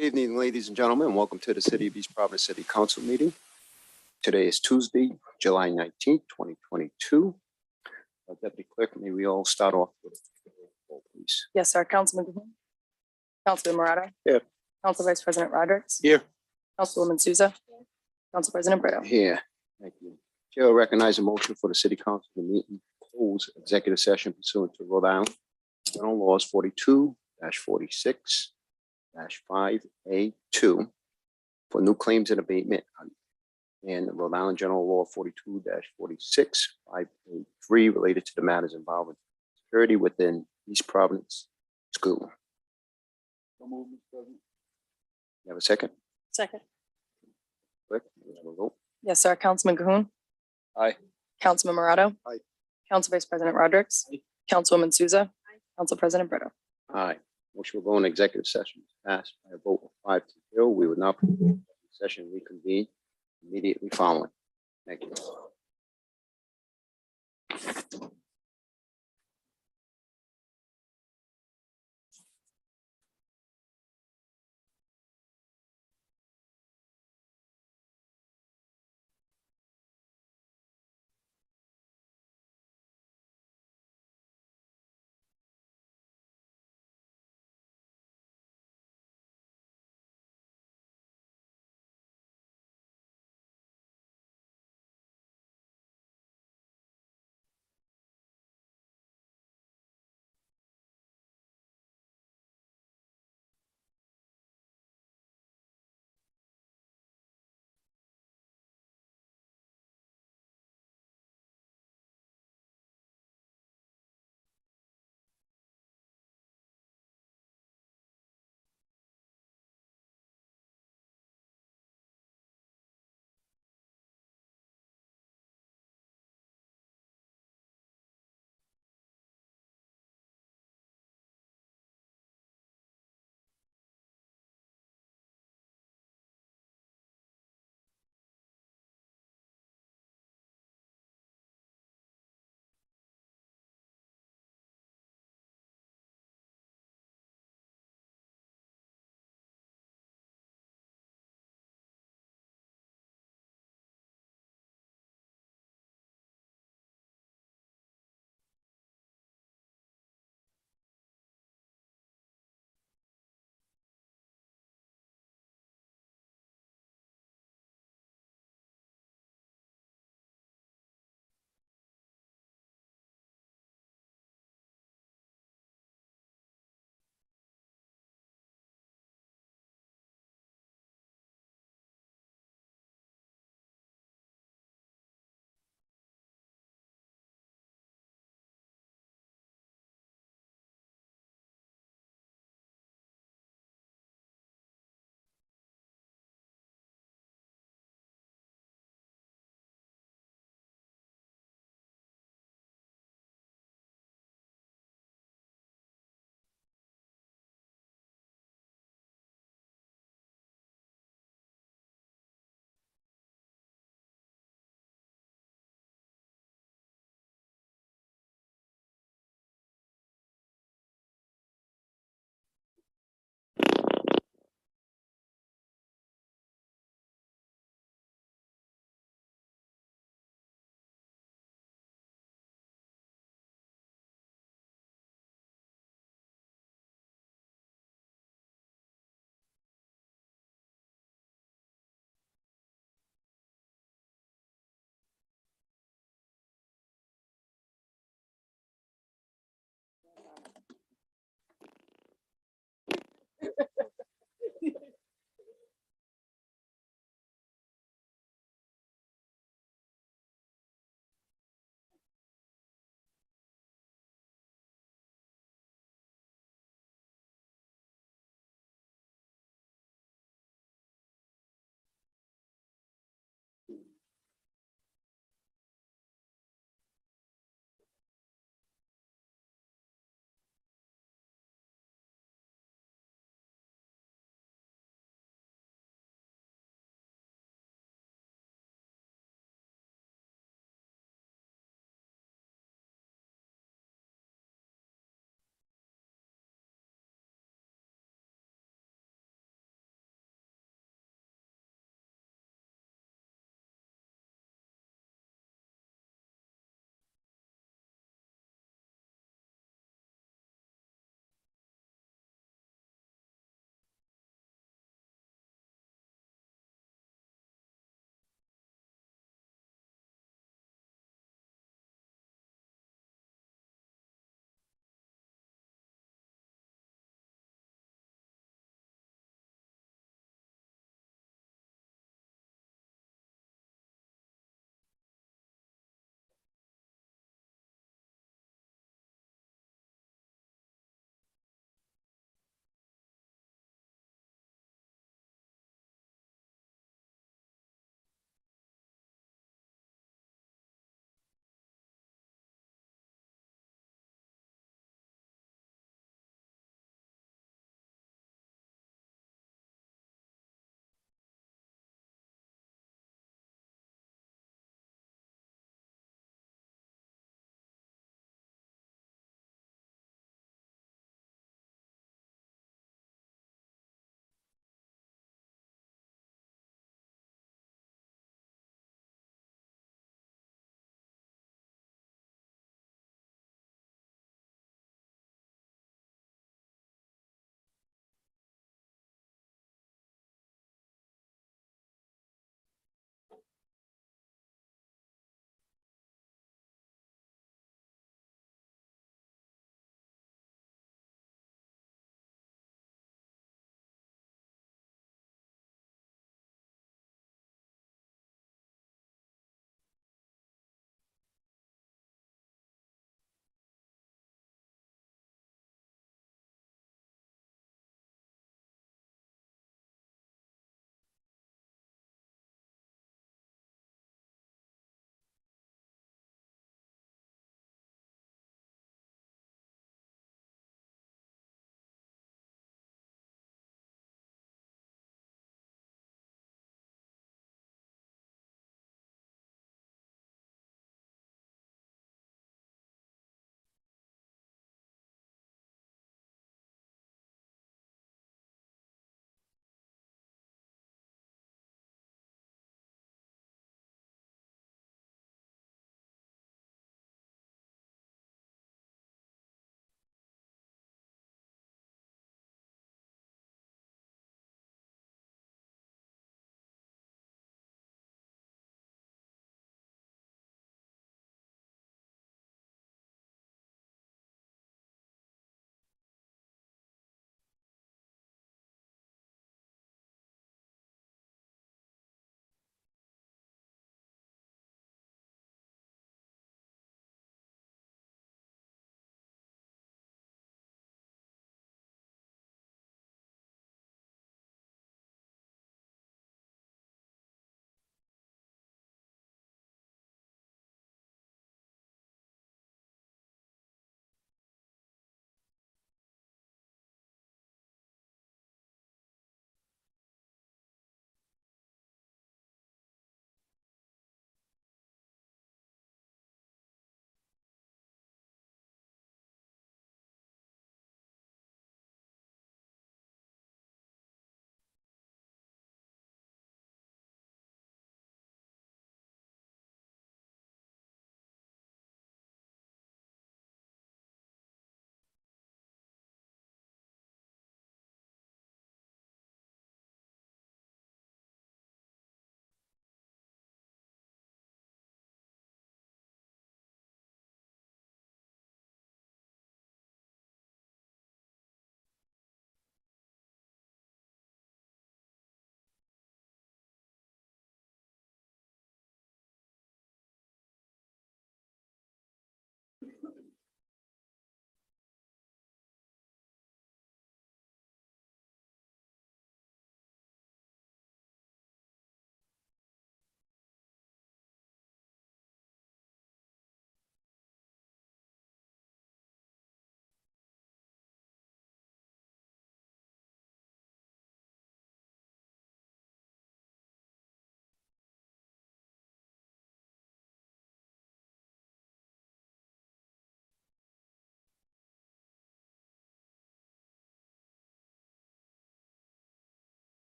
Good evening, ladies and gentlemen. Welcome to the City of East Providence City Council meeting. Today is Tuesday, July 19th, 2022. Deputy Clerk, may we all start off with a roll, please? Yes, sir. Councilman Cahoon. Councilman Morado. Here. Council Vice President Rodrick. Here. Councilwoman Souza. Council President Brito. Here. Thank you. Chair will recognize a motion for the City Council to meet and close executive session pursuant to Rhode Island General Laws 42-46-5A2 for new claims and abatement and Rhode Island General Law 42-46-5A3 related to the matters involving security within East Providence School. You have a second? Second. Clerk, we have a vote. Yes, sir. Councilman Cahoon. Aye. Councilman Morado. Aye. Council Vice President Rodrick. Aye. Councilwoman Souza. Council President Brito. Aye. Motion will go in executive session. Passed by a vote of 5-0. We will now session reconvene immediately following. Thank you.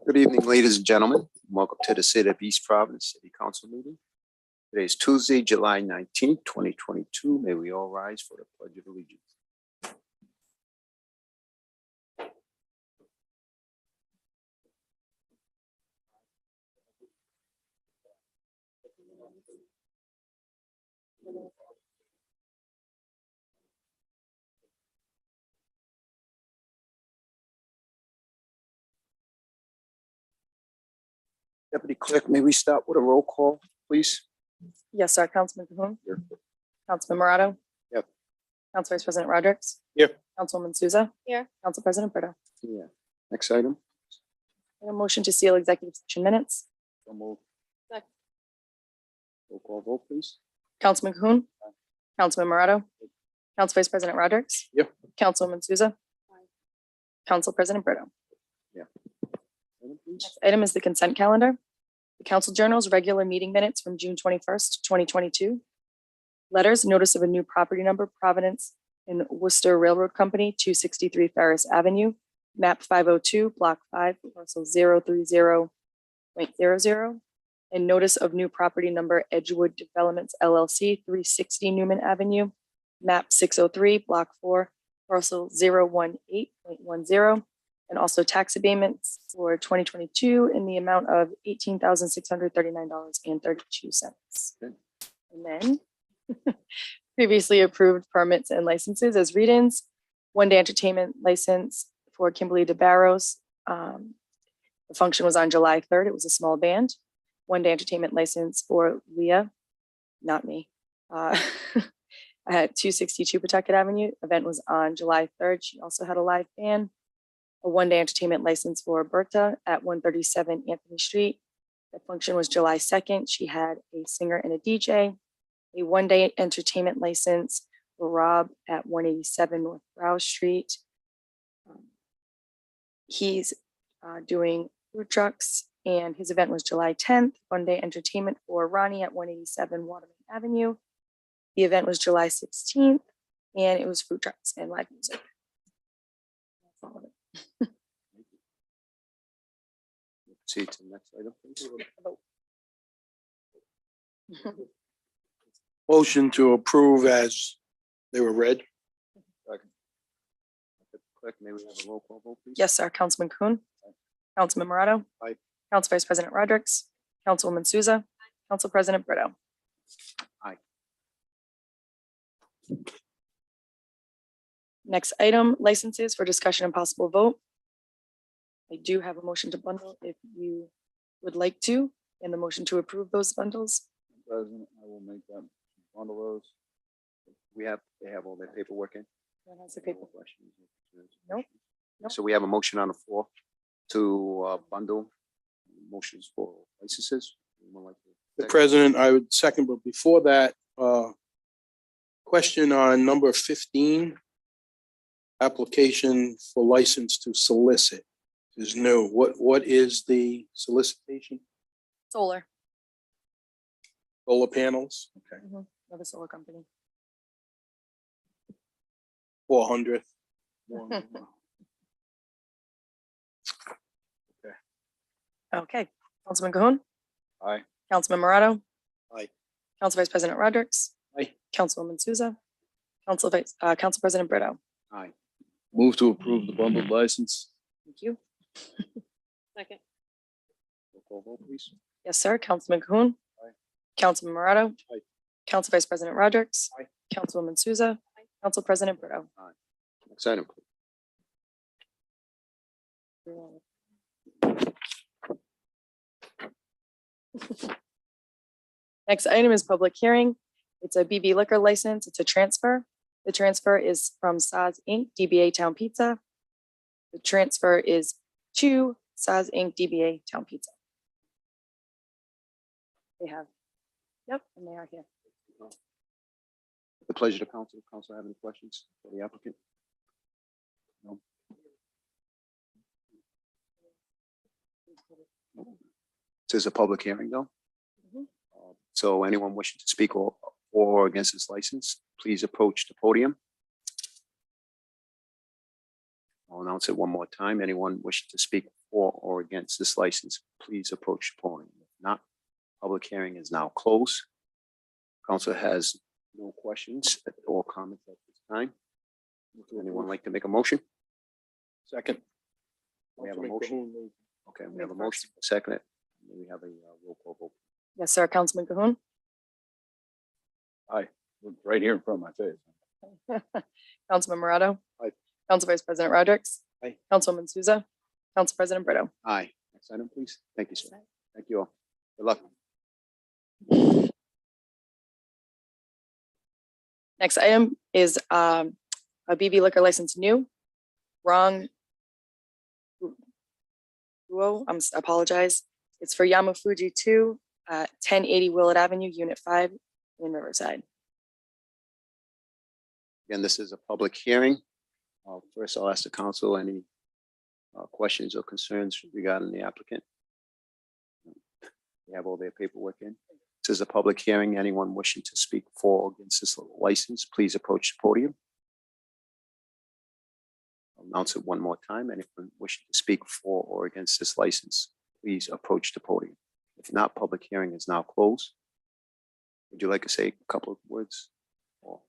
Good evening, ladies and gentlemen. Welcome to the City of East Providence City Council meeting. Today is Tuesday, July 19th, 2022. May we all rise for the Pledge of Allegiance. Deputy Clerk, may we start with a roll call, please? Yes, sir. Councilman Cahoon. Here. Councilman Morato. Yep. Council Vice President Rodrick. Here. Councilwoman Souza. Here. Council President Brito. Yeah. Next item. And a motion to seal executive session minutes. So moved. Second. Roll call vote, please. Councilman Cahoon. Councilman Morato. Council Vice President Rodrick. Yep. Councilwoman Souza. Council President Brito. Item, please. Next item is the consent calendar. The council journal's regular meeting minutes from June 21st, 2022. Letters, notice of a new property number, Providence in Worcester Railroad Company, 263 Ferris Avenue, map 502, block 5, parcel 030.00. And notice of new property number, Edgewood Developments LLC, 360 Newman Avenue, map 603, block 4, parcel 018.10. And also tax abatements for 2022 in the amount of $18,639.32. Okay. And then previously approved permits and licenses as read-ins, one-day entertainment license for Kimberly DeBarros. The function was on July 3rd. It was a small band. One-day entertainment license for Leah, not me. I had 262 Pawtucket Avenue. Event was on July 3rd. She also had a live band. A one-day entertainment license for Bertha at 137 Anthony Street. The function was July 2nd. She had a singer and a DJ. A one-day entertainment license for Rob at 187 North Brow Street. He's doing food trucks, and his event was July 10th. One-day entertainment for Ronnie at 187 Waterman Avenue. The event was July 16th, and it was food trucks and live music. That's all of it. Proceed to the next item, please. Motion to approve as they were read. Second. Clerk, may we have a roll call vote, please? Yes, sir. Councilman Cahoon. Councilman Morato. Aye. Council Vice President Rodrick. Councilwoman Souza. Council President Brito. Aye. Next item, licenses for discussion and possible vote. I do have a motion to bundle if you would like to, and the motion to approve those bundles. President, I will make them one of those. They have all their paperwork in. That has the paper. Questions? Nope. Nope. So we have a motion on the floor to bundle motions for licenses. Anyone like to The second? president, I would second, but before that, question on number 15. Application for license to solicit is new. What is the solicitation? Solar. Solar panels? Okay. Of a solar company. 400. Okay. Councilman Cahoon. Aye. Councilman Morato. Aye. Council Vice President Rodrick. Aye. Councilwoman Souza. Council President Brito. Aye. Move to approve the bundled license. Thank you. Second. Roll call vote, please. Yes, sir. Councilman Cahoon. Aye. Councilman Morato. Aye. Council Vice President Rodrick. Aye. Councilwoman Souza. Council President Brito. Next item, please. Next item is public hearing. It's a BB liquor license. It's a transfer. The transfer is from Saz Inc., DBA Town Pizza. The transfer is to Saz Inc., DBA Town Pizza. They have, yep, and they are here. The pleasure to council. Council have any questions for the applicant? No. This is a public hearing though. Mhm. So anyone wishing to speak or against this license, please approach the podium. I'll announce it one more time. Anyone wishing to speak for or against this license, please approach the podium. If not, public hearing is now closed. Council has no questions or comments at this time. Would anyone like to make a motion? Second. We have a motion. Okay, we have a Make motion. Second it. We have a roll call vote. Yes, sir. Councilman Cahoon. Right here in front of my face. Councilman Morato. Aye. Council Vice President Rodrick. Aye. Councilwoman Souza. Council President Brito. Aye. Next item, please. Thank you, sir. Thank you all. Good luck. Next item is a BV liquor license new. Wrong. Whoa, apologize. It's for Yamafuji 2 at 1080 Willett Avenue, Unit 5 in Riverside. Again, this is a public hearing. First, I'll ask the council any questions or concerns regarding the applicant. They have all their paperwork in. This is a public hearing. Anyone wishing to speak for or against this license, please approach the podium. I'll announce it one more time. Anyone wishing to speak for or against this license, please approach the podium. If not, public hearing is now closed. Would you like to say a couple of words? Or-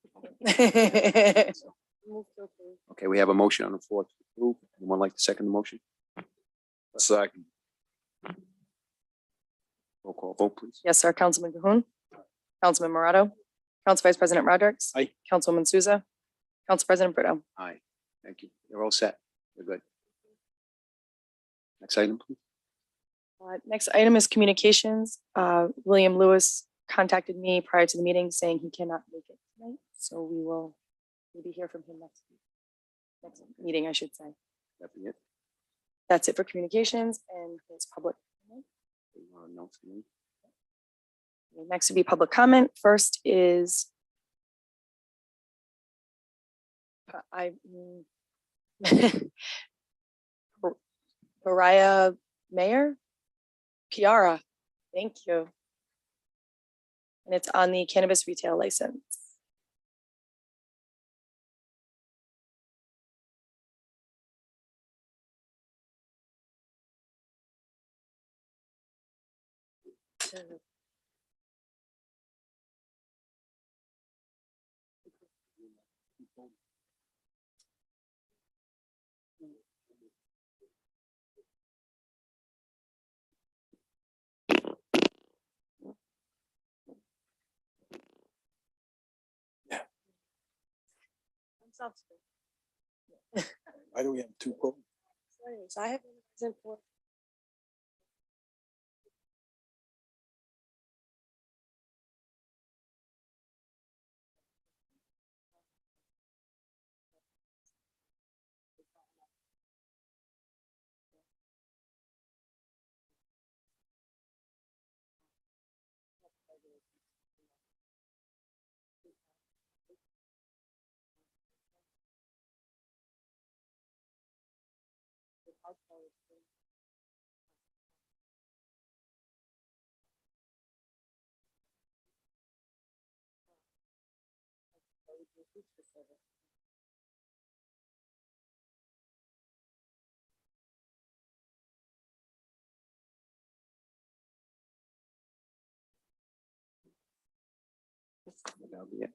Okay, we have a motion on the floor to approve. Anyone like to second the motion? Second. Roll call vote, please. Yes, sir. Councilman Cahoon. Councilman Morato. Council Vice President Rodrick. Aye. Councilwoman Souza. Council President Brito. Aye. Thank you. You're all set. You're good. Next item, please. Next item is communications. William Lewis contacted me prior to the meeting saying he cannot make it tonight. So we will maybe hear from him next week. Next meeting, I should say. That'd be it. That's it for communications and his public. comment. You wanna announce the name? Next would be public comment. First is Mariah Mayer, Piara. Thank you. And it's on the cannabis retail license. Why do we have two quotes? So I have been present for. That'll be it.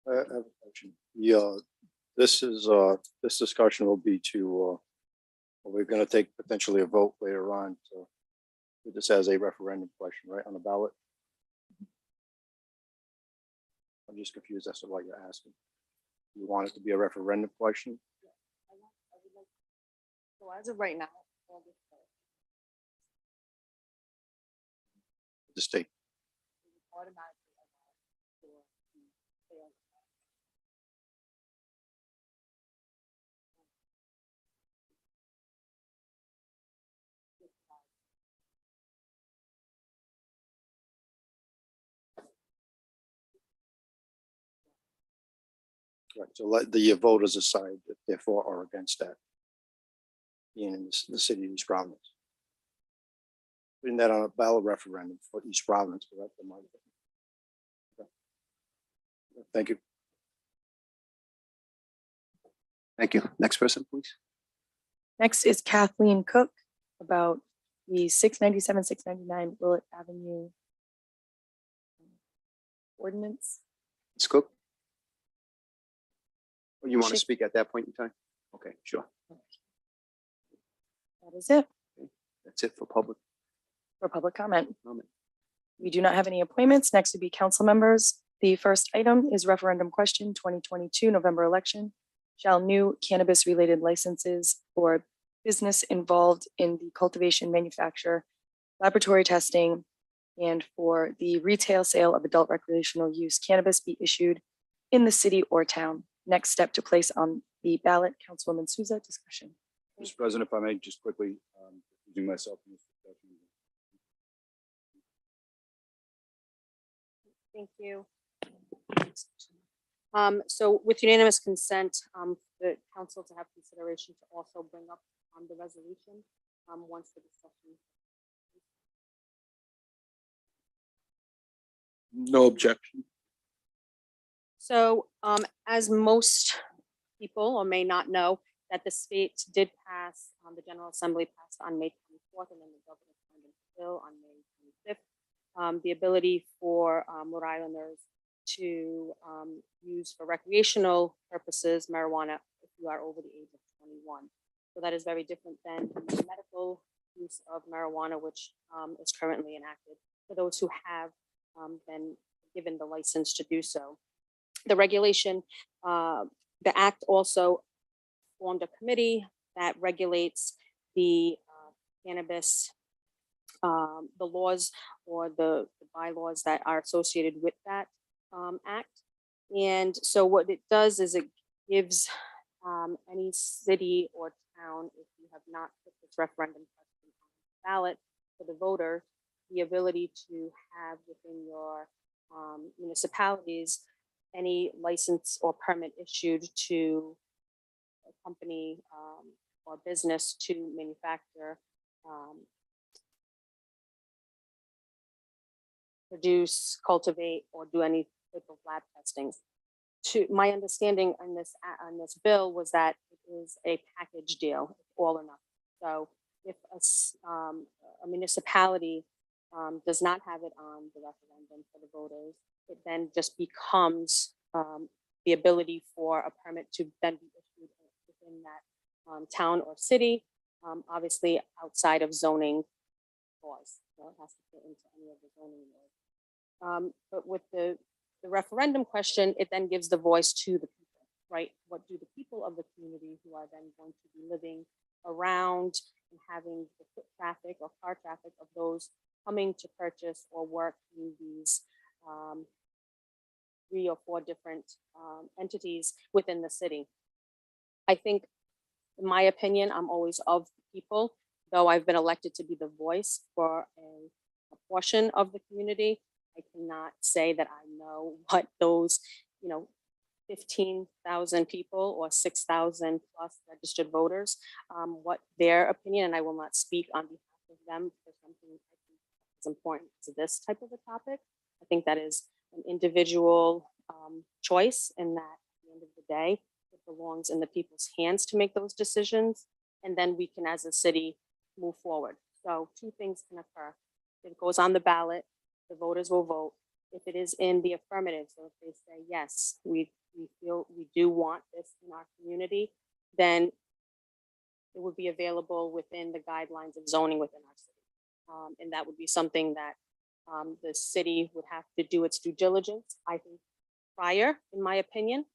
I have a question. Yeah, this discussion will be to, we're gonna take potentially a vote later on to do this as a referendum question, right, on the ballot? I'm just confused as to what you're asking. You want it to be a referendum question? So as of right now. The state, Automatically. Correct. So let the voters decide if they're for or against that. Being in the city of East Providence. Putting that on a ballot referendum for East Providence. So that's my. Okay. Thank you. Thank you. Next person, please. Next is Kathleen Cook about the 697, 699 Willett Avenue ordinance. Ms. Cook? Or you want to Sure. speak at that point in time? Okay, sure. That is it That's it for public for public comment. comment. We do not have any appointments. Next would be council members. The first item is referendum question 2022 November election. Shall new cannabis related licenses for business involved in the cultivation, manufacture, laboratory testing, and for the retail sale of adult recreational use cannabis be issued in the city or town? Next step to place on the ballot, Councilwoman Souza, discussion. Mr. President, if I may just quickly, using myself in this discussion. Thank you. So with unanimous consent, the council to have consideration to also bring up the resolution once the discussion. No objection. So as most people or may not know, that the state did pass, the General Assembly passed on May 24th, and then the governor signed into bill on May 25th. The ability for Rhode Islanders to use for recreational purposes marijuana if you are over the age of 21. So that is very different than the medical use of marijuana, which is currently enacted for those who have been given the license to do so. The regulation, the act also formed a committee that regulates the cannabis, the laws or the bylaws that are associated with that act. And so what it does is it gives any city or town, if you have not put this referendum question on the ballot for the voter, the ability to have within your municipalities any license or permit issued to a company or business to manufacture, produce, cultivate, or do any type of lab testing. To my understanding on this bill was that it is a package deal, all or nothing. So if a municipality does not have it on the referendum for the voters, it then just becomes the ability for a permit to then be issued within that town or city, obviously outside of zoning laws. So it has to fit into any of the zoning laws. But with the referendum question, it then gives the voice to the people, right? What do the people of the community who are then going to be living around and having the foot traffic or car traffic of those coming to purchase or work in these 3 or 4 different entities within the city. I think, in my opinion, I'm always of the people, though I've been elected to be the voice for a portion of the community. I cannot say that I know what those, 15,000 people or 6,000 plus registered voters, what their opinion, and I will not speak on behalf of them for something I think is important to this type of a topic. I think that is an individual choice, and that at the end of the day, it belongs in the people's hands to make those decisions. And then we can, as a city, move forward. So 2 things can occur. If it goes on the ballot, the voters will vote. If it is in the affirmative, so if they say, yes, we feel we do want this in our community, then it would be available within the guidelines of zoning within our city. And that would be something that the city would have to do its due diligence, I think, prior, in my opinion,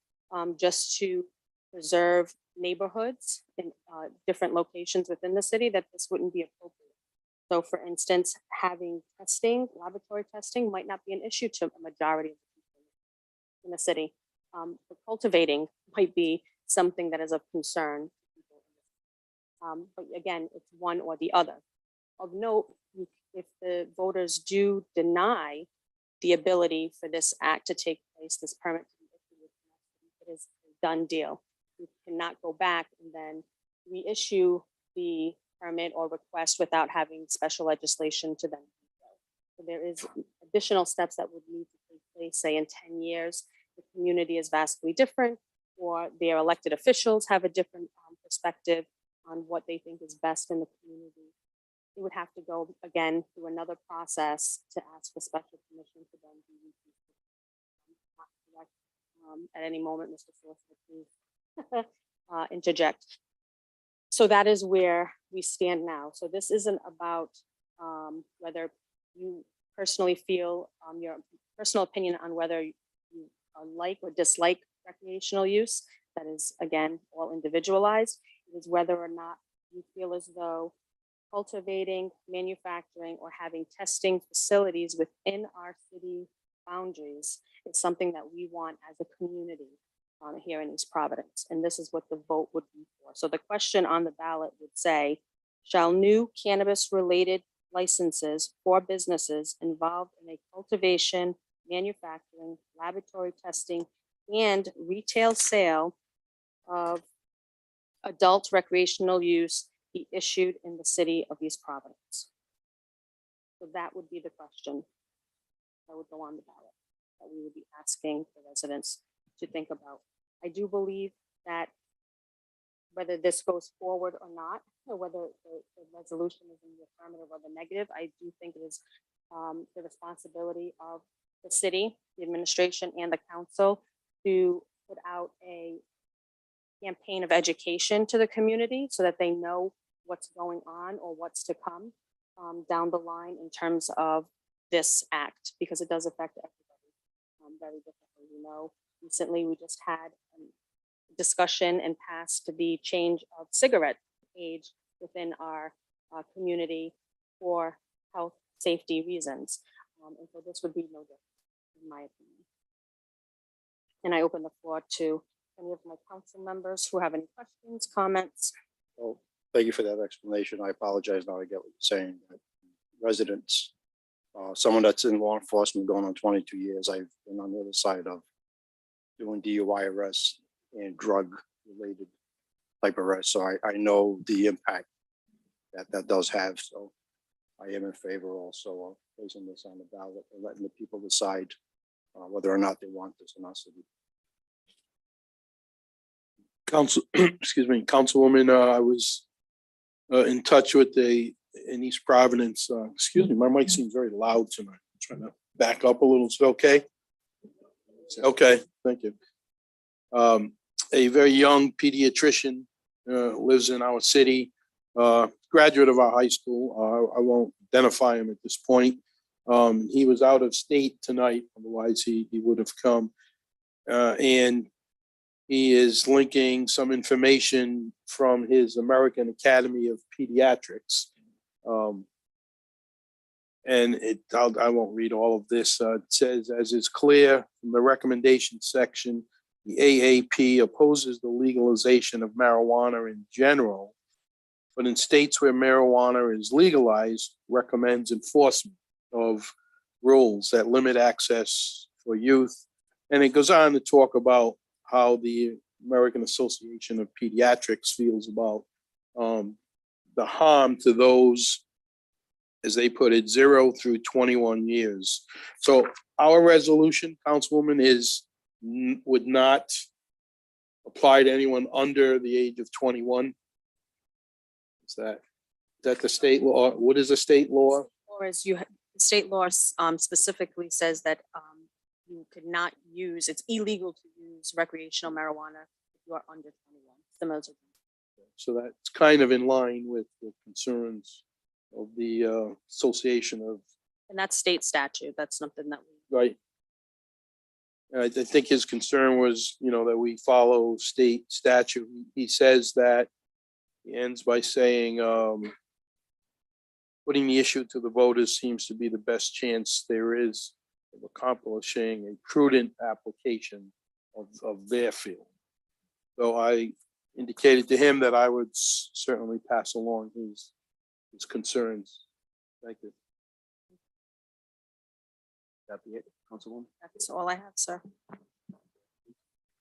just to preserve neighborhoods in different locations within the city, that this wouldn't be appropriate. So for instance, having testing, laboratory testing might not be an issue to a majority of the people in the city. But cultivating might be something that is of concern to people. But again, it's one or the other. Of note, if the voters do deny the ability for this act to take place, this permit to be issued, it is done deal. We cannot go back and then reissue the permit or request without having special legislation to then. So there is additional steps that would need to take place, say in 10 years, the community is vastly different, or their elected officials have a different perspective on what they think is best in the community. It would have to go again through another process to ask for special permission to then be at any moment, Mr. Solicitor, please interject. So that is where we stand now. So this isn't about whether you personally feel your personal opinion on whether you like or dislike recreational use. That is, again, all individualized. It is whether or not you feel as though cultivating, manufacturing, or having testing facilities within our city boundaries is something that we want as a community here in East Providence. And this is what the vote would be for. So the question on the ballot would say, shall new cannabis-related licenses for businesses involved in a cultivation, manufacturing, laboratory testing, and retail sale of adult recreational use be issued in the city of East Providence? So that would be the question that would go on the ballot, that we would be asking the residents to think about. I do believe that whether this goes forward or not, or whether the resolution is in the affirmative or the negative, I do think it is the responsibility of the city, the administration, and the council to put out a campaign of education to the community so that they know what's going on or what's to come down the line in terms of this act, because it does affect everybody very differently. You know, recently we just had a discussion and passed the change of cigarette age within our community for health safety reasons. And so this would be no different, in my opinion. And I open the floor to any of my council members who have any questions, comments. Well, thank you for that explanation. I apologize now. I get what you're saying. Residents, someone that's in law enforcement going on 22 years, I've been on the other side of doing DUI arrests and drug related type arrests. So I know the impact that does have. So I am in favor also of placing this on the ballot and letting the people decide whether or not they want this in our city. Council, excuse me, Councilwoman, I was in touch with in East Providence. Excuse me, my mic seems very loud tonight. I'm trying to back up a little. Is it okay? Okay, thank you. A very young pediatrician lives in our city, graduate of our high school. I won't identify him at this point. He was out of state tonight, otherwise he would have come. And he is linking some information from his American Academy of Pediatrics. And I won't read all of this. It says, as is clear from the recommendation section, the AAP opposes the legalization of marijuana in general, but in states where marijuana is legalized, recommends enforcement of rules that limit access for youth. And it goes on to talk about how the American Association of Pediatrics feels about the harm to those, as they put it, 0 through 21 years. So our resolution, Councilwoman, would not apply to anyone under the age of 21. Is that the state law? What is the state law? Or as state law specifically says that you could not use, it's illegal to use recreational marijuana if you are under 21. Similar to So that's kind of in line with the concerns of the association of, and that's state statute. That's something that we. right? And I think his concern was, that we follow state statute. He says that, he ends by saying, putting the issue to the voters seems to be the best chance there is of accomplishing a prudent application of their field. So I indicated to him that I would certainly pass along his concerns. Thank you. That be it, Councilwoman? That's all I have, sir.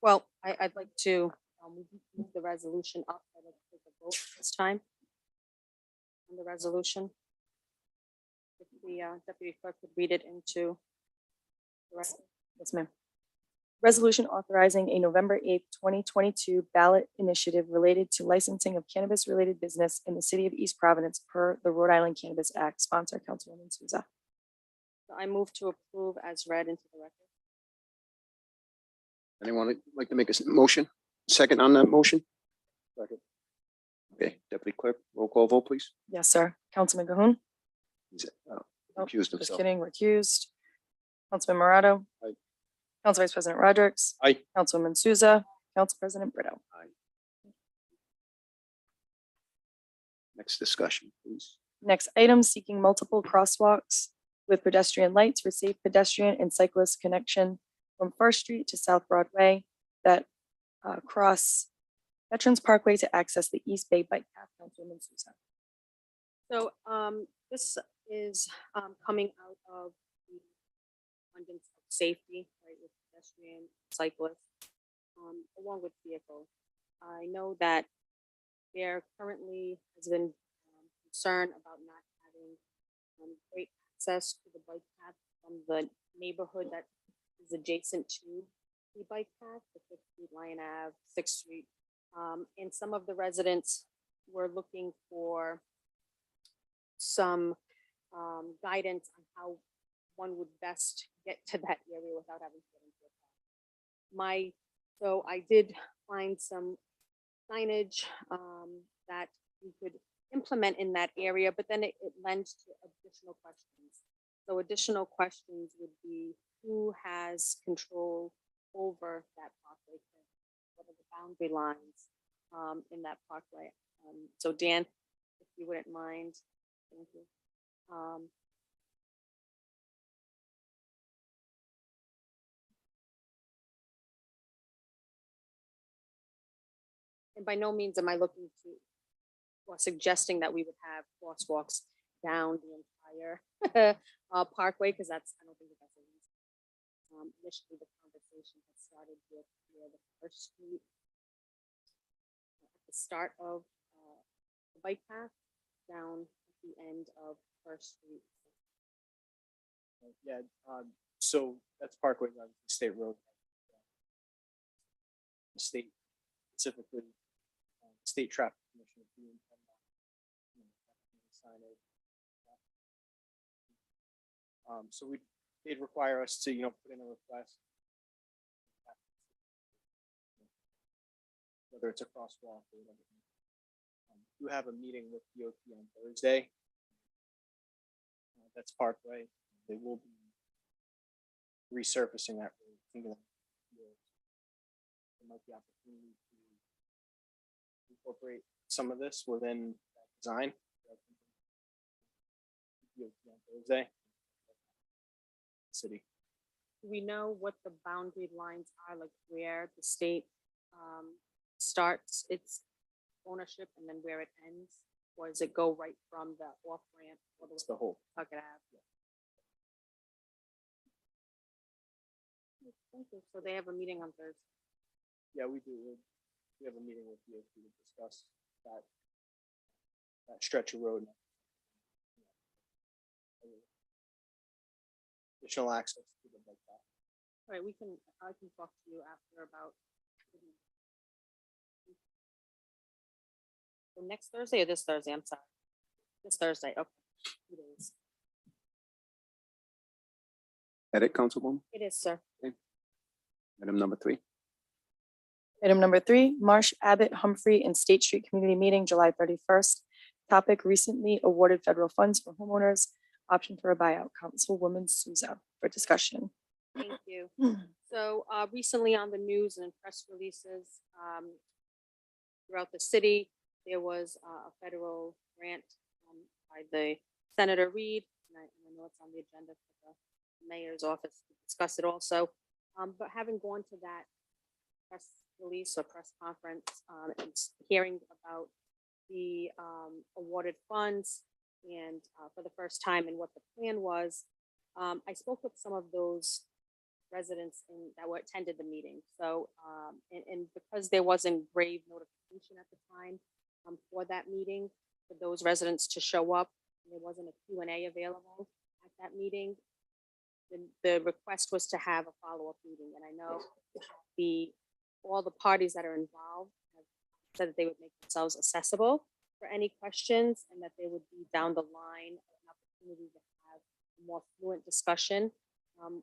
Well, I'd like to move the resolution up. I'd like to take a vote this time on the resolution. If the deputy clerk could read it into the rest. Yes, ma'am. Resolution authorizing a November 8th, 2022 ballot initiative related to licensing of cannabis-related business in the city of East Providence per the Rhode Island Cannabis Act, sponsor Councilwoman Souza. I move to approve as read into the record. Anyone like to make a motion? Second on that motion? Second. Okay, Deputy Clerk, roll call vote, please. Yes, sir. Councilman Cahoon? He's Oh, accused Just himself. kidding, recused. Councilman Morato? Aye. Council Vice President Rodrick? Aye. Councilwoman Souza? Council President Brito? Next discussion, please. Next item, seeking multiple crosswalks with pedestrian lights for safe pedestrian and cyclist connection from First Street to South Broadway that cross Veterans Parkway to access the East Bay Bike Path. Councilwoman Souza. So this is coming out of the abundance of safety, right, with pedestrian, cyclists, along with vehicles. I know that there currently has been concern about not having great access to the bike path from the neighborhood that is adjacent to the bike path, the 5th Street, Lion Ave, 6th Street. And some of the residents were looking for some guidance on how one would best get to that area without having to get into a car. So I did find some signage that we could implement in that area, but then it lends to additional questions. So additional questions would be who has control over that parkway? What are the boundary lines in that parkway? So Dan, if you wouldn't mind, thank you. And by no means am I looking to or suggesting that we would have crosswalks down the entire parkway, because I don't think that's a reason. Initially, the conversation had started with the First Street at the start of the bike path down at the end of First Street. Yeah, so that's Parkway, State Road. The state, specifically, State Traffic Commission. So they'd require us to, put in a request. Whether it's a crosswalk or whatever. You have a meeting with DOT on Thursday. That's Parkway. They will be resurfacing that road. There might be opportunity to incorporate some of this within that design. On Thursday. City. Do we know what the boundary lines are, like where the state starts its ownership and then where it ends? Or does it go right from the off ramp all the way It's the whole. to Puckett Ave? Thank you. So they have a meeting on Thursday. Yeah, we do. We have a meeting with DOT to discuss that stretch of road. Additional access to the bike path. All right, I can talk to you after about the next Thursday or this Thursday? I'm sorry. This Thursday. Okay. 2 days. Edit, Councilwoman. It is, sir. Item number 3. Item number 3, Marsh, Abbott, Humphrey, and State Street Community Meeting, July 31st. Topic, recently awarded federal funds for homeowners. Option for a buyout. Councilwoman Souza for discussion. Thank you. So recently on the news and press releases throughout the city, there was a federal grant by the Senator Reed, and I know it's on the agenda for the mayor's office to discuss it also. But having gone to that press release or press conference and hearing about the awarded funds and for the first time and what the plan was, I spoke with some of those residents that were attended the meeting. So, and because there wasn't grave notification at the time for that meeting, for those residents to show up, there wasn't a Q&A available at that meeting. The request was to have a follow-up meeting, and I know all the parties that are involved have said that they would make themselves accessible for any questions, and that they would be down the line an opportunity to have a more fluent discussion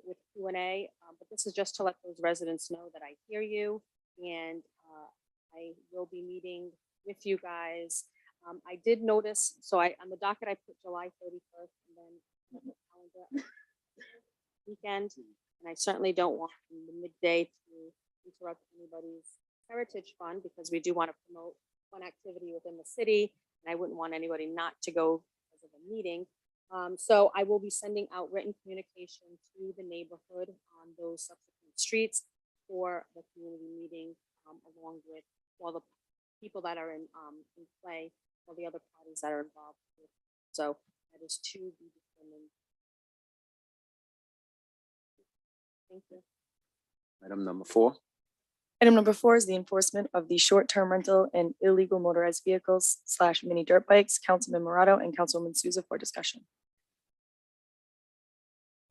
with Q&A. But this is just to let those residents know that I hear you, and I will be meeting with you guys. I did notice, so on the docket I put July 31st, and then on the calendar weekend, and I certainly don't want in the midday to interrupt anybody's heritage fund, because we do want to promote one activity within the city, and I wouldn't want anybody not to go because of a meeting. So I will be sending out written communication to the neighborhood on those subsequent streets for the community meeting, along with all the people that are in play, all the other parties that are involved. So that is to be determined. Thank you. Item number 4. Item number 4 is the enforcement of the short-term rental and illegal motorized vehicles / mini dirt bikes. Councilman Morato and Councilwoman Souza for discussion.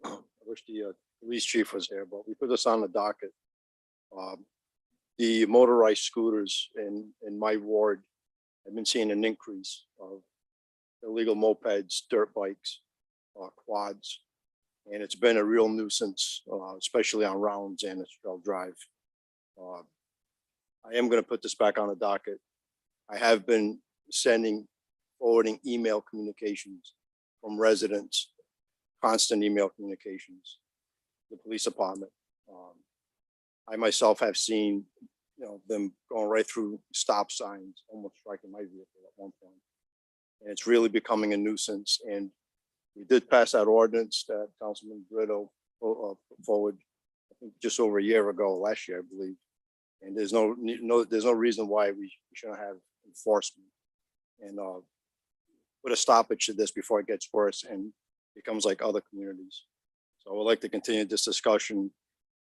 I wish the police chief was here, but we put this on the docket. The motorized scooters in my ward, I've been seeing an increase of illegal mopeds, dirt bikes, quads, and it's been a real nuisance, especially on Rounds and Estrell Drive. I am going to put this back on the docket. I have been forwarding email communications from residents, constant email communications, the police department. I myself have seen, them going right through stop signs, almost striking my vehicle at one point. And it's really becoming a nuisance. And we did pass that ordinance that Councilman Brito put forward, I think just over a year ago, last year, I believe. And there's no reason why we shouldn't have enforcement and put a stoppage to this before it gets worse and becomes like other communities. So I would like to continue this discussion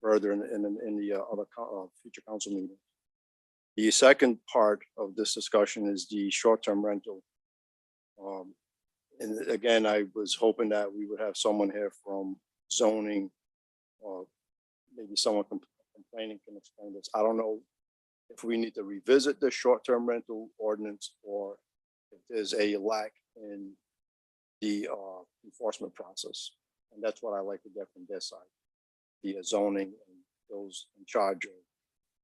further in the other future council meetings. The second part of this discussion is the short-term rental. And again, I was hoping that we would have someone here from zoning, or maybe someone complaining can explain this. I don't know if we need to revisit the short-term rental ordinance, or if there's a lack in the enforcement process. And that's what I like to get from their side, the zoning and those in charge of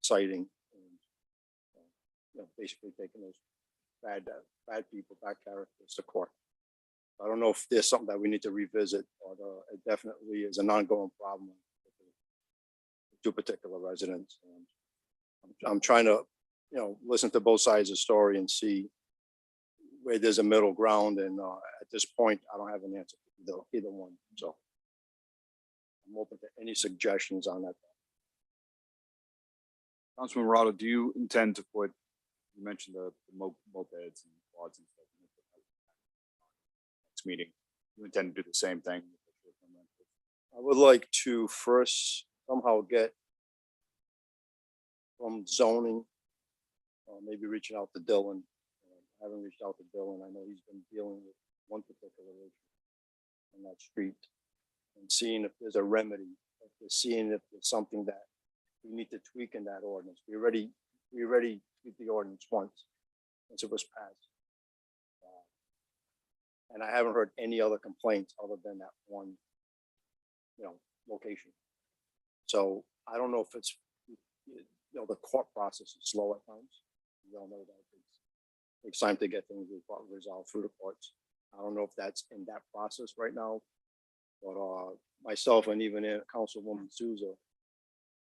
citing and basically taking those bad people, bad characters to court. I don't know if there's something that we need to revisit, or it definitely is an ongoing problem with two particular residents. And I'm trying to, listen to both sides of the story and see where there's a middle ground. And at this point, I don't have an answer for either one. So I'm open to any suggestions on that. Councilman Morato, do you intend to put, you mentioned the mopeds and quads and stuff in the next meeting. You intend to do the same thing? I would like to first somehow get from zoning, maybe reaching out to Dylan. I haven't reached out to Dylan. I know he's been dealing with one particular issue on that street, and seeing if there's a remedy, seeing if there's something that we need to tweak in that ordinance. We already tweaked the ordinance once it was passed. And I haven't heard any other complaints other than that one, location. So I don't know if it's, the court process is slow at times. We all know that it takes time to get things resolved through the courts. I don't know if that's in that process right now, but myself and even Councilwoman Souza,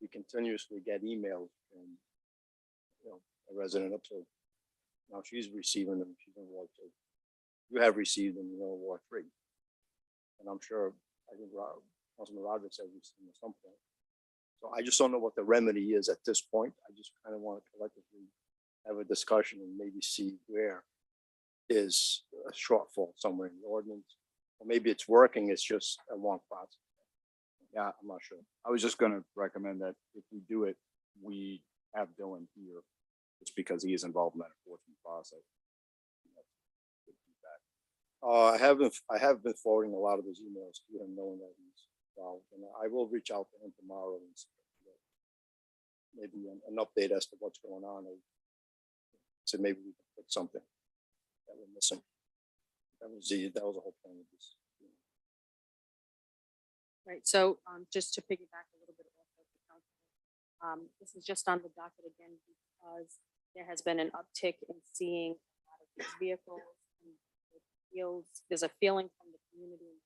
we continuously get emails from, a resident up to now she's receiving them. She's in Ward 2. You have received them in Ward 3, and I'm sure I think Councilman Roderick said we've seen them at some point. So I just don't know what the remedy is at this point. I just kind of want to collectively have a discussion and maybe see where is a shortfall somewhere in the ordinance, or maybe it's working. It's just a long process. Yeah, I'm not sure. I was just gonna recommend that if we do it, we have Dylan here, just because he is involved in that enforcement process. Good feedback. I have been forwarding a lot of his emails to him, knowing that he's involved, and I will reach out to him tomorrow and see if I can get maybe an update as to what's going on. So maybe we can put something that we're missing. That was the whole point of this. Right, so just to piggyback a little bit off of the council, this is just on the docket again because there has been an uptick in seeing a lot of these vehicles. And it feels, there's a feeling from the community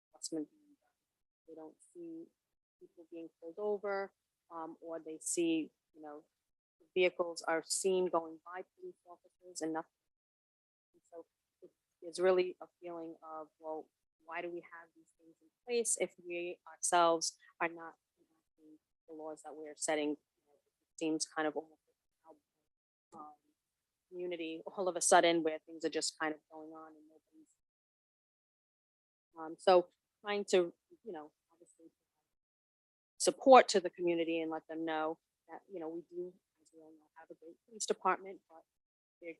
enforcement being done. They don't see people being pulled over, or they see, you know, vehicles are seen going by police officers and nothing. And so there's really a feeling of, well, why do we have these things in place if we ourselves are not enacting the laws that we're setting? You know, it seems kind of almost like community all of a sudden where things are just kind of going on and nobody's. So trying to, you know, obviously support to the community and let them know that, you know, we do, as we all know, have a great police department, but there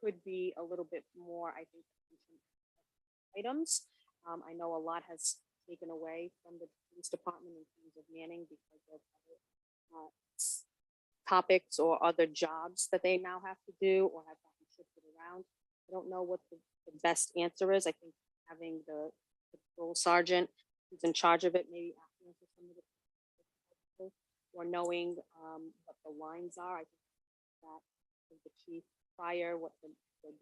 could be a little bit more, I think, items. I know a lot has taken away from the police department in terms of manning because of other topics or other jobs that they now have to do or have gotten shifted around. I don't know what the best answer is. I think having the patrol sergeant who's in charge of it maybe answer some of the or knowing what the lines are. I think that the chief prior what the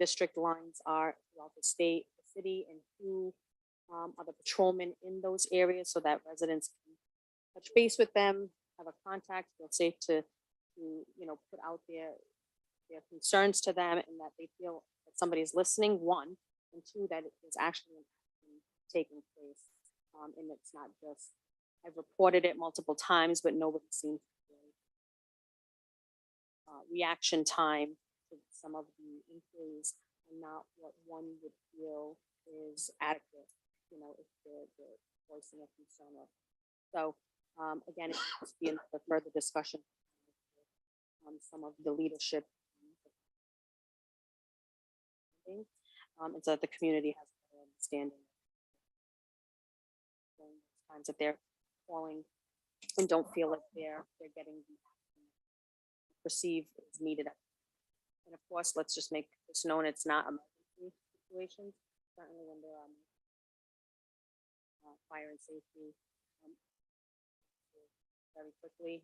district lines are throughout the state, the city, and who are the patrolmen in those areas so that residents can touch base with them, have a contact, feel safe to you know, put out their concerns to them and that they feel that somebody's listening, one, and two, that it is actually an action taking place. And it's not just, I've reported it multiple times, but nobody seems to really, reaction time to some of the inquiries and not what one would feel is adequate, you know, if they're voicing a concern of. So again, it must be another further discussion on some of the leadership. And so that the community has a better understanding during those times that they're calling and don't feel like they're getting the perceived as needed. And of course, let's just make this known, it's not emergency situations, certainly when there are fire and safety very quickly.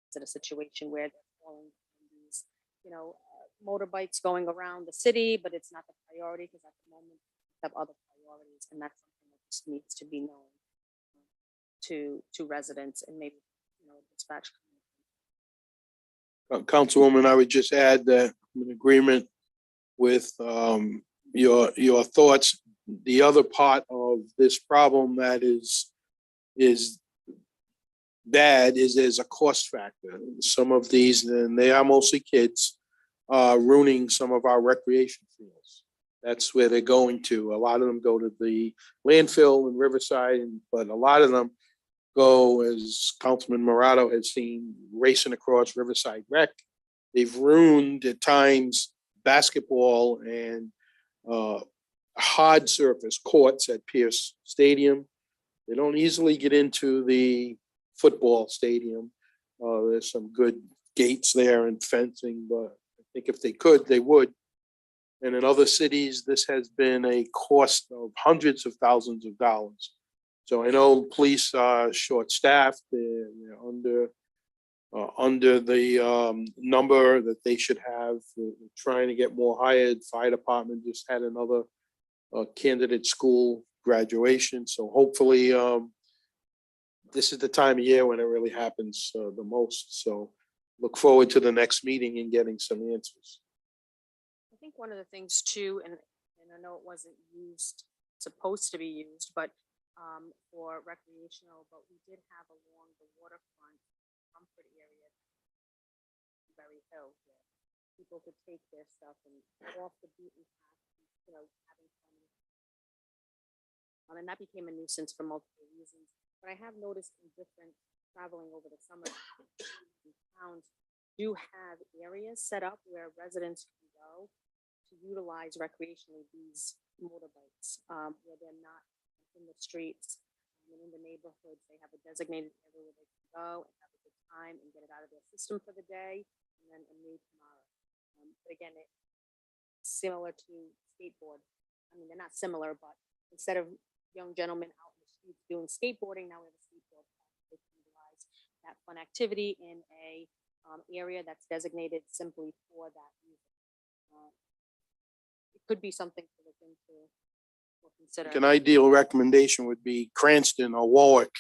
Is it a situation where they're calling these, you know, motorbikes going around the city, but it's not the priority because at the moment we have other priorities, and that's something that just needs to be known to residents and maybe, you know, dispatch. Councilwoman, I would just add that I'm in agreement with your thoughts. The other part of this problem that is bad is there's a cost factor. Some of these, and they are mostly kids, ruining some of our recreation fields. That's where they're going to. A lot of them go to the landfill in Riverside, but a lot of them go, as Councilman Morado has seen, racing across Riverside Rec. They've ruined at times basketball and hard surface courts at Pierce Stadium. They don't easily get into the football stadium. There's some good gates there and fencing, but I think if they could, they would. And in other cities, this has been a cost of hundreds of thousands of dollars. So I know police are short-staffed. They're under the number that they should have. They're trying to get more hired. Fire department just had another candidate school graduation. So hopefully this is the time of year when it really happens the most. So look forward to the next meeting and getting some answers. I think one of the things too, and I know it wasn't supposed to be used, but for recreational, but we did have along the waterfront comfort area, Berry Hill, where people could take their stuff and off the beaten path, you know, having fun And that became a nuisance for multiple reasons. But I have noticed in different traveling over the summer, towns do have areas set up where residents can go to utilize recreationally these motorbikes, where they're not in the streets. And in the neighborhoods, they have a designated area where they can go and have a good time and get it out of their system for the day and then move tomorrow. But again, it's similar to skateboard. I mean, they're not similar, but instead of young gentlemen out in the streets doing skateboarding, now we have a skateboard park. They can utilize that fun activity in a area that's designated simply for that reason. It could be something to look into or consider. An ideal recommendation would be Cranston or Warwick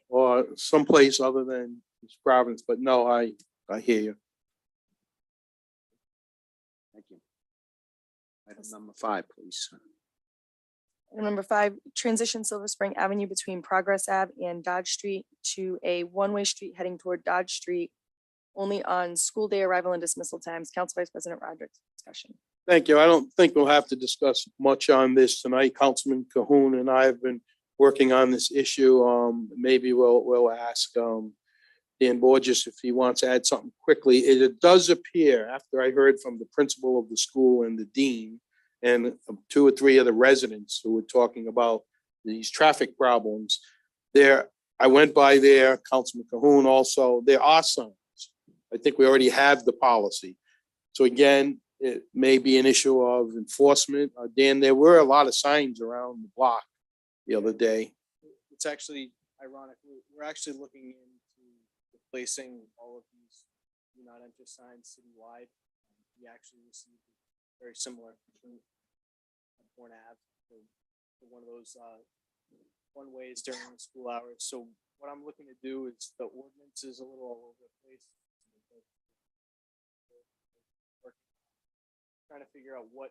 or someplace other than this province, but no, I hear you. Thank you. Item number 5, please. Item number 5, transition Silver Spring Avenue between Progress Ave and Dodge Street to a one-way street heading toward Dodge Street only on school day arrival and dismissal times. Council Vice President Rodrick, discussion. Thank you. I don't think we'll have to discuss much on this tonight. Councilman Cahoon and I have been working on this issue. Maybe we'll ask Dan Borges if he wants to add something quickly. It does appear, after I heard from the principal of the school and the dean and 2 or 3 of the residents who were talking about these traffic problems, I went by there, Councilman Cahoon also, there are signs. I think we already have the policy. So again, it may be an issue of enforcement. Dan, there were a lot of signs around the block the other day. It's actually ironic. We're actually looking into replacing all of these do not enter signs citywide. We actually received very similar from Horn Ave for one of those one ways during the school hours. So what I'm looking to do is the ordinance is a little all over the place. Trying to figure out what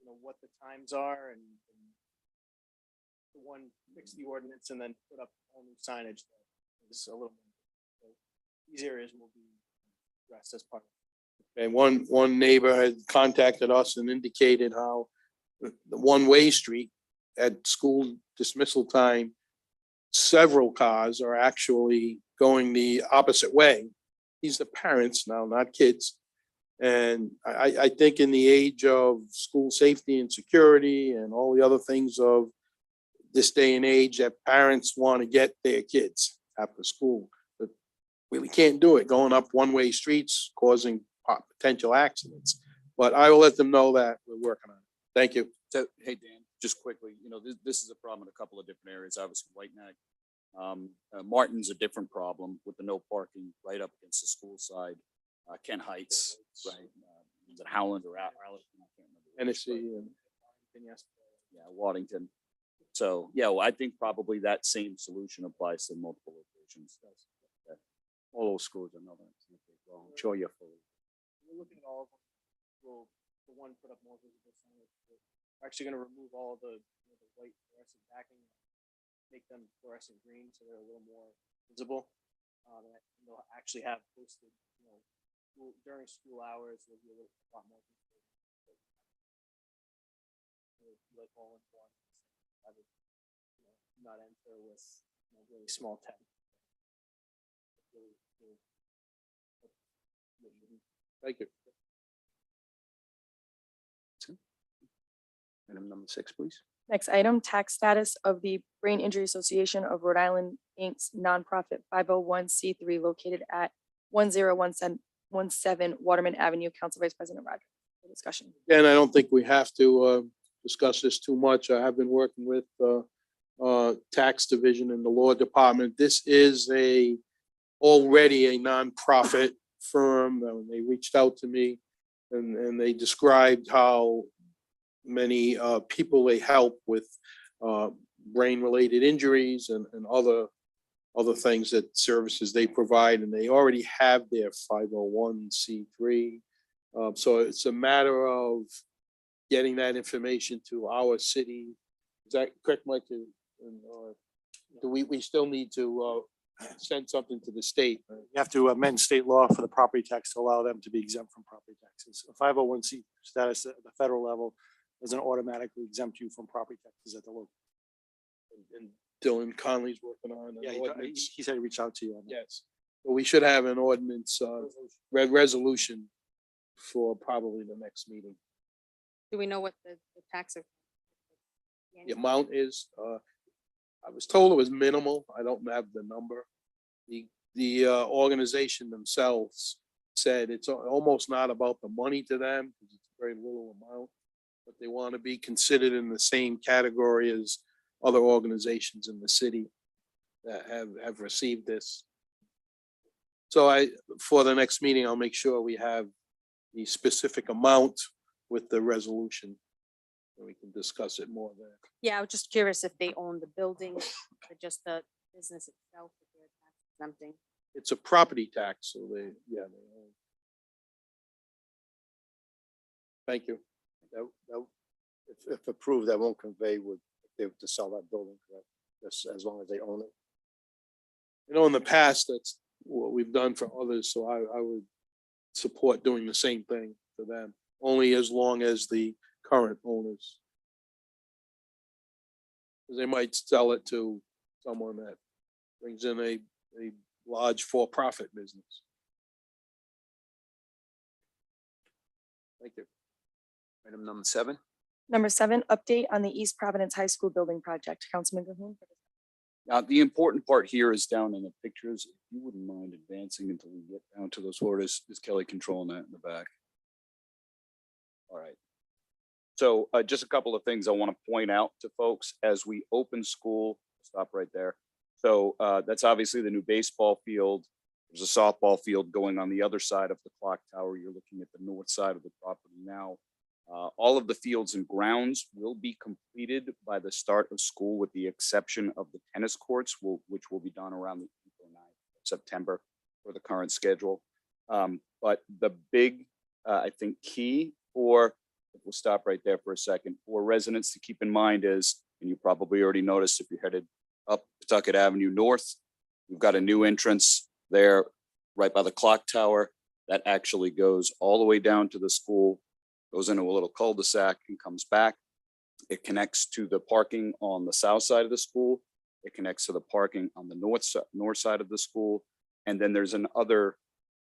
the times are and the one fix the ordinance and then put up all new signage that is a little more. So these areas will be addressed as part of it. And one neighbor had contacted us and indicated how the one-way street at school dismissal time, several cars are actually going the opposite way. These are parents now, not kids. And I think in the age of school safety and security and all the other things of this day and age that parents want to get their kids after school, but really can't do it going up one-way streets causing potential accidents. But I will let them know that we're working on it. Thank you. So, hey, Dan, just quickly, this is a problem in a couple of different areas, obviously White Neck. Martin's a different problem with the no parking right up against the school side. Kent Heights, right? Is it Howland or Allerton? I can't remember. Tennessee. Yeah, Waddington. So, yeah, well, I think probably that same solution applies to multiple locations. Okay. All those schools are another. Well, I'm sure you're fully. We're looking at all of them. We'll the one put up more visible signage. We're actually going to remove all of the white fluorescent backing, make them fluorescent green so they're a little more visible. And they'll actually have posted, during school hours, there'll be a lot more people. Like all in one, have it, not enter with really small text. Thank you. Item number 6, please. Next item, tax status of the Brain Injury Association of Rhode Island, Inc.'s nonprofit 501c3 located at 1017 Waterman Avenue. Council Vice President Rodrick, for discussion. And I don't think we have to discuss this too much. I have been working with tax division in the law department. This is already a nonprofit firm. They reached out to me and they described how many people they help with brain-related injuries and other things that services they provide, and they already have their 501c3. So it's a matter of getting that information to our city. Is that correct, Mike? Do we still need to send something to the state? You have to amend state law for the property tax to allow them to be exempt from property taxes. A 501c status at the federal level doesn't automatically exempt you from property taxes at the local. And Dylan Conley's working on Yeah, an ordinance. he said he reached out to you on that. Yes, but we should have an ordinance, resolution for probably the next meeting. Do we know what the tax? The amount is, I was told it was minimal. I don't have the number. The organization themselves said it's almost not about the money to them, because it's a very little amount, but they want to be considered in the same category as other organizations in the city that have received this. So for the next meeting, I'll make sure we have the specific amount with the resolution. And we can discuss it more there. Yeah, I was just curious if they own the building or just the business itself that they're tax exempting. It's a property tax, so they own. Thank you. That, if approved, that won't convey with, if they were to sell that building, correct? Just as long as they own it. You know, in the past, that's what we've done for others, so I would support doing the same thing for them, only as long as the current owners. 'Cause they might sell it to someone that brings in a large for-profit business. Thank you. Item number 7. Number 7, update on the East Providence High School building project. Councilman Cahoon. The important part here is down in the pictures. If you wouldn't mind advancing until we get down to those orders, is Kelly controlling that in the back? All right. So just a couple of things I want to point out to folks as we open school. Stop right there. So that's obviously the new baseball field. There's a softball field going on the other side of the clock tower. You're looking at the north side of the property now. All of the fields and grounds will be completed by the start of school, with the exception of the tennis courts, which will be done around the 9th of September for the current schedule. But the big, I think, key for, we'll stop right there for a second, for residents to keep in mind is, and you probably already noticed if you're headed up Pawtucket Avenue North, we've got a new entrance there right by the clock tower that actually goes all the way down to the school, goes into a little cul-de-sac and comes back. It connects to the parking on the south side of the school. It connects to the parking on the north side of the school. And then there's another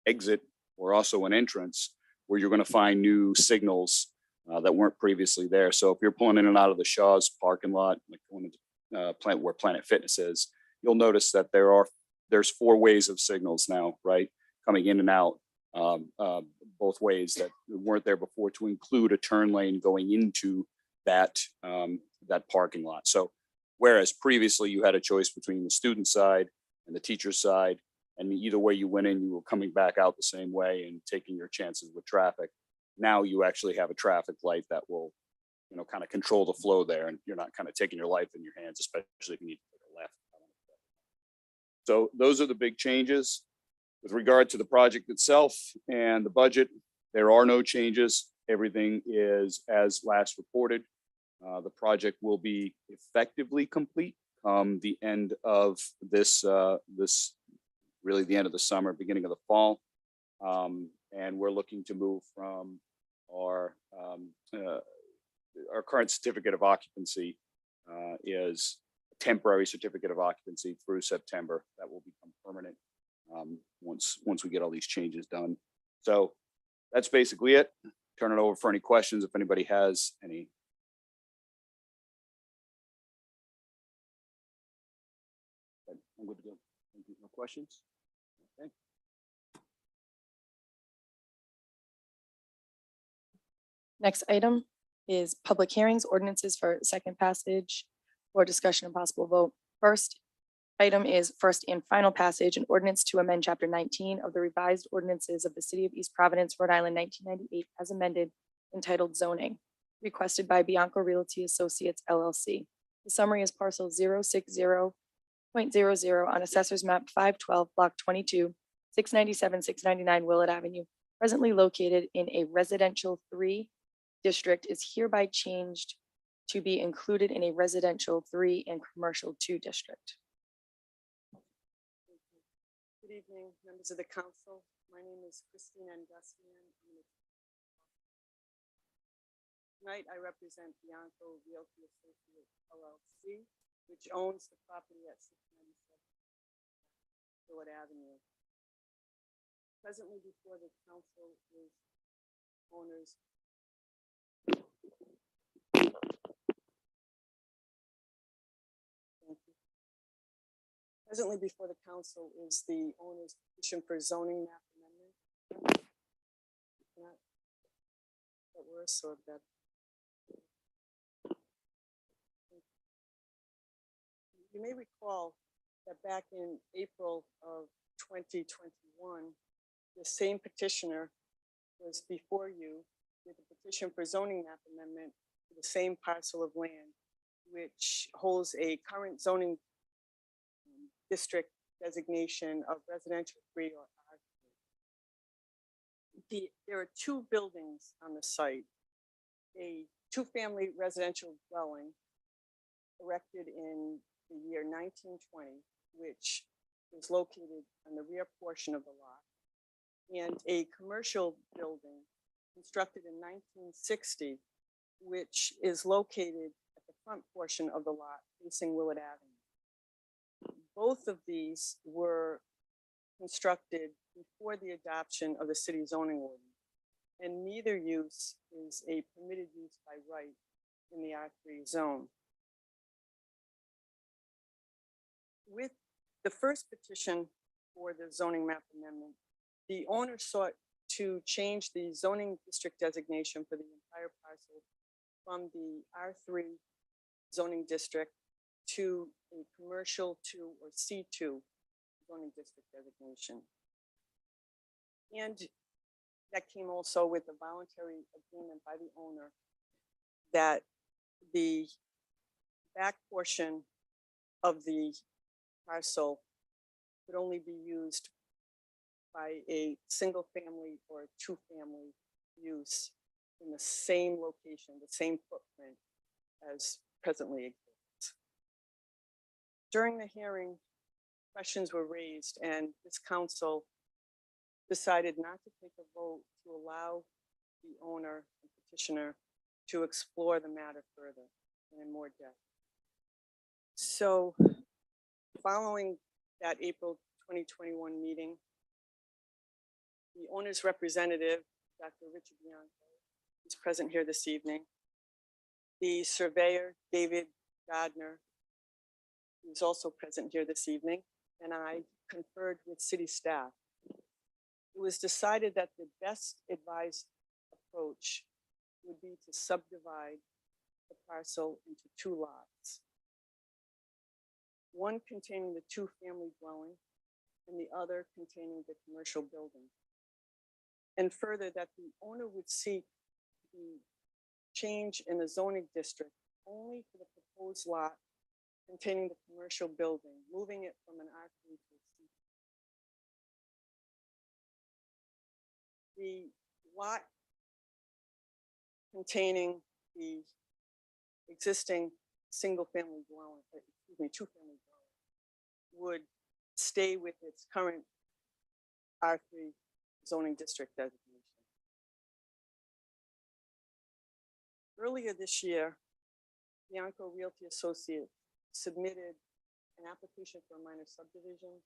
exit, or also an entrance, where you're going to find new signals that weren't previously there. So if you're pulling in and out of the Shaw's parking lot, like going into where Planet Fitness is, you'll notice that there's 4 ways of signals now, right? Coming in and out both ways that weren't there before, to include a turn lane going into that parking lot. So whereas previously you had a choice between the student side and the teacher side, and either way you went in, you were coming back out the same way and taking your chances with traffic. Now you actually have a traffic light that will, kind of control the flow there, and you're not kind of taking your life in your hands, especially if you need to take a left. So those are the big changes. With regard to the project itself and the budget, there are no changes. Everything is as last reported. The project will be effectively complete the end of this really the end of the summer, beginning of the fall. And we're looking to move from our current certificate of occupancy is a temporary certificate of occupancy through September. That will become permanent once we get all these changes done. So that's basically it. Turn it over for any questions if anybody has any. Okay, I'm good to go. Thank you. No questions? Okay. Next item is public hearings, ordinances for second passage or discussion and possible vote. First item is first and final passage, an ordinance to amend chapter 19 of the revised ordinances of the city of East Providence, Rhode Island, 1998, as amended, entitled zoning, requested by Bianco Realty Associates LLC. The summary is parcel 060.00 on assessors map 512, block 22, 697, 699 Willett Avenue, presently located in a residential 3 district, is hereby changed to be included in a residential 3 and commercial 2 district. Good evening, members of the council. My name is Christine Angustian. Tonight, I represent Bianco Realty Associates LLC, which owns the property at 697 Willard Avenue. Presently before the council is owners. Thank you. Presently before the council is the owner's petition for zoning map amendment. Not that worse or better. You may recall that back in April of 2021, the same petitioner was before you with a petition for zoning map amendment for the same parcel of land, which holds a current zoning district designation of residential 3 or R3. There are 2 buildings on the site, a 2-family residential dwelling erected in the year 1920, which is located on the rear portion of the lot, and a commercial building constructed in 1960, which is located at the front portion of the lot facing Willard Avenue. Both of these were constructed before the adoption of the city zoning ordinance, and neither use is a permitted use by right in the R3 zone. With the first petition for the zoning map amendment, the owner sought to change the zoning district designation for the entire parcel from the R3 zoning district to a commercial 2 or C2 zoning district designation. And that came also with a voluntary agreement by the owner that the back portion of the parcel could only be used by a single family or a 2-family use in the same location, the same footprint as presently exists. During the hearing, questions were raised and this council decided not to take a vote to allow the owner and petitioner to explore the matter further and in more depth. So following that April 2021 meeting, the owner's representative, Dr. Richard Bianco, is present here this evening. The surveyor, David Gardner, who's also present here this evening, and I conferred with city staff. It was decided that the best advised approach would be to subdivide the parcel into 2 lots. One containing the 2-family dwelling and the other containing the commercial building. And further, that the owner would seek the change in the zoning district only for the proposed lot containing the commercial building, moving it from an R3 to a C. The lot containing the existing single-family dwelling, 2-family dwelling, would stay with its current R3 zoning district designation. Earlier this year, Bianco Realty Associates submitted an application for a minor subdivision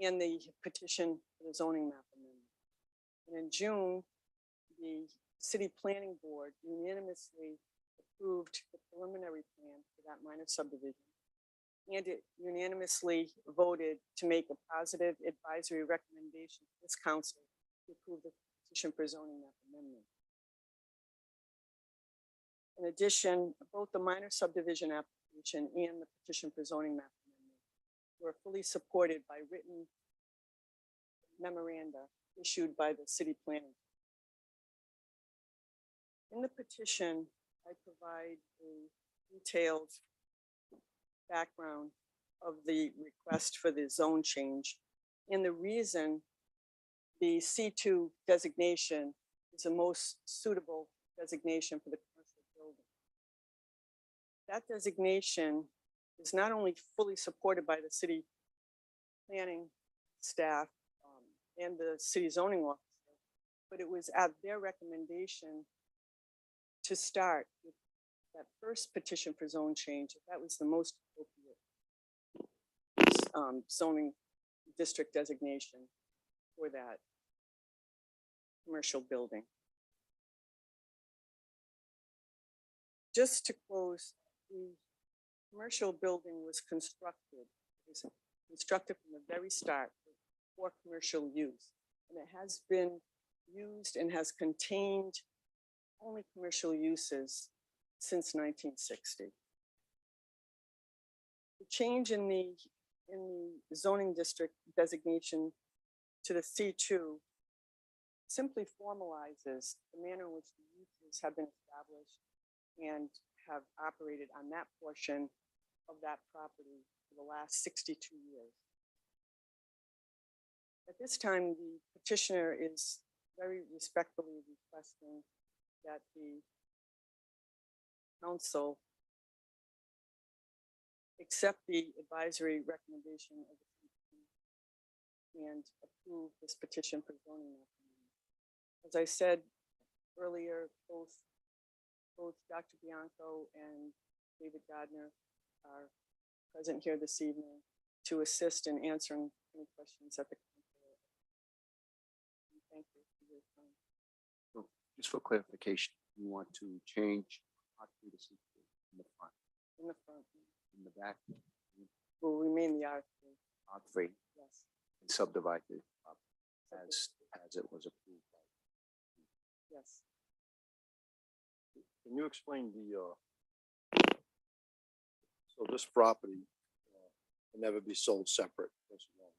and the petition for the zoning map amendment. And in June, the city planning board unanimously approved the preliminary plan for that minor subdivision. And it unanimously voted to make a positive advisory recommendation to this council to approve the petition for zoning map amendment. In addition, both the minor subdivision application and the petition for zoning map amendment were fully supported by written memoranda issued by the city planning. In the petition, I provide a detailed background of the request for the zone change and the reason the C2 designation is the most suitable designation for the commercial building. That designation is not only fully supported by the city planning staff and the city zoning officer, but it was at their recommendation to start with that first petition for zone change, that was the most appropriate zoning district designation for that commercial building. Just to close, the commercial building was constructed from the very start for commercial use. And it has been used and has contained only commercial uses since 1960. The change in the zoning district designation to the C2 simply formalizes the manner in which the uses have been established and have operated on that portion of that property for the last 62 years. At this time, the petitioner is very respectfully requesting that the council accept the advisory recommendation of the CP and approve this petition for zoning map amendment. As I said earlier, both Dr. Bianco and David Gardner are present here this evening to assist in answering any questions that the council. Thank you for your time. So just for clarification, you want to change R3 to C2 in the front, In the front, in the back, will remain the R3. R3, Yes. and subdivide it as it was approved. Yes. Can you explain so this property can never be sold separate? First of all.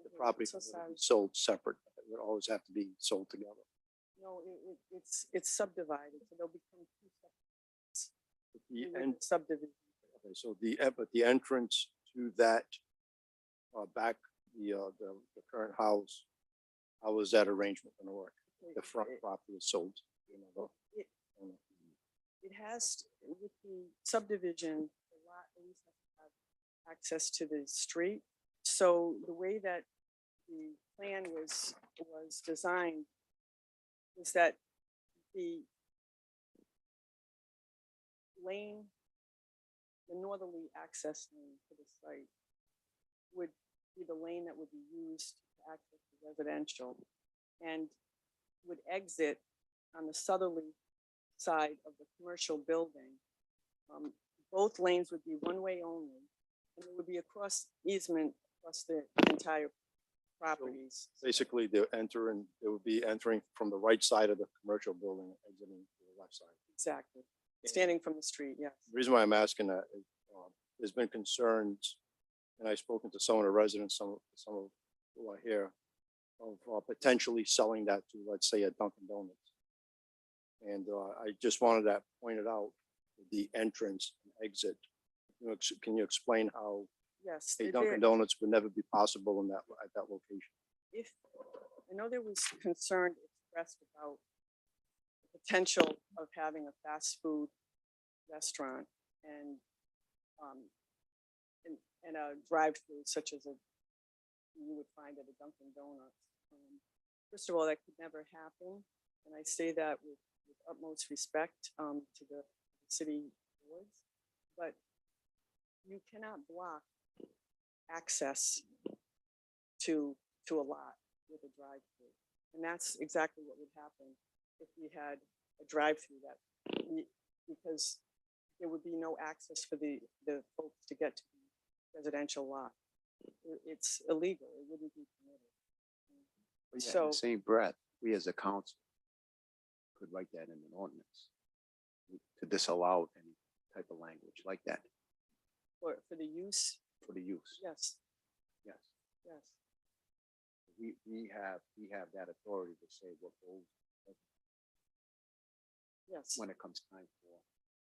The property So can never sorry. be sold separate. It would always have to be sold together. No, it's subdivided, so they'll become two separate The end, subdivision. okay, so but the entrance to that back, the current house, how is that arrangement going to work? The front property is sold. It has, with the subdivision, the lot always has to have access to the street. So the way that the plan was designed was that the lane, the northerly access lane to the site would be the lane that would be used to access the residential and would exit on the southerly side of the commercial building. Both lanes would be one-way only, and it would be across easement across the entire properties. Basically, they would be entering from the right side of the commercial building, and exiting to the left side. Exactly. Standing from the street, yes. The reason why I'm asking that is there's been concerns, and I've spoken to some of the residents, some of who are here, of potentially selling that to, let's say, a Dunkin' Donuts. And I just wanted that pointed out, the entrance and exit. Can you explain how Yes. a there- Dunkin' Donuts would never be possible at that location? If, I know there was concern expressed about the potential of having a fast food restaurant and a drive-through such as you would find at a Dunkin' Donuts. First of all, that could never happen. And I say that with utmost respect to the city boards, but you cannot block access to a lot with a drive-through. And that's exactly what would happen if we had a drive-through because there would be no access for the folks to get to the residential lot. It's illegal. It wouldn't be permitted. But yeah, in So the same breath, we as a council could write that in an ordinance to disallow any type of language like that for the use, for the use. yes, Yes, yes. we have that authority to say what goes Yes, when it comes time for.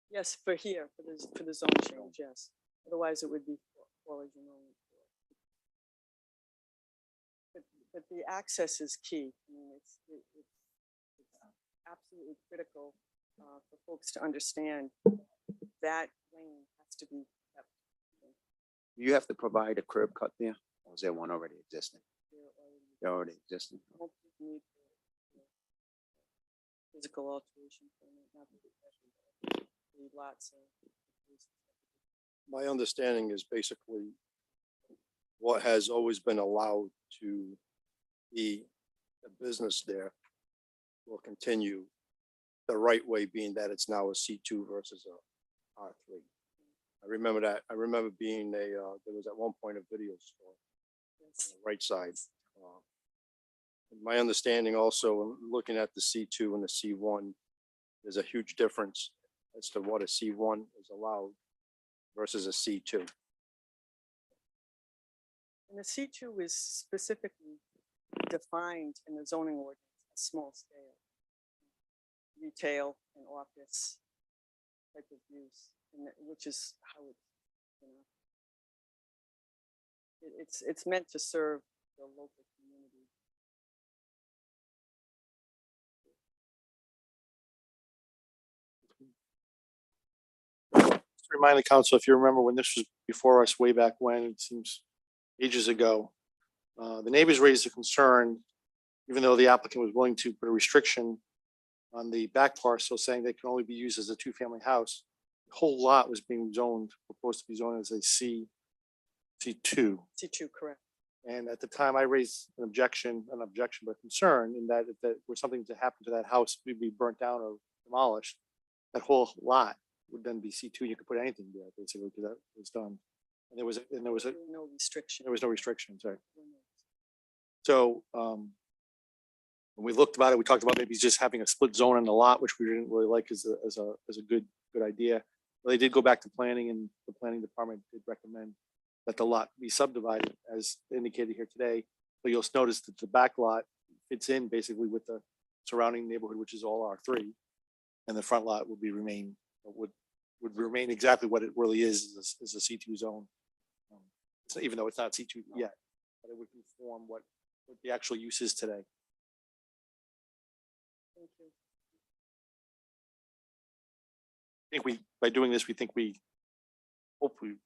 yes, for the zone change, yes. Otherwise, it would be for you know. But the access is key. I mean, it's absolutely critical for folks to understand that lane has to be kept. Do you have to provide a curb cut there, or is there one already existing? They're already existing. Won't need for physical alteration. Permit, not the the lots are. My understanding is basically what has always been allowed to be a business there will continue, the right way being that it's now a C2 versus a R3. I remember that. I remember being there was at one point a video store on the right side. My understanding also, looking at the C2 and the C1, there's a huge difference as to what a C1 is allowed versus a C2. And the C2 is specifically defined in the zoning ordinance as small scale, retail and office type of use, which is how it, you know, it's meant to serve the local community. To remind the council, if you remember when this was before us way back when, it seems ages ago, the neighbors raised a concern, even though the applicant was willing to put a restriction on the back parcel saying they can only be used as a two-family house. The whole lot was being zoned, proposed to be zoned as a C2. C2, correct. And at the time I raised an objection, but concern in that if that were something to happen to that house, would be burnt down or demolished, that whole lot would then be C2. You could put anything there basically because that was done. And there was No restriction. there was no restrictions, right? So when we looked about it, we talked about maybe just having a split zone in the lot, which we didn't really like as a good idea. But they did go back to planning, and the planning department did recommend that the lot be subdivided as indicated here today. But you'll notice that the back lot fits in basically with the surrounding neighborhood, which is all R3, and the front lot would would remain exactly what it really is a C2 zone. So even though it's not C2 yet, but it would conform what the actual use is today. Thank you. I think by doing this, we think we hopefully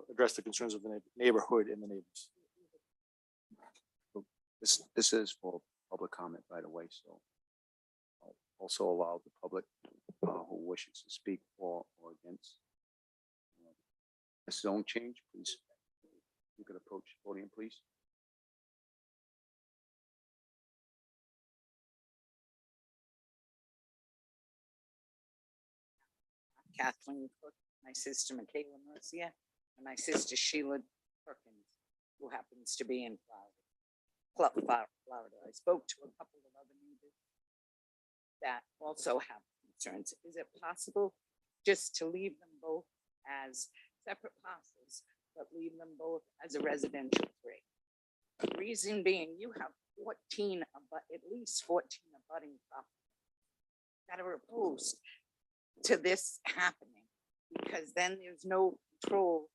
address the concerns of the neighborhood and the neighbors. This is for public comment, by the way, so I'll also allow the public who wishes to speak for or against this zone change, please. You can approach the podium, please. Kathleen Cook, my sister Michaela Mercia, and my sister Sheila Perkins, who happens to be in Florida. I spoke to a couple of other neighbors that also have concerns. Is it possible just to leave them both as separate parcels, but leave them both as a residential 3? The reason being, you have 14, at least 14 abutting properties that are opposed to this happening, because then there's no control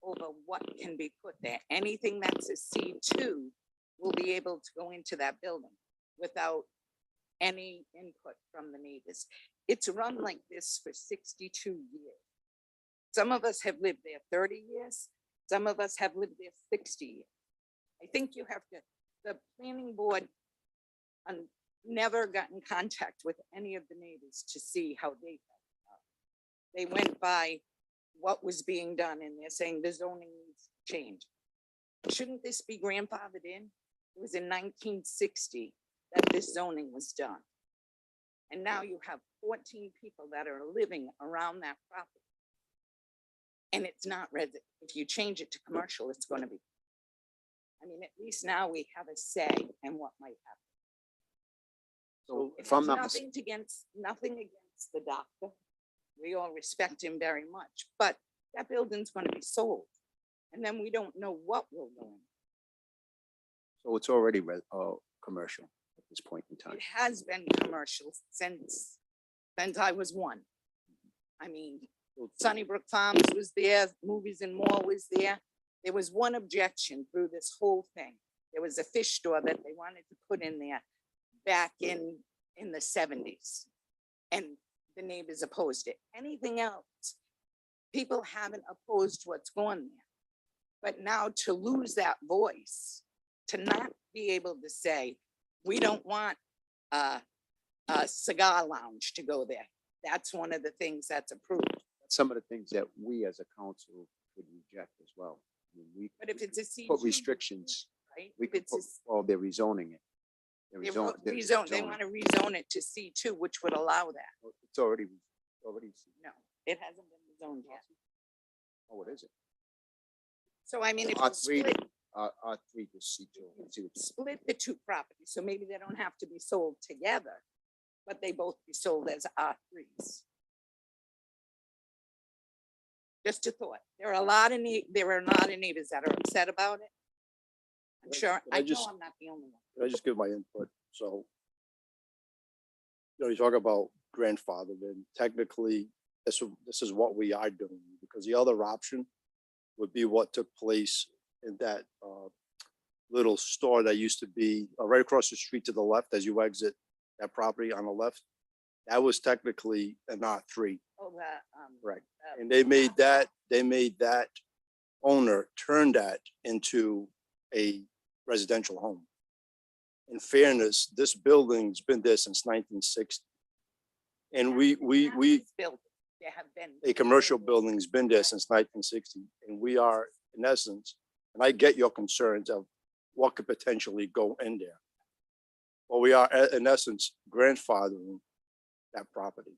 over what can be put there. Anything that's a C2 will be able to go into that building without any input from the neighbors. It's run like this for 62 years. Some of us have lived there 30 years. Some of us have lived there 60 years. I think you have to, the planning board never got in contact with any of the neighbors to see how they felt about it. They went by what was being done, and they're saying the zoning needs change. Shouldn't this be grandfathered in? It was in 1960 that this zoning was done. And now you have 14 people that are living around that property. And it's not resident. If you change it to commercial, it's going to be. I mean, at least now we have a say in what might happen. So if I'm not Nothing against the doctor. We all respect him very much, but that building's going to be sold. And then we don't know what will go in. so it's already commercial at this point in time. It has been commercial since I was 1. I mean, Sunnybrook Farms was there, Movies and More was there. There was one objection through this whole thing. There was a fish store that they wanted to put in there back in the 70s. And the neighbors opposed it. Anything else, people haven't opposed what's going there. But now to lose that voice, to not be able to say, we don't want a cigar lounge to go there. That's one of the things that's approved. Some of the things that we as a council could reject as well. I mean, we But if it's a C2. put restrictions, Right? we If could it's a put, well, they're rezoning it. They're They they're rezone, they rezoning. want to rezone it to C2, which would allow that. It's already. No, it hasn't been rezoned yet. Oh, what is it? So I mean, if you R three, split, R3 to C2. Let's see what- split the two properties, so maybe they don't have to be sold together, but they both be sold as R3s. Just a thought. There are a lot of neighbors that are upset about it. I'm sure, I I know just- I'm not the only one. Can I just give my input? So, you talk about grandfather, then technically, this is what we are doing, because the other option would be what took place in that little store that used to be right across the street to the left as you exit that property on the left. That was technically an R3, Oh, right? And they made that owner turn that into a residential home. In fairness, this building's been there since 1960. And we, built, there have been. a commercial building's been there since 1960, and we are, in essence, and I get your concerns of what could potentially go in there. Well, we are, in essence, grandfathering that property.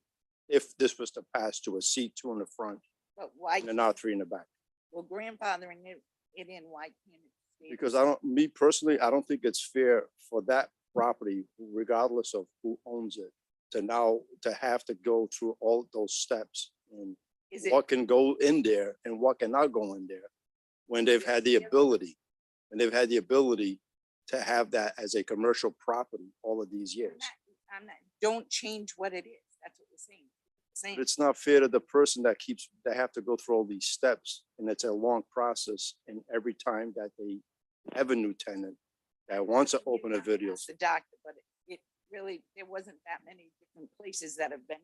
If this was to pass to a C2 in the front But why, and an R3 in the back. well, grandfathering it in, why can't it stay? Because me personally, I don't think it's fair for that property, regardless of who owns it, to have to go through all those steps and Is it, what can go in there and what cannot go in there when they've had the ability, to have that as a commercial property all of these years. I'm not, don't change what it is. That's what we're saying. Saying, But it's not fair to the person that have to go through all these steps, and it's a long process. And every time that they have a new tenant that wants to open a video, The doctor, but it really, there wasn't that many different places that have been,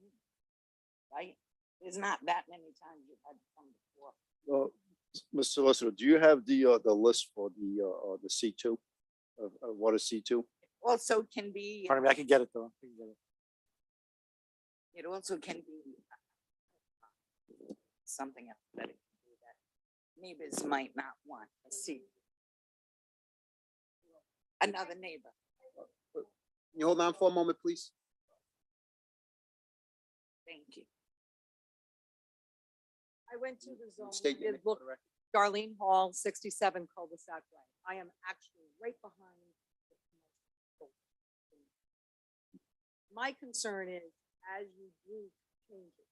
right? There's not that many times you've had to come before. Mr. Solicitor, do you have the list for the C2 of what is C2? Also can be, Pardon me, I can get it though. I can get it. it also can be something else that it can do that neighbors might not want to see. Another neighbor. Can you hold on for a moment, please? Thank you. I went to the zone, State your it name looked for the record. Darlene Hall, 67 cul-de-sac way. I am actually right behind. the commercial building. My concern is, as you do change it,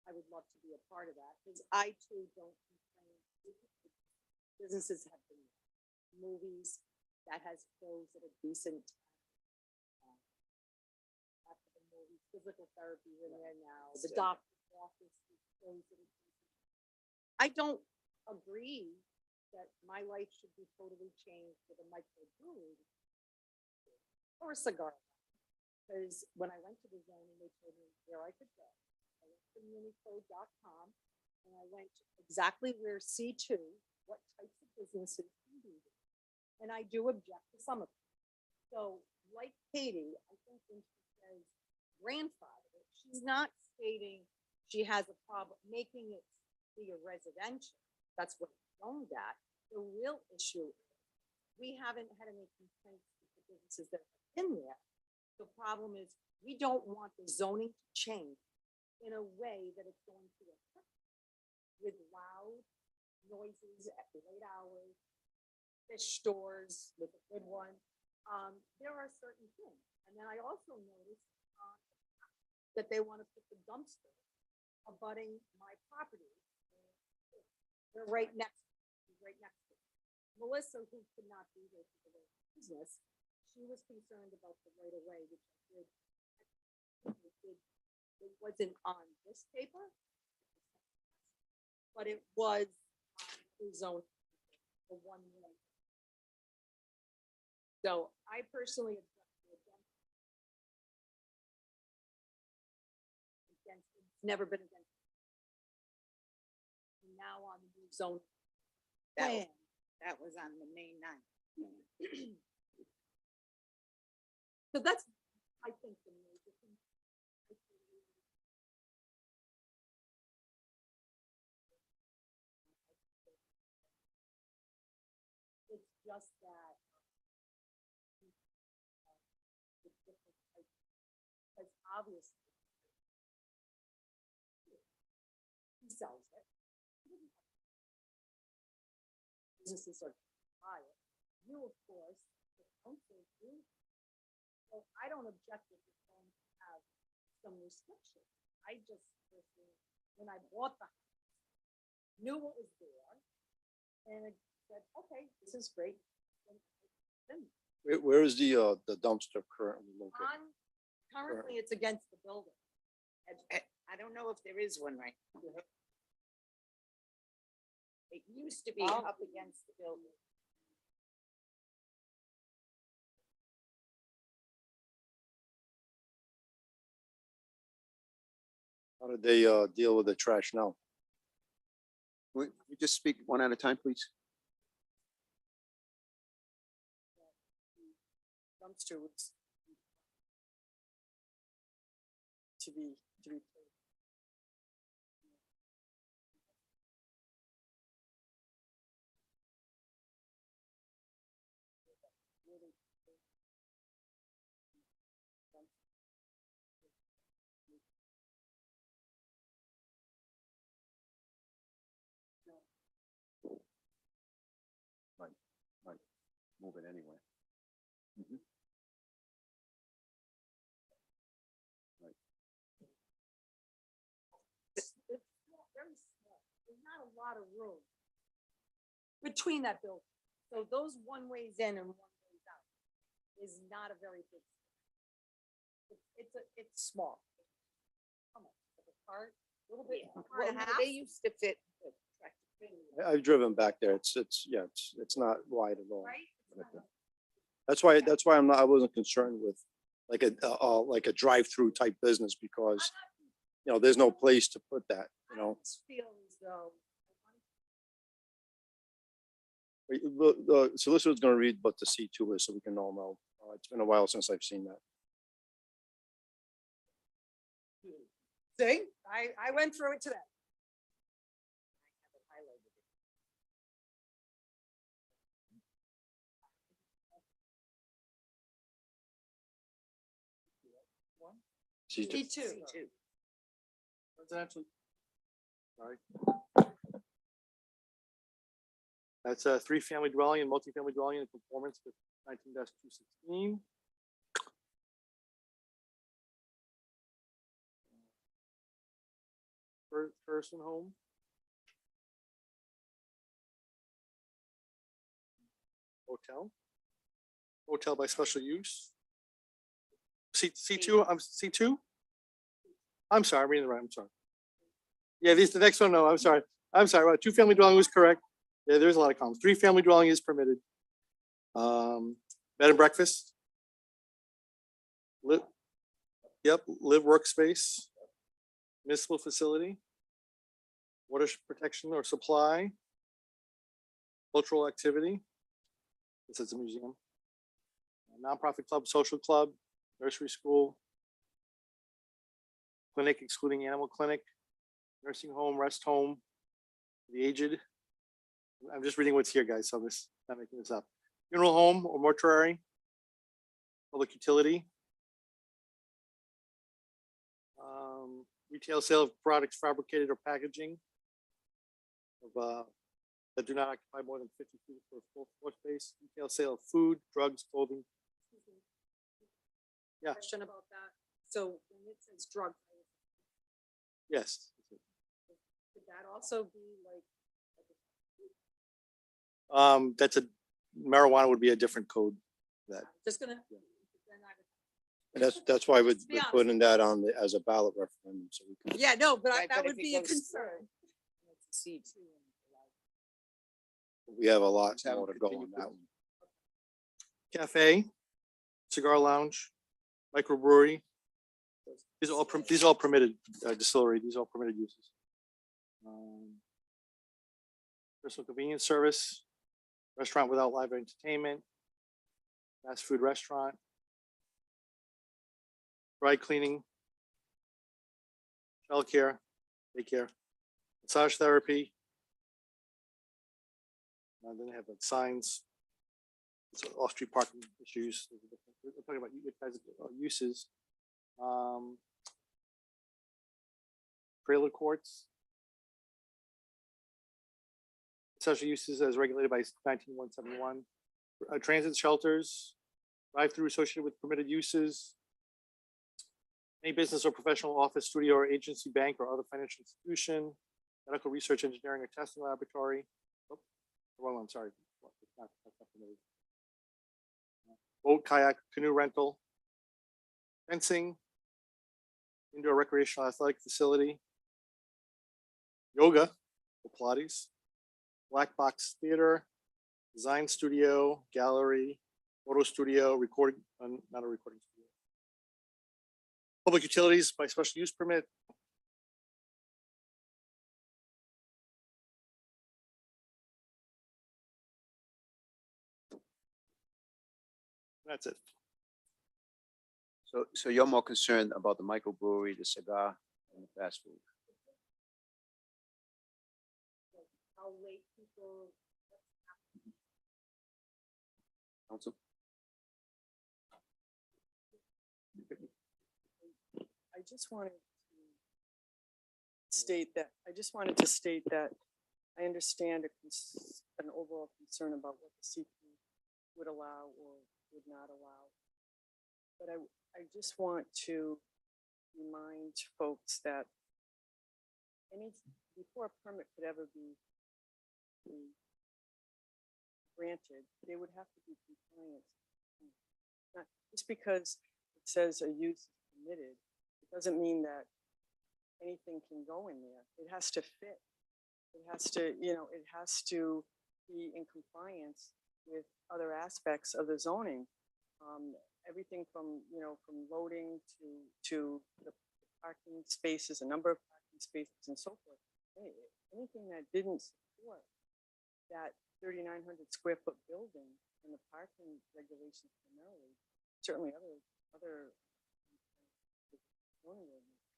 I would love to be a part of that, because I too don't complain. Businesses have been, movies that has closed at a decent after the movie, physical therapy in there now, the doctor's office is closed at a decent. I don't agree that my life should be totally changed with a microbrewery or a cigar. Because when I went to the zoning, they told me where I could go. I went to municode.com and I went exactly where C2, what types of businesses can be there. And I do object to some of them. So like Katie, I think when she says grandfather, she's not stating she has a problem making it be a residential. That's what it's owned at. The real issue is we haven't had any complaints with the businesses that are in there. The problem is we don't want the zoning to change in a way that it's going to affect with loud noises at late hours, fish stores with a good one. There are certain things. And then I also noticed that they want to put the dumpster abutting my property. They're right next to it. Melissa, who could not be there for the business, she was concerned about the right of way, which I did. It wasn't on this paper, but it was on the zone, the one way. So I personally object to against, it's never been against. Now on the new zone That, plan. that was on the May 9th. So that's I think the major thing. It's just that. The different types, because obviously. He sells it. Businesses are buy it. You, of course, the council do. So I don't object if it's going to have some restrictions. I just, personally, when I bought the house, knew what was there. And I said, okay, this is great. And then Where is the dumpster currently located? currently it's against the building. I don't know if there is one right now. It used to be Oh. up against the building. How did they deal with the trash now? We just speak one at a time, please. Dumpster was to be paid. Move it anyway. Mhm. It's very small. There's not a lot of room between that building. So those one ways in and one ways out is not a very big. It's small. Come on, like a cart, a little bit. Well, car and a half. they used to fit. the tractor. I've driven back there. It's not wide at all. Right? It's not a- That's why I wasn't concerned with like a drive-through type business because, you know, there's no place to put that, you know. I just feel as though. The solicitor's gonna read what the C2 is so we can all know. It's been a while since I've seen that. See, I went through it today. C2. C2. Residential. Sorry. That's a 3-family dwelling and multifamily dwelling in conformance with 19-216. Person home. Hotel. Hotel by special use. C2, I'm C2? I'm sorry, I'm reading the right, I'm sorry. Yeah, the next one, no, I'm sorry. Well, 2-family dwelling was correct. Yeah, there's a lot of columns. 3-family dwelling is permitted. Bed and breakfast. Live workspace. Municipal facility. Water protection or supply. Cultural activity. This is a museum. Nonprofit club, social club, nursery school. Clinic excluding animal clinic. Nursing home, rest home. The aged. I'm just reading what's here, guys, so I'm just not making this up. Funeral home or mortuary. Public utility. Retail sale of products fabricated or packaging of that do not occupy more than 50 feet for full floor space. Retail sale of food, drugs, clothing. Yeah. Question about that. So when it says drug, Yes. could that also be like? That's a marijuana would be a different code. That Just gonna. And that's why we're be honest. putting that on as a ballot referendum. So we can, Yeah, no, but Right, that but would if it be a goes concern. C2. we have a lot Let's have more it to go continue, on that please. one. cafe, cigar lounge, microbrewery. These are all permitted distillery. These are all permitted uses. Personal convenience service, restaurant without live entertainment, fast food restaurant. dry cleaning, childcare, daycare, massage therapy. And then they have like signs, so off-street parking issues. We're talking about uses. Trailer courts. Special uses as regulated by 19171. Transit shelters, drive-through associated with permitted uses. Any business or professional office, studio or agency, bank or other financial institution, medical research, engineering or testing laboratory. Oh, wrong one, sorry. That's not permitted. Boat, kayak, canoe rental, fencing, indoor recreational athletic facility, yoga, or Pilates, black box theater, design studio, gallery, photo studio, recording, not a recording studio. Public utilities by special use permit. That's it. So you're more concerned about the microbrewery, the cigar, and the fast food. How late people. Council? I just wanted to state that I understand an overall concern about what the CP would allow or would not allow. But I just want to remind folks that before a permit could ever be granted, they would have to be compliant. Not just because it says a use is permitted, it doesn't mean that anything can go in there. It has to fit. It has to, it has to be in compliance with other aspects of the zoning. Everything from, from loading to the parking spaces, a number of parking spaces and so forth. Anything that didn't support that 3,900 square foot building and the parking regulations primarily, certainly other zoning ordinance,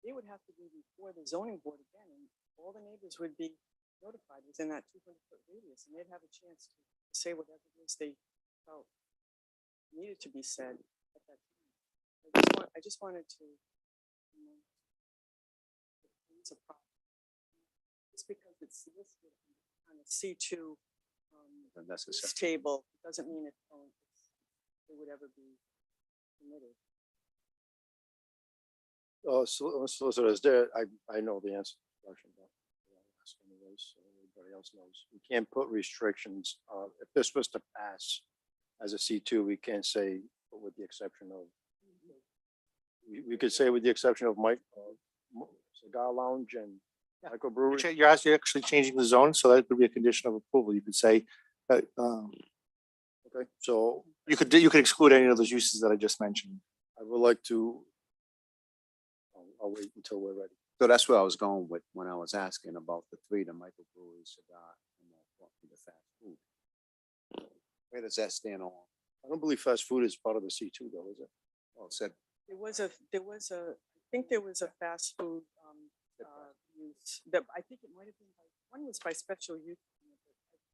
they would have to be before the zoning board again, and all the neighbors would be notified within that 200-foot radius, and they'd have a chance to say whatever it is they felt needed to be said at that time. I just wanted to, it's a problem. Just because it's listed on the C2 this table doesn't mean it would ever be permitted. Solicitors, there, I know the answer to the question, but I'll ask anyways, so everybody else knows. We can't put restrictions. If this was to pass as a C2, we can't say, but with the exception of, we could say with the exception of cigar lounge and microbrewery. You're actually changing the zone, so that would be a condition of approval. You could say, Okay, so you could exclude any of those uses that I just mentioned. I would like to, I'll wait until we're ready. So that's where I was going with when I was asking about the microbrewery, cigar, and the fast food. Where does that stand on? I don't believe fast food is part of the C2 though, is it? Well, it said I think there was a fast food use that I think it might have been one was by special use.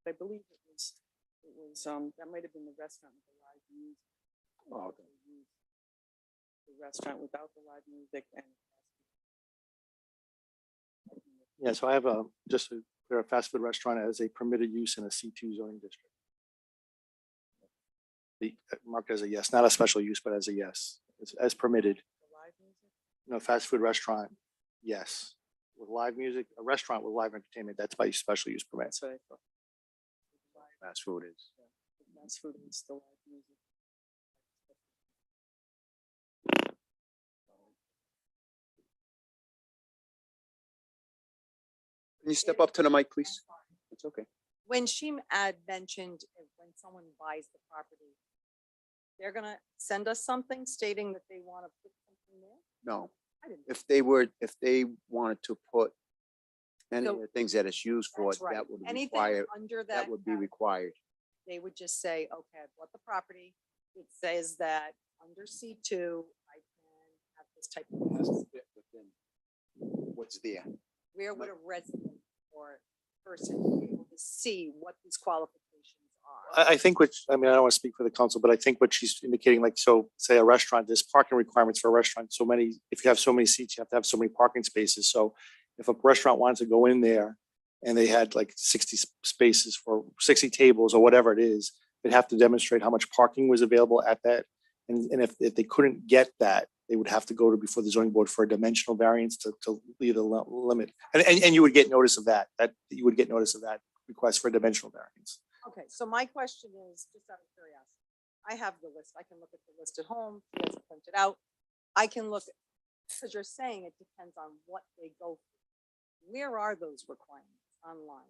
I believe it was that might have been the restaurant with the live music. Oh, okay. The restaurant without the live music and. Yeah, so I have just to clear, a fast food restaurant as a permitted use in a C2 zoning district. Marked as a yes, not a special use, but as a yes, as permitted. The live music? No, fast food restaurant, yes. With live music, a restaurant with live entertainment, that's by special use permit. That's what I thought. fast food is. Fast food is the live music. Can you step up to the mic, please? It's okay. When she had mentioned when someone buys the property, they're gonna send us something stating that they want to put something there? No, I didn't. if they wanted to put any of So- the things that it's used for, That's right. that would Anything require, under that. that would be category, required. They would just say, okay, I bought the property. It says that under C2, I can this type of, Has to fit within what's there. where would a resident or person be able to see what these qualifications are? I think I mean, I don't want to speak for the council, but I think what she's indicating, like, so say a restaurant, there's parking requirements for a restaurant. So many, if you have so many seats, you have to have so many parking spaces. So if a restaurant wants to go in there and they had like 60 spaces for 60 tables or whatever it is, they'd have to demonstrate how much parking was available at that. And if they couldn't get that, they would have to go to before the zoning board for a dimensional variance to leave the limit. And you would get notice of that, you would get notice of that request for a dimensional variance. Okay, so my question is, just out of curiosity, I have the list, I can look at the list at home, it's printed out. I can look, because you're saying it depends on what they go through. Where are those requirements online?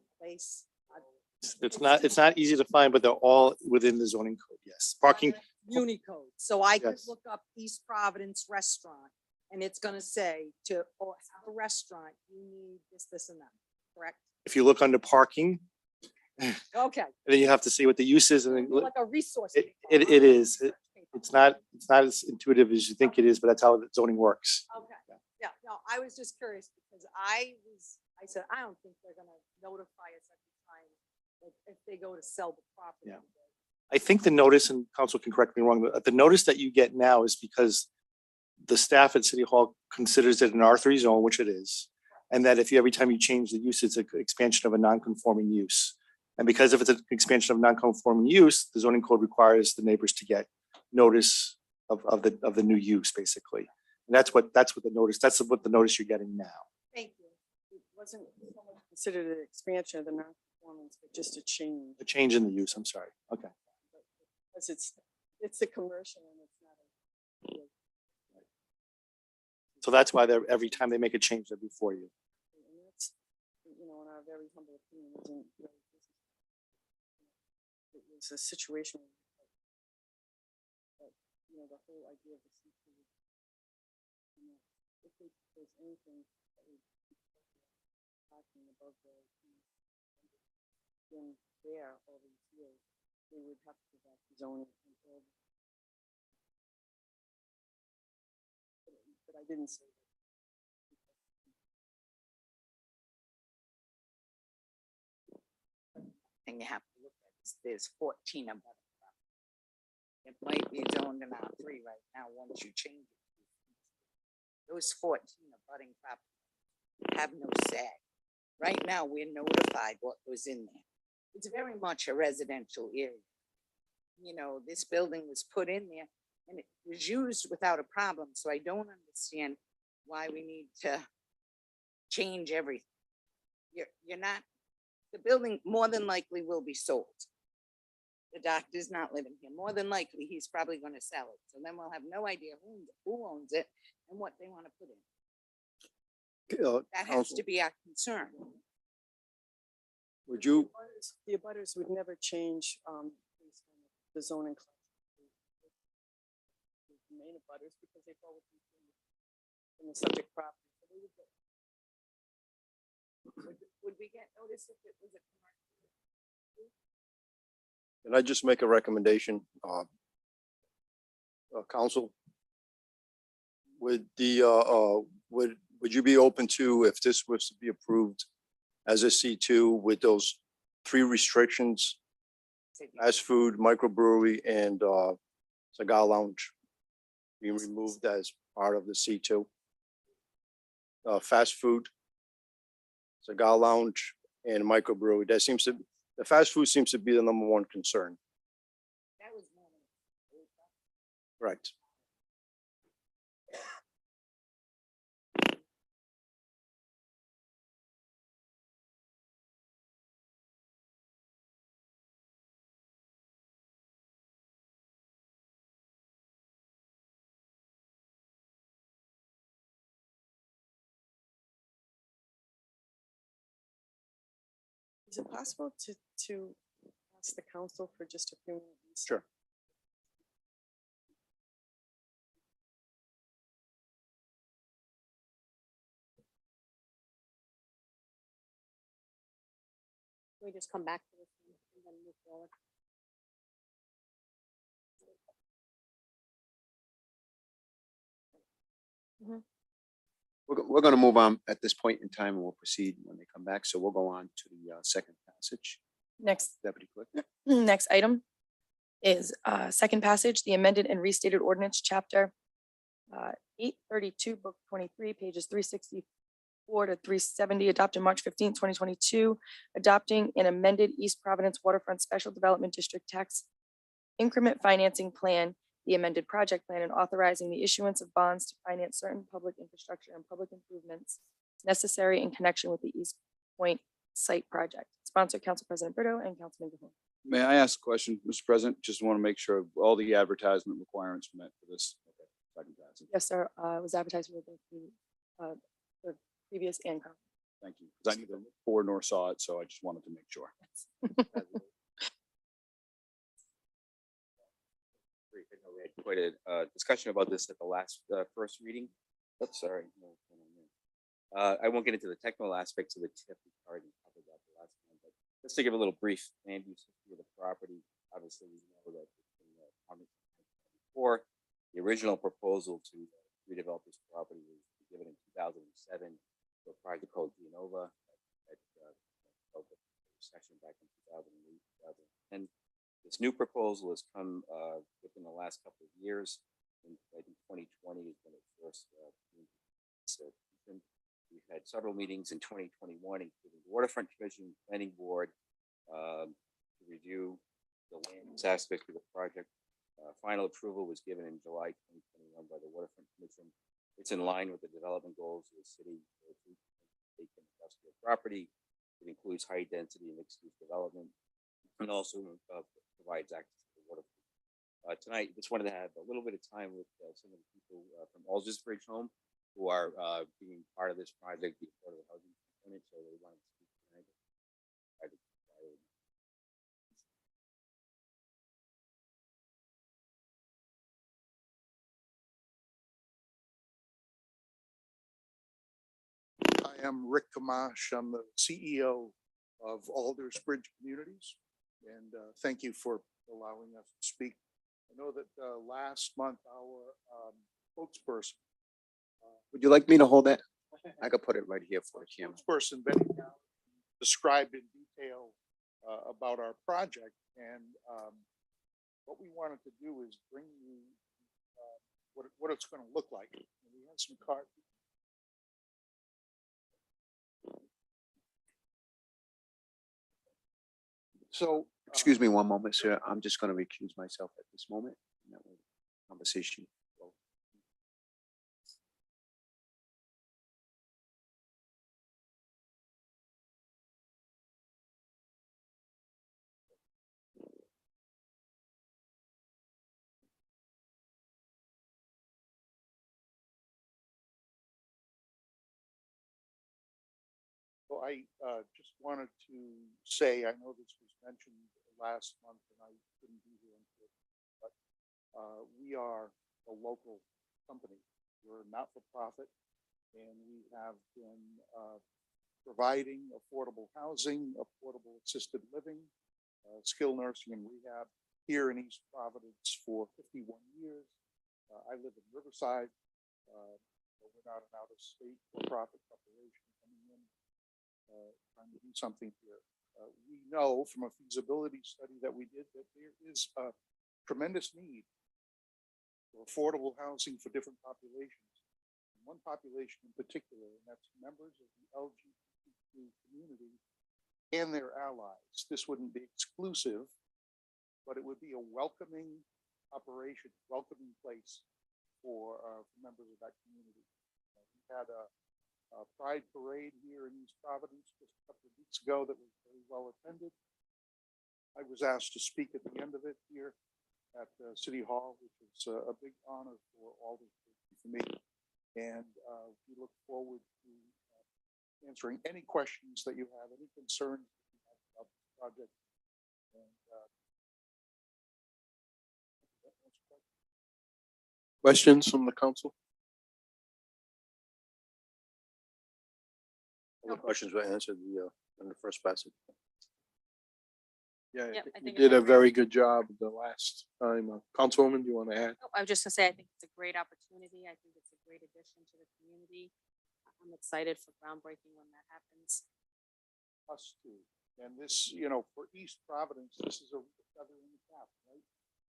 It's not easy to find, but they're all within the zoning code, yes. Parking, Unicode, so I could Yes. look up East Providence Restaurant, and it's gonna say to, oh, have a restaurant, you need this, and that, correct? if you look under parking, Okay. then you have to see what the use is and then Like a resource. It- paper. it is. It's not as intuitive as you think it is, but that's how the zoning works. Okay, yeah, no, I was just curious because I said, I don't think they're gonna notify us every time, like, if they go to sell the property. Yeah. I think the notice, and council can correct me wrong, but the notice that you get now is because the staff at City Hall considers it an R3 zone, which it is. And that if every time you change the use, it's an expansion of a non-conforming use. And because if it's an expansion of non-conforming use, the zoning code requires the neighbors to get notice of the new use, basically. And that's what the notice you're getting now. Thank you. It wasn't so much considered an expansion of the non-conformance, but just a change. The change in the use, I'm sorry. Okay. Because it's a commercial and it's not a. So that's why every time they make a change, they're before you. And that's, in our very humble opinion, isn't really business. It was a situation. But, the whole idea of the C2. If there's anything that would be talking above the, been there all these years, they would have to go back to zoning control. But I didn't say that. And you have to look at this, there's 14 of them. It might be zoned in R3 right now, once you change it. Those 14 abutting properties have no say. Right now, we're notified what was in there. It's very much a residential area. This building was put in there and it was used without a problem, so I don't understand why we need to change everything. You're not, the building more than likely will be sold. The doctor's not living here. More than likely, he's probably going to sell it. So then we'll have no idea who owns it and what they want to put in. That has Counsel, to be our concern. would you, The abutters would never change, based on the zoning. The main abutters, because they fall within the subject property. So they would Would we get notice if it was a commercial? can I just make a recommendation? Council? Would would you be open to, if this was to be approved as a C2 with those 3 restrictions, fast food, microbrewery, and cigar lounge being removed as part of the C2? Fast food, cigar lounge, and microbrewery. The fast food seems to be the #1 concern. That was more than. Right. Is it possible to ask the council for just a few minutes? Sure. Can we just come back to this and then move forward? We're going to move on at this point in time and we'll proceed when they come back. So we'll go on to the second passage. Next, Deputy Clerk. next item is second passage, the amended and restated ordinance, chapter 832, book 23, pages 364 to 370, adopted March 15, 2022, adopting an amended East Providence Waterfront Special Development District Tax Increment Financing Plan, the amended project plan, and authorizing the issuance of bonds to finance certain public infrastructure and public improvements necessary in connection with the East Point site project. Sponsor, Council President Brito and Councilman Cahoon. May I ask a question, Mr. President? Just want to make sure all the advertisement requirements met for this. Okay, second passage. Yes, sir. It was advertised for the previous and current. Thank you. 'Cause I neither looked for nor saw it, so I just wanted to make sure. Great. I know we had quite a discussion about this at the last first reading. Oops, sorry. No, I won't get into the technical aspects of the TIF. We already covered that the last time, but just to give a little brief land use history of the property. Obviously, we know that it's been before the original proposal to redevelop this property was given in 2007 to a project called Genova at session back in 2008, 2010. This new proposal has come within the last couple of years. And I think 2020 is when it first we've had several meetings in 2021, including the Waterfront Commission, Planning Board, to review the land use aspect of the project. Final approval was given in July 2021 by the Waterfront Commission. It's in line with the development goals of the city. Industrial property. It includes high density and mixed use development, and also provides access to the water. Tonight, just wanted to have a little bit of time with some of the people from Aldersbridge Home who are being part of this project, the affordable housing component. So they wanted to speak tonight. I am Rick Kamash. I'm the CEO of Aldersbridge Communities, and thank you for allowing us to speak. I know that last month our spokesperson, Would you like me to hold that? I could put it right here for the camera. spokesperson Betty Dow described in detail about our project, and what we wanted to do is bring you what it's going to look like. And we have some cards. So, Excuse me one moment, sir. I'm just going to recuse myself at this moment. And that way the conversation. So I just wanted to say, I know this was mentioned last month and I couldn't be here, but we are a local company. We're a not-for-profit, and we have been providing affordable housing, affordable assisted living, skilled nursing and rehab here in East Providence for 51 years. I live in Riverside. But we're not an out-of-state for-profit corporation coming in trying to do something here. We know from a feasibility study that we did that there is a tremendous need for affordable housing for different populations. And one population in particular, and that's members of the LGBTQ community and their allies. This wouldn't be exclusive, but it would be a welcoming operation, welcoming place for members of that community. We had a Pride parade here in East Providence just a couple of weeks ago that was very well attended. I was asked to speak at the end of it here at City Hall, which is a big honor for all the for me. And we look forward to answering any questions that you have, any concerns that you have about this project. And questions from the council? All the questions were answered in the first passage. Yeah, Yep, I you think did it's a great. very good job the last time. Councilwoman, do you want to add? I was just gonna say, I think it's a great opportunity. I think it's a great great addition to the community. I'm excited for groundbreaking when that happens. Us too. And this, you know, for East Providence, this is a feather in the cap, right?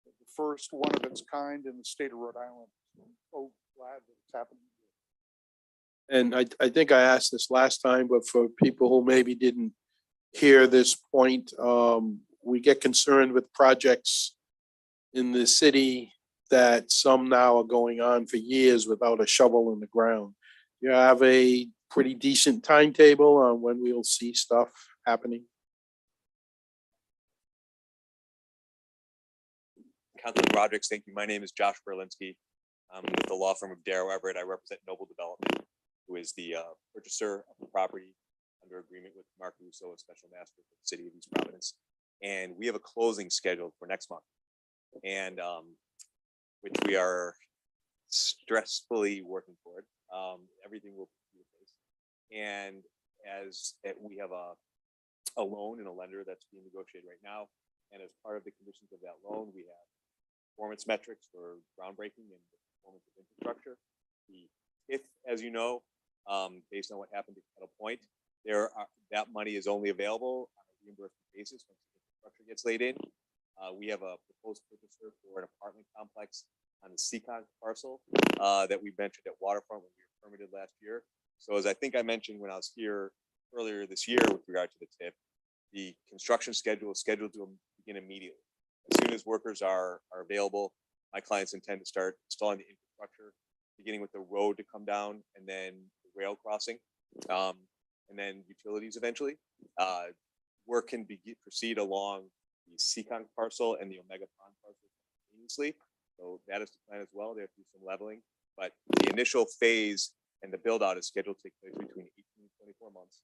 The first one of its kind in the state of Rhode Island. I'm so glad that it's happening here. And I think I asked this last time, but for people who maybe didn't hear this point, we get concerned with projects in the city that some now are going on for years without a shovel in the ground. You have a pretty decent timetable on when we'll see stuff happening. Councilman Rodrick, thank you. My name is Josh Berlinski. I'm with the law firm of Darrow Everett. I represent Noble Development, who is the purchaser of the property under agreement with Mark Russo, a special master for the city of East Providence. And we have a closing scheduled for next month, and which we are stressfully working toward. Everything will be in place. And we have a loan and a lender that's being negotiated right now. And as part of the conditions of that loan, we have performance metrics for groundbreaking and the performance of infrastructure. If, as you know, based on what happened at Kettle Point, that money is only available on a reimbursement basis once the infrastructure gets laid in. We have a proposed purchaser for an apartment complex on the Seacon parcel that we mentioned at Waterfront when we were permitted last year. So as I think I mentioned when I was here earlier this year with regard to the TIP, the construction schedule is scheduled to begin immediately. As soon as workers are available, my clients intend to start installing the infrastructure, beginning with the road to come down and then the rail crossing, and then utilities eventually. Work can proceed along the Seacon parcel and the Omega Pond parcel simultaneously. So that is the plan as well. They have to do some leveling, but the initial phase and the build out is scheduled to take place between 18 and 24 months.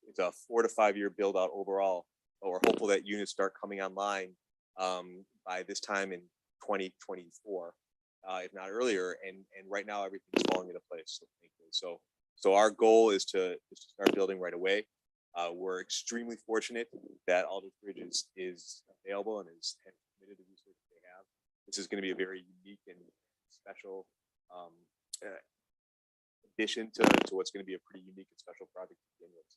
It's a 4 to 5 year build out overall, but we're hopeful that units start coming online by this time in 2024, if not earlier. And right now everything's falling into place. So our goal is to start building right away. We're extremely fortunate that Aldrich Bridge is available and is committed to research they have. This is going to be a very unique and special addition to what's going to be a pretty unique and special project to begin with.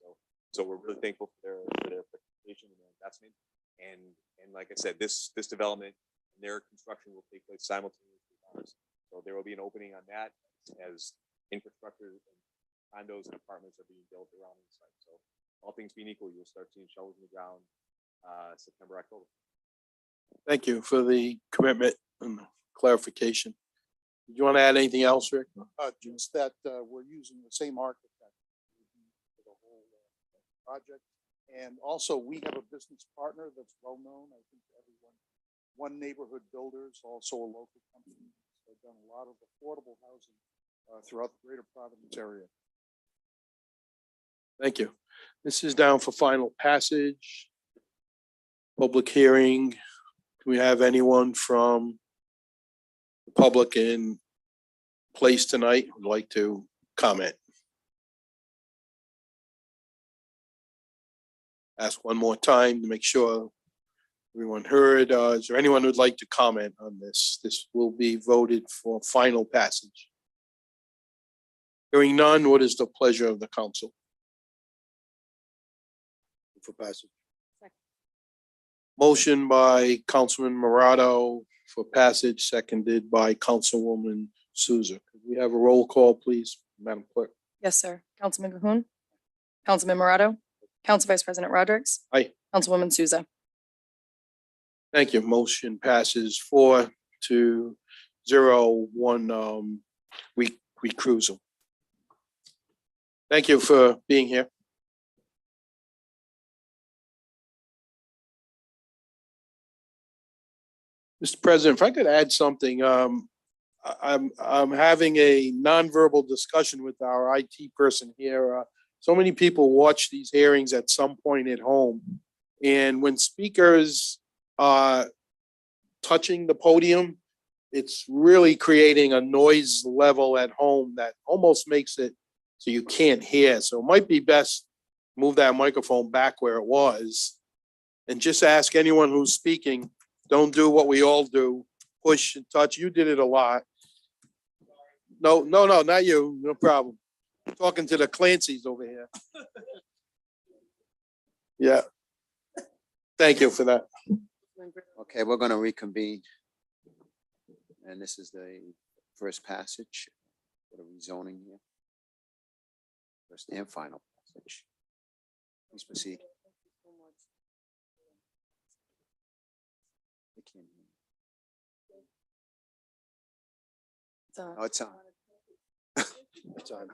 So we're really thankful for their participation and their investment. And like I said, this development and their construction will take place simultaneously with ours. So there will be an opening on that as infrastructure and condos and apartments are being built around the site. So all things being equal, you'll start seeing shovels in the ground September, October. Thank you for the commitment and clarification. Do you want to add anything else, Rick? Just that we're using the same architect for the whole project. And also we have a business partner that's well known, I think, to everyone. One Neighborhood Builders, also a local company. They've done a lot of affordable housing throughout the greater Providence area. Thank you. This is down for final passage. Public hearing. Do we have anyone from the public in place tonight who'd like to comment? Ask one more time to make sure everyone heard. Is there anyone who'd like to comment on this? This will be voted for final passage. Hearing none, what is the pleasure of the council? For passage. Motion by Councilman Morado for passage, seconded by Councilwoman Souza. Could we have a roll call, please, Madam Clerk? Yes, sir. Councilman Cahoon. Councilman Morato. Council Vice President Rodrick. Aye. Councilwoman Souza. Thank you. Motion passes 4-0, one recusal. Thank you for being here. Mr. President, if I could add something, I'm having a nonverbal discussion with our IT person here. So many people watch these hearings at some point at home, and when speakers are touching the podium, it's really creating a noise level at home that almost makes it so you can't hear. So it might be best move that microphone back where it was and just ask anyone who's speaking. Don't do what we all do, push and touch. You did it a lot. No, no, no, not you. No problem. Talking to the Clancy's over here. Yeah. Thank you for that. Okay, we're gonna reconvene. And this is the first passage for the rezoning here. First and final passage. Please proceed. I can't hear you. So, Oh, it's on. It's on.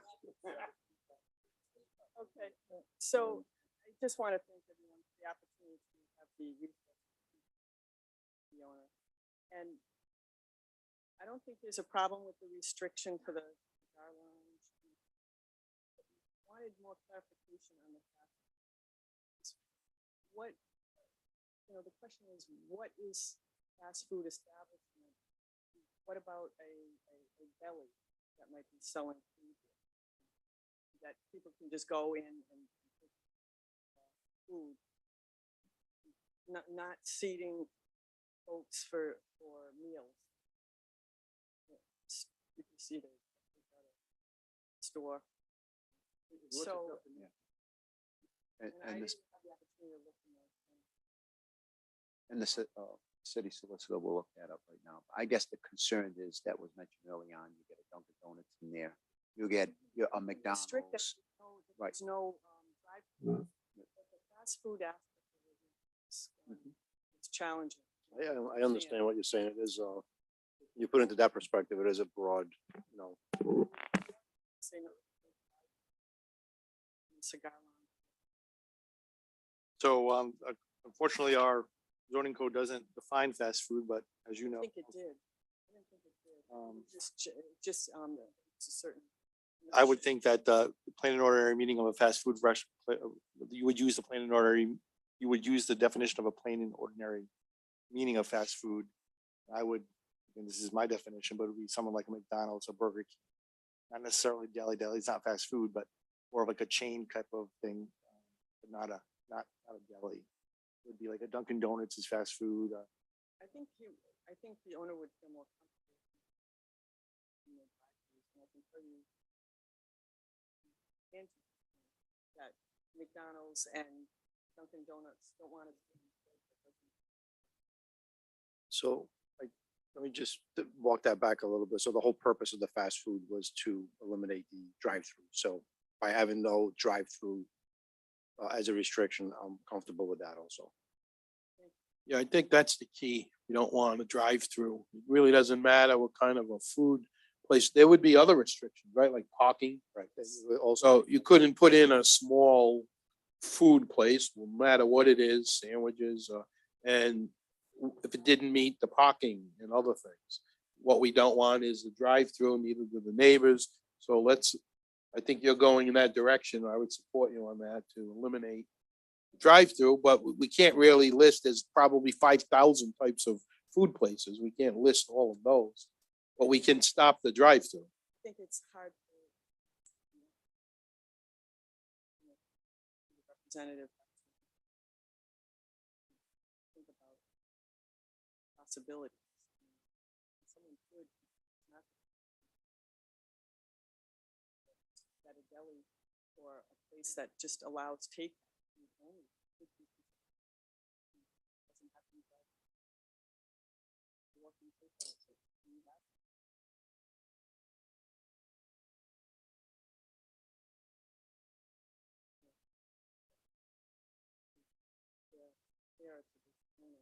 Okay, so I just want to thank everyone for the opportunity to have the resource the owner. And I don't think there's a problem with the restriction for the cigar lounge. Wanted more clarification on the fact. What, the question is, what is fast food establishment? What about a deli that might be selling food? That people can just go in and pick food, not seating folks for meals. You can see the store. So. And this, didn't have the opportunity to look in those things. and the city solicitor will look that up right now. I guess the concern is that was mentioned early on, you get a Dunkin' Donuts in there. You get a McDonald's. Strict that Right. there's no drive-through. But the fast food aspect of it is, it's challenging. I understand what you're saying. It is, you put into that perspective, it is a broad, Say no. Cigar lounge. So unfortunately, our zoning code doesn't define fast food, but as you I know, think it did. I didn't think it did. Just it's a certain. I would think that the plain and ordinary meaning of a fast food restaurant, you would use the plain and ordinary, you would use the definition of a plain and ordinary meaning of fast food. I would, and this is my definition, but it would be someone like a McDonald's or Burger King. Not necessarily deli. Deli's not fast food, but more of like a chain type of thing, but not a deli. It would be like a Dunkin' Donuts is fast food. I think the owner would feel more comfortable. And I can tell you that McDonald's and Dunkin' Donuts don't want to. so let me just walk that back a little bit. So the whole purpose of the fast food was to eliminate the drive-through. So by having no drive-through as a restriction, I'm comfortable with that also. Yeah, I think that's the key. You don't want a drive-through. It really doesn't matter what kind of a food place. There would be other restrictions, right? Like parking. Right. Also, So you couldn't put in a small food place, no matter what it is, sandwiches, and if it didn't meet the parking and other things. What we don't want is the drive-through, neither do the neighbors. So I think you're going in that direction. I would support you on that to eliminate drive-through, but we can't really list, there's probably 5,000 types of food places. We can't list all of those, but we can stop the drive-through. I think it's hard for the representative to think about possibilities. Someone could not that a deli or a place that just allows take only. Doesn't have to be walking takeout, so do that. There to this owner.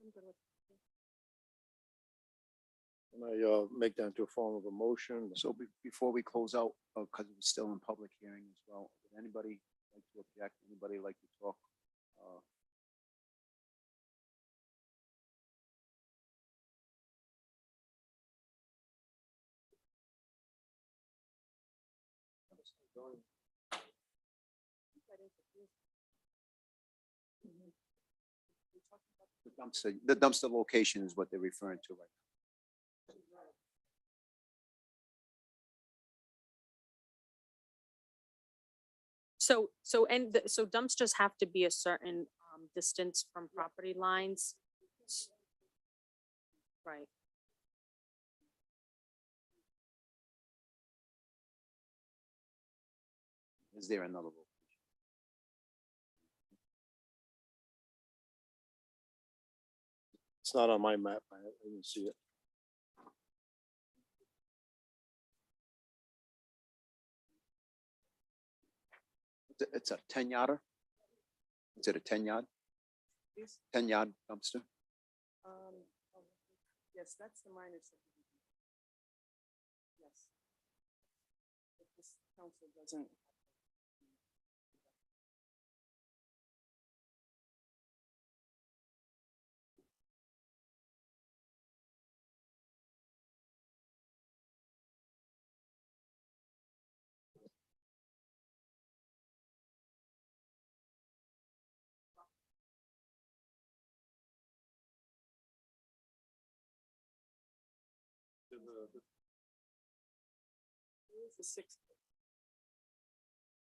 I'm good with Can I make that into a form of a motion? So before we close out, because it was still in public hearing as well, would anybody like to object? Anybody like to talk? The dumpster location is what they're referring to right now. So dumpsters have to be a certain distance from property lines. Right. Is there another location? It's not on my map. I didn't see it. It's a 10-yarder? Is it a 10-yard? Yes. 10-yard dumpster? Oh, yes, that's the minor subdivision. Yes. But this council doesn't. There is a 6 foot.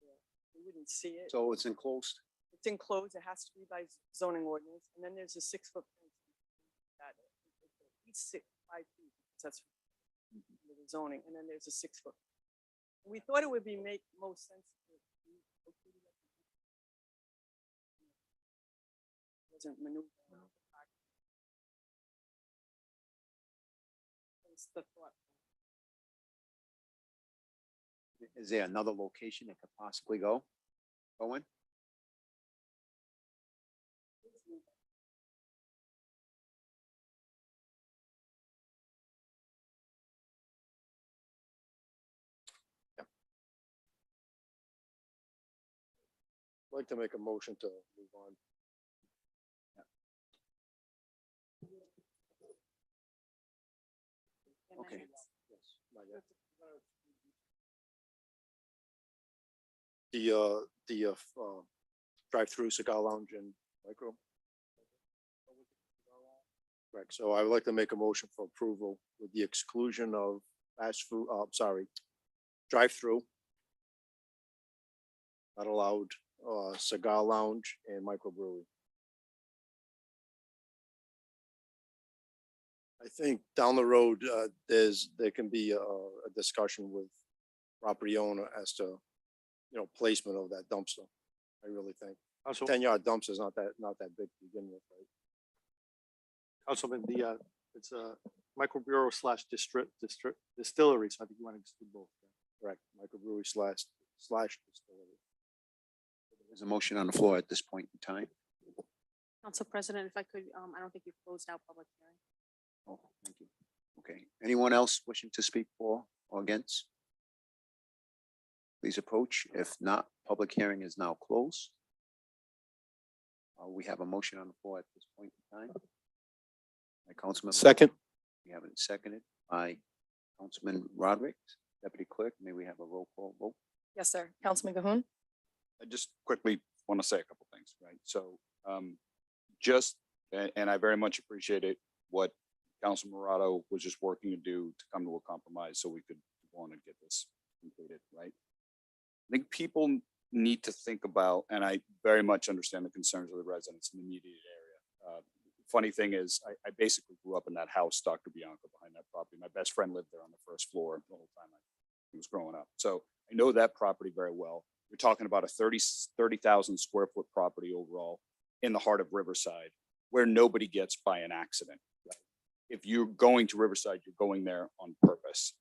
Yeah, you wouldn't see it. So it's enclosed? It's enclosed, it has to be by zoning ordinance, and then there's a 6 foot fence. That each 5 feet, that's under the zoning, and then there's a 6 foot. We thought it would be make most sense to be located at the wasn't maneuver around the back. That's the thought. Is there another location it could possibly go in? I'd like to make a motion to move on. Okay. Yes, not yet. The drive-through cigar lounge and micro. Correct. So I would like to make a motion for approval with the exclusion of fast food, drive-through. Not allowed, cigar lounge and microbrewery. I think down the road, there can be a discussion with property owner as to, placement of that dumpster. I really think Also, 10-yard dumpster is not that big to begin with, right? Councilman, it's a microbrewery / distillery, so I think you want to exclude both. Correct, microbrewery slash distillery. There's a motion on the floor at this point in time. Council President, if I could, I don't think you've closed out public hearing. Oh, thank you. Okay, anyone else wishing to speak for or against? Please approach. If not, public hearing is now closed. We have a motion on the floor at this point in time. By Councilman. Second. We have it seconded by Councilman Roderick. Deputy Clerk, may we have a roll call vote? Yes, sir. Councilman Cahoon? I just quickly want to say a couple things, right? So and I very much appreciated what Council Morado was just working to do to come to a compromise so we could go on and get this completed, right? I think people need to think about, and I very much understand the concerns of the residents in the immediate area. Funny thing is, I basically grew up in that house, Dr. Bianco, behind that property. My best friend lived there on the first floor the whole time I was growing up. So I know that property very well. You're talking about a 30,000 square foot property overall in the heart of Riverside, where nobody gets by an accident. Right? If you're going to Riverside, you're going there on purpose.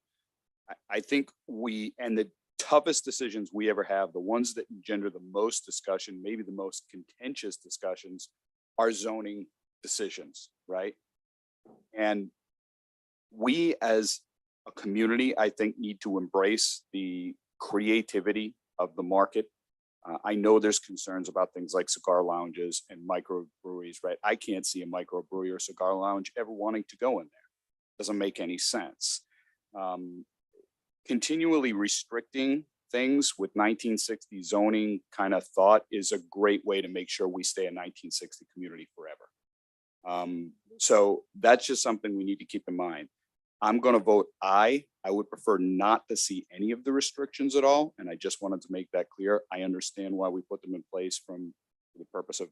I think the toughest decisions we ever have, the ones that engender the most discussion, maybe the most contentious discussions, are zoning decisions, right? And we as a community, I think, need to embrace the creativity of the market. I know there's concerns about things like cigar lounges and microbreweries, right? I can't see a microbrewery or cigar lounge ever wanting to go in there. Doesn't make any sense. Continually restricting things with 1960 zoning kind of thought is a great way to make sure we stay a 1960 community forever. So that's just something we need to keep in mind. I'm gonna vote aye. I would prefer not to see any of the restrictions at all, and I just wanted to make that clear. I understand why we put them in place for the purpose of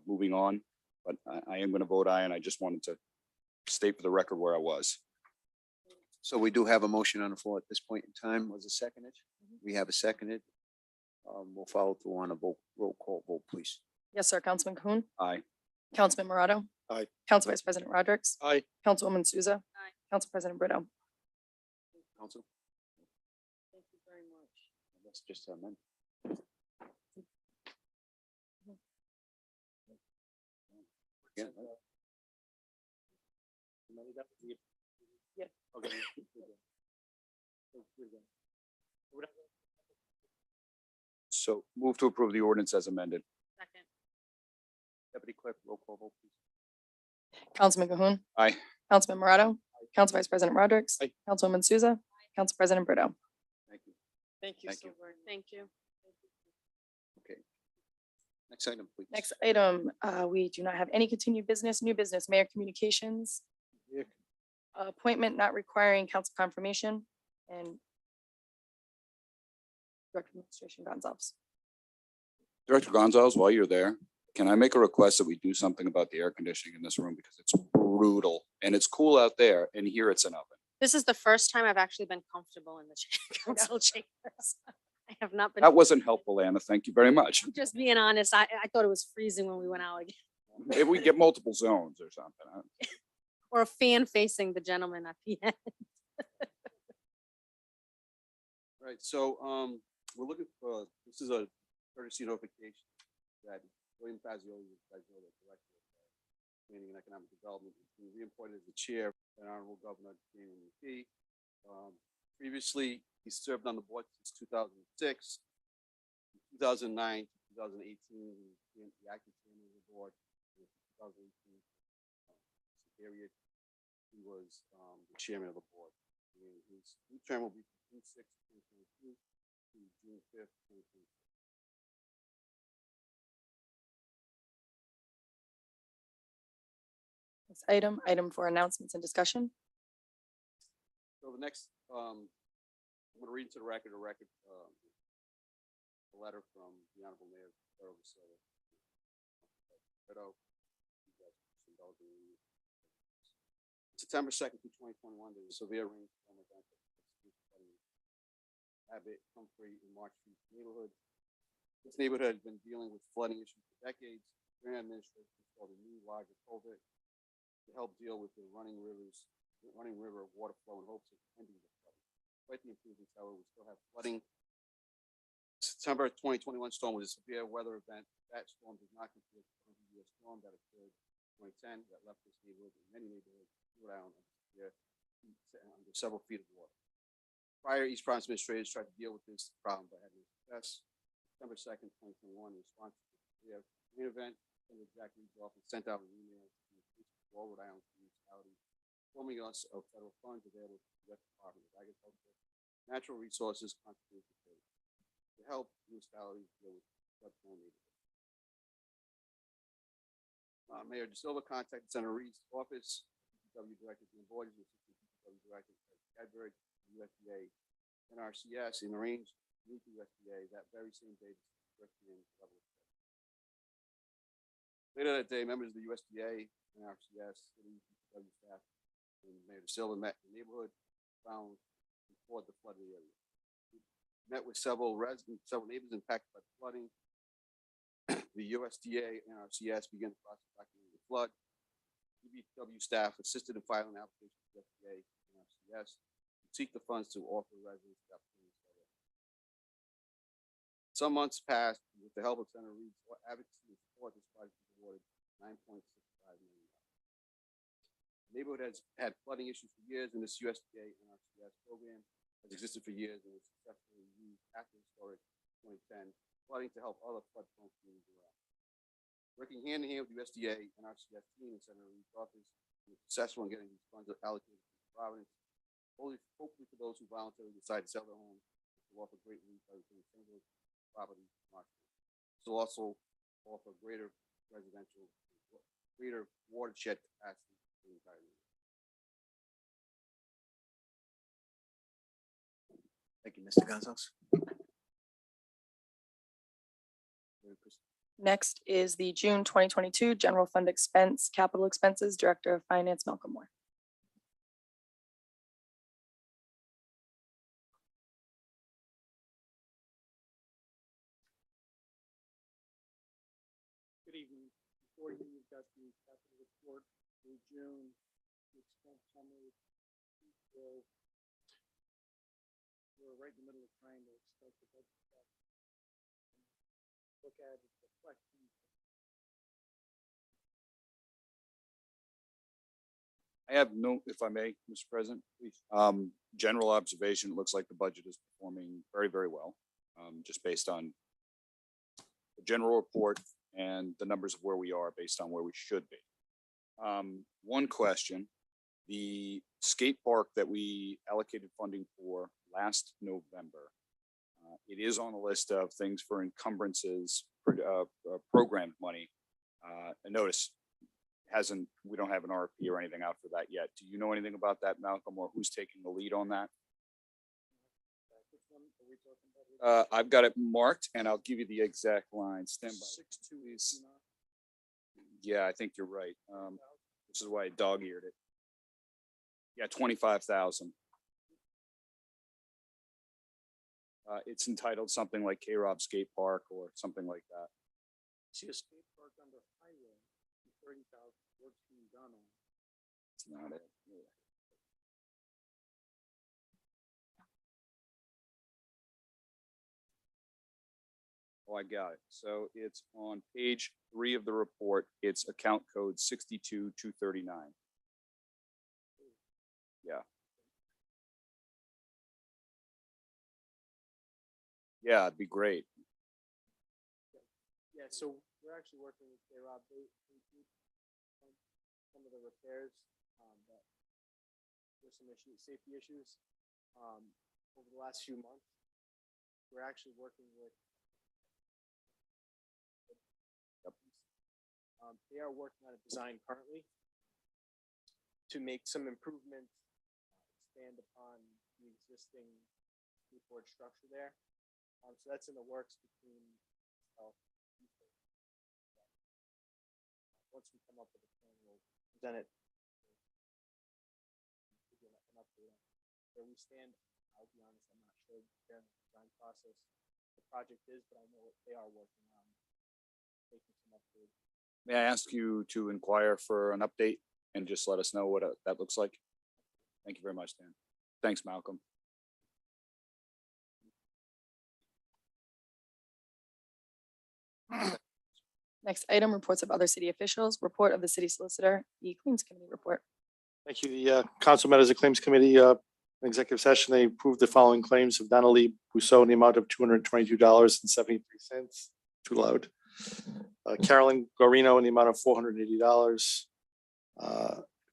moving on, but I am gonna vote aye, and I just wanted to state for the record where I was. So we do have a motion on the floor at this point in time. Was it seconded? We have a seconded. We'll follow through on a roll call vote, please. Yes, sir. Councilman Cahoon. Aye. Councilman Morato. Aye. Council Vice President Rodrick. Aye. Councilwoman Souza. Aye. Council President Brito. Council? Thank you very much. That's just amendment. Yeah, right. Yep. Okay. So move to approve the ordinance as amended. Second. Deputy Clerk, roll call vote, please. Councilman Cahoon. Aye. Councilman Morato. Council Vice President Rodrick. Aye. Councilwoman Souza. Council President Brito. Thank you. Thank you Thank so you. very much. Thank you. Okay. Next item, please. Next item, we do not have any continued business, new business, mayor communications. Appointment not requiring council confirmation and Director of Administration Gonzalez. Director Gonzalez, while you're there, can I make a request that we do something about the air conditioning in this room because it's brutal and it's cool out there and here it's an oven. This is the first time I've actually been comfortable in the council chambers. I have not been. That wasn't helpful, Anna. Thank you very much. Just being honest, I thought it was freezing when we went out again. Maybe we get multiple zones or something. Or a fan facing the gentleman at the end. Right, so, we're looking for, this is a courtesy notification that William Fazioli, you guys know, the Director of Planning and Economic Development, is being reappointed as the Chair by Honorable Governor Daniel McKee. Previously, he served on the board since 2006. From 2009 to 2018, he became the acting chairman of the board. In 2018 period, he was the chairman of the board. And his new term will be from June 6th, 2022 to June 5th, 2023. Next item for announcements and discussion. So the next, I'm going to read into the record, a letter from the Honorable Mayor of Sarasota. September 2nd through 2021, there was a severe rainstorm event at Abbott, Humphrey, and March Street neighborhood. This neighborhood has been dealing with flooding issues for decades. The Grant administration installed a new larger culvert to help deal with the running river of water flow in hopes of ending the flooding. Despite the improvements, however, we still have flooding. September 2021 storm was a severe weather event. That storm did not compare to the 100-year storm that occurred in 2010 that left this neighborhood and many neighborhoods around under several feet of water. Prior East Providence administrators tried to deal with this problem but had no success. September 2nd, 2021, in response to the rain event, Senator Jack Reed's office sent out an email to all Rhode Island municipalities informing us of federal funds available to the U.S. Department of Agriculture, Natural Resources, Conservation Trade to help municipalities deal with flood-prone neighborhoods. Mayor De Silva contacted Senator Reed's office, DPW Director Dan Borges, Assistant DPW Director Cadbury, USDA, NRCS, and arranged to meet the USDA that very same day. Later that day, members of the USDA, NRCS, city DPW staff, and Mayor De Silva met in the neighborhood, found and poured the flooded area. We met with several residents, several neighbors impacted by the flooding. The USDA and NRCS began the process of documenting the flood. DPW staff assisted in filing an application to the USDA and NRCS to seek the funds to offer residents the opportunity to sell it. Some months passed with the help of Senator Reed's advocacy and support. This project was awarded $9.65 million. The neighborhood has had flooding issues for years, and this USDA and NRCS program has existed for years and was successfully used after historic 2010 flooding to help other flood-prone communities around. Working hand in hand with the USDA and NRCS team and Senator Reed's office, we were successful in getting these funds allocated to Providence. Hopefully for those who voluntarily decide to sell their homes, will offer great relief by retaining single property market. This will also offer greater watershed capacity for the entire region. Thank you, Mr. Gonzalez. Next is the June 2022 general fund expense, capital expenses, Director of Finance, Malcolm Moore. Good evening. Before you, you've got the capital report for June, the expense summary. We're right in the middle of trying to start the budget. Look at it, the questions. I have no, if I may, Mr. President, please. General observation, it looks like the budget is performing very, very well. Just based on the general report and the numbers of where we are based on where we should be. One question, the skate park that we allocated funding for last November, it is on the list of things for encumbrances, program money. And notice we don't have an RFP or anything out for that yet. Do you know anything about that, Malcolm, or who's taking the lead on that? I've got it marked and I'll give you the exact line. Stand by. 6-2, Please. Yeah, I think you're right. This is why I dog-eared it. Yeah, 25,000. It's entitled something like K-Rob Skate Park or something like that. See a skate park under highway, 30,000 work's being done on. It's not it. Yeah. Oh, I got it. So it's on page 3 of the report. It's account code 62239. Yeah. Yeah, it'd be great. Yeah, so we're actually working with K-Rob. They do some of the repairs, that there's some issues, safety issues, over the last few months. We're actually working with they are working on a design currently to make some improvements, expand upon the existing board structure there. So that's in the works between once we come up with a plan, we'll present it. Give you an update on where we stand. I'll be honest, I'm not sure during the design process the project is, but I know they are working on making some updates. May I ask you to inquire for an update and just let us know what that looks like? Thank you very much, Dan. Thanks, Malcolm. Next item, reports of other city officials, report of the city solicitor, the Claims Committee report. Thank you. The Council met as a Claims Committee in executive session. They approved the following claims of Donnelly Rousseau in the amount of $222.73. Too loud. Carolyn Guarino in the amount of $480.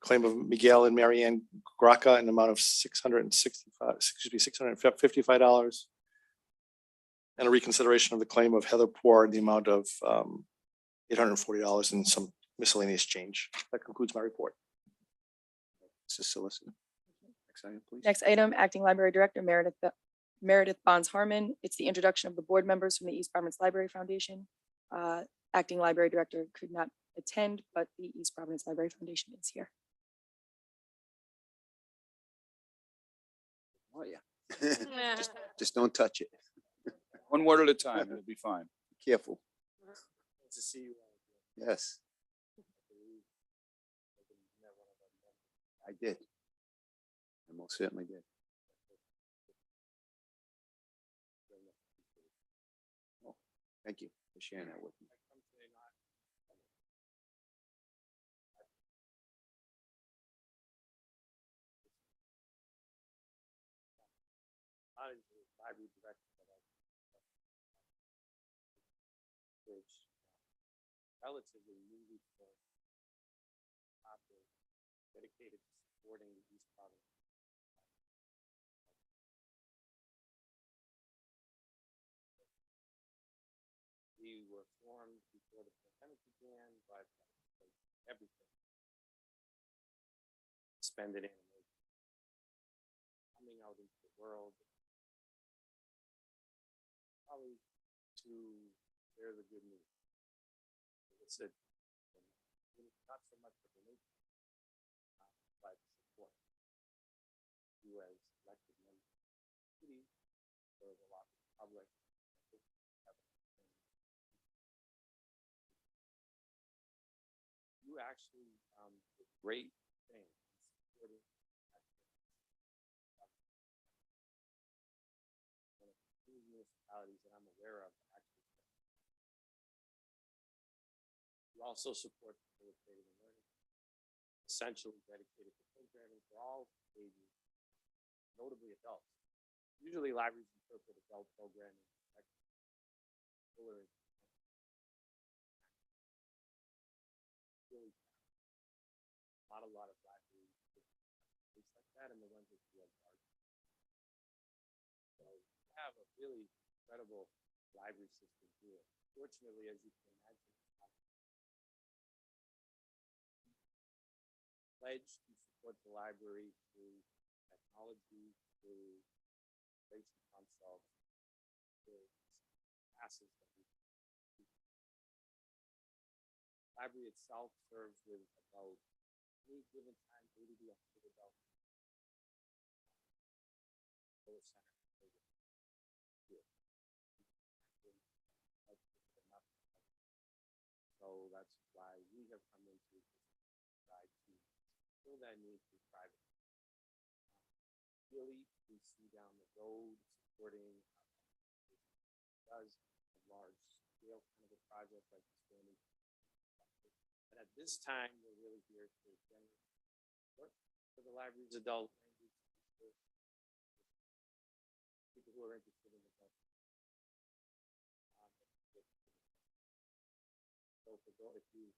Claim of Miguel and Marianne Graca in the amount of $655. And a reconsideration of the claim of Heather Poor in the amount of $840 and some miscellaneous change. That concludes my report. Mrs. Solicitor. Next item, please. Next item, Acting Library Director Meredith Bonds Harmon. It's the introduction of the board members from the East Providence Library Foundation. Acting Library Director could not attend, but the East Providence Library Foundation is here. Oh, yeah. Just don't touch it. One word at a time, it'll be fine. Be careful. Nice to see you. Yes. I did. I most certainly did. Oh, thank you for sharing that with me. Library director, which relatively newly dedicated to supporting the East Providence. We were formed before the pandemic began, but everything spend it in coming out into the world. share the good news. It's a, not so much of a nature, but support. You as elected members of the city, serve a lot of the public. You actually did great things. Supporting municipalities that I'm aware of actually. You also support facilitating and learning, essentially dedicated to programming for all ages, notably adults. Usually libraries interpret adult programming really not a lot of libraries things like that, and the ones that do have large. So we have a really incredible library system here. Fortunately, as you can imagine, pledge to support the library through technology, through innovation consults, through classes that we library itself serves with about any given time 80 to 100 adults. So that's why we have come into try to fill that need through private. Really, we see down the road supporting does a large scale kind of a project like this family. But at this time, we're really here to generate support for the library's adult language teachers, people who are interested in adult. So if you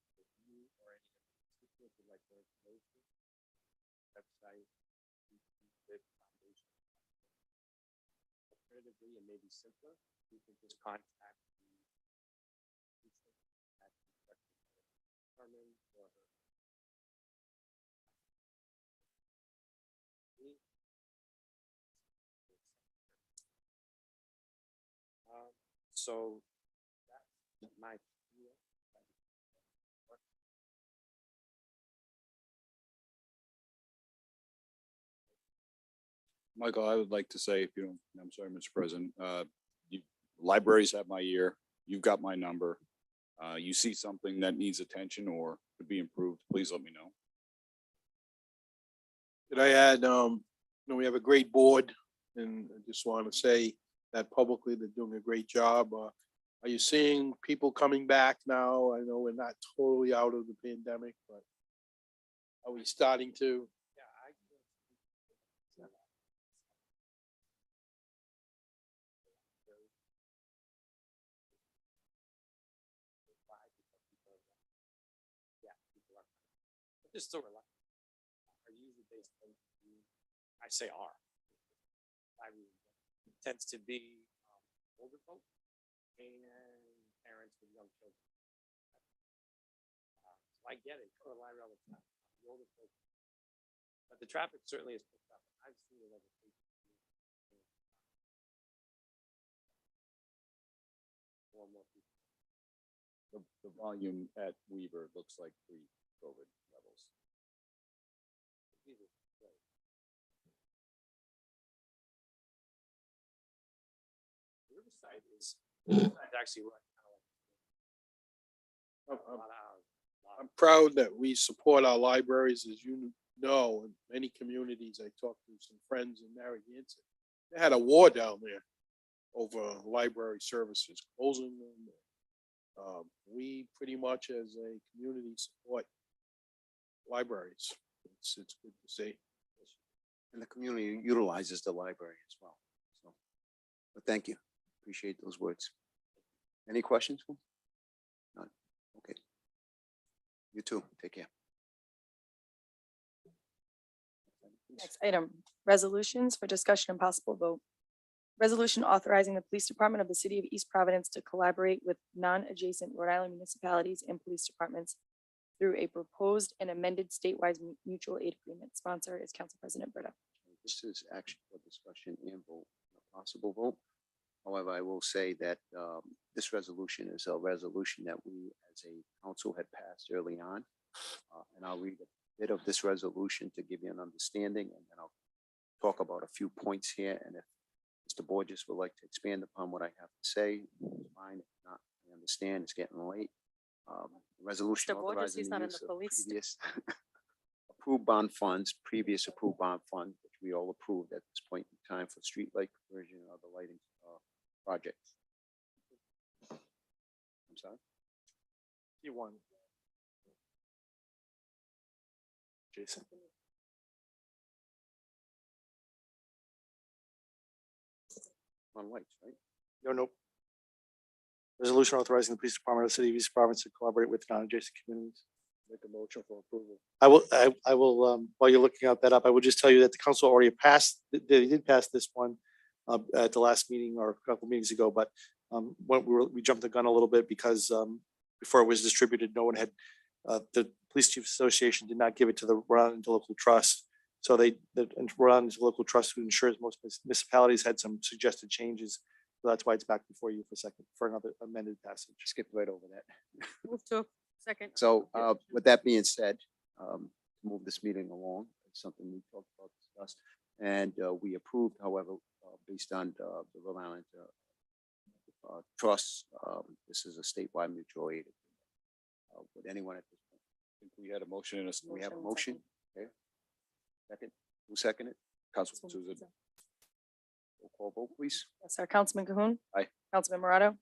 or any of the constituents would like more information, website, foundation. Alternatively, it may be simpler. You can just contact Carmen or her. So that's my view. Michael, I would like to say, if you don't, I'm sorry, Mr. President, libraries have my ear. You've got my number. You see something that needs attention or could be improved, please let me know. Could I add, we have a great board, and I just want to say that publicly, they're doing a great job. Are you seeing people coming back now? I know we're not totally out of the pandemic, but are we starting to? Just so are usually based on, I say are. Tends to be older folks and parents with young children. So I get it, go to the library all the time, the older folks. But the traffic certainly has picked up. I've seen it over more and more people. The volume at Weaver looks like pre-COVID levels. Riverside is actually right now. I'm proud that we support our libraries, as you know, in many communities. I talked to some friends in Narragansett. They had a war down there over library services, closing them. We pretty much as a community support libraries. It's good to see. And the community utilizes the library as well. So, but thank you. Appreciate those words. Any questions? None. Okay. You too. Take care. Next item, resolutions for discussion and possible vote. Resolution authorizing the police department of the city of East Providence to collaborate with non-adjacent Rhode Island municipalities and police departments through a proposed and amended statewide mutual aid agreement. Sponsor is Council President Britta. This is action for discussion and vote. A possible vote. However, I will say that this resolution is a resolution that we as a council had passed early on. And I'll read a bit of this resolution to give you an understanding, and then I'll talk about a few points here. And if Mr. Borges would like to expand upon what I have to say, fine. If not, I understand it's getting late. Resolution Mr. Borges, authorizing he's the not in use the of police. previous approved bond funds, previous approved bond fund, which we all approved at this point in time for street light conversion and other lighting projects. I'm sorry. You won. Jason. On lights, right? Nope. Resolution authorizing the police department of the city of East Providence to collaborate with non-adjacent communities. Make a motion for approval. I will, while you're looking up that up, I will just tell you that the council already passed, they did pass this one at the last meeting or a couple meetings ago, but when we jumped the gun a little bit because before it was distributed, no one had, the Police Chiefs Association did not give it to the Rhode Island Local Trust. So the Rhode Island Local Trust, who ensures most municipalities, had some suggested changes. So that's why it's back before you for another amended passage. Skipped right over that. Move to second. So with that being said, to move this meeting along, it's something we talked about, discussed, and we approved, however, based on the Rhode Island Trust, this is a statewide mutual aid. Would anyone at this point? I think we had a motion and a. We have a motion. Okay. Second, who seconded? Councilman Souza. Roll call vote, please. Yes, sir. Councilman Cahoon. Aye. Councilman Morato.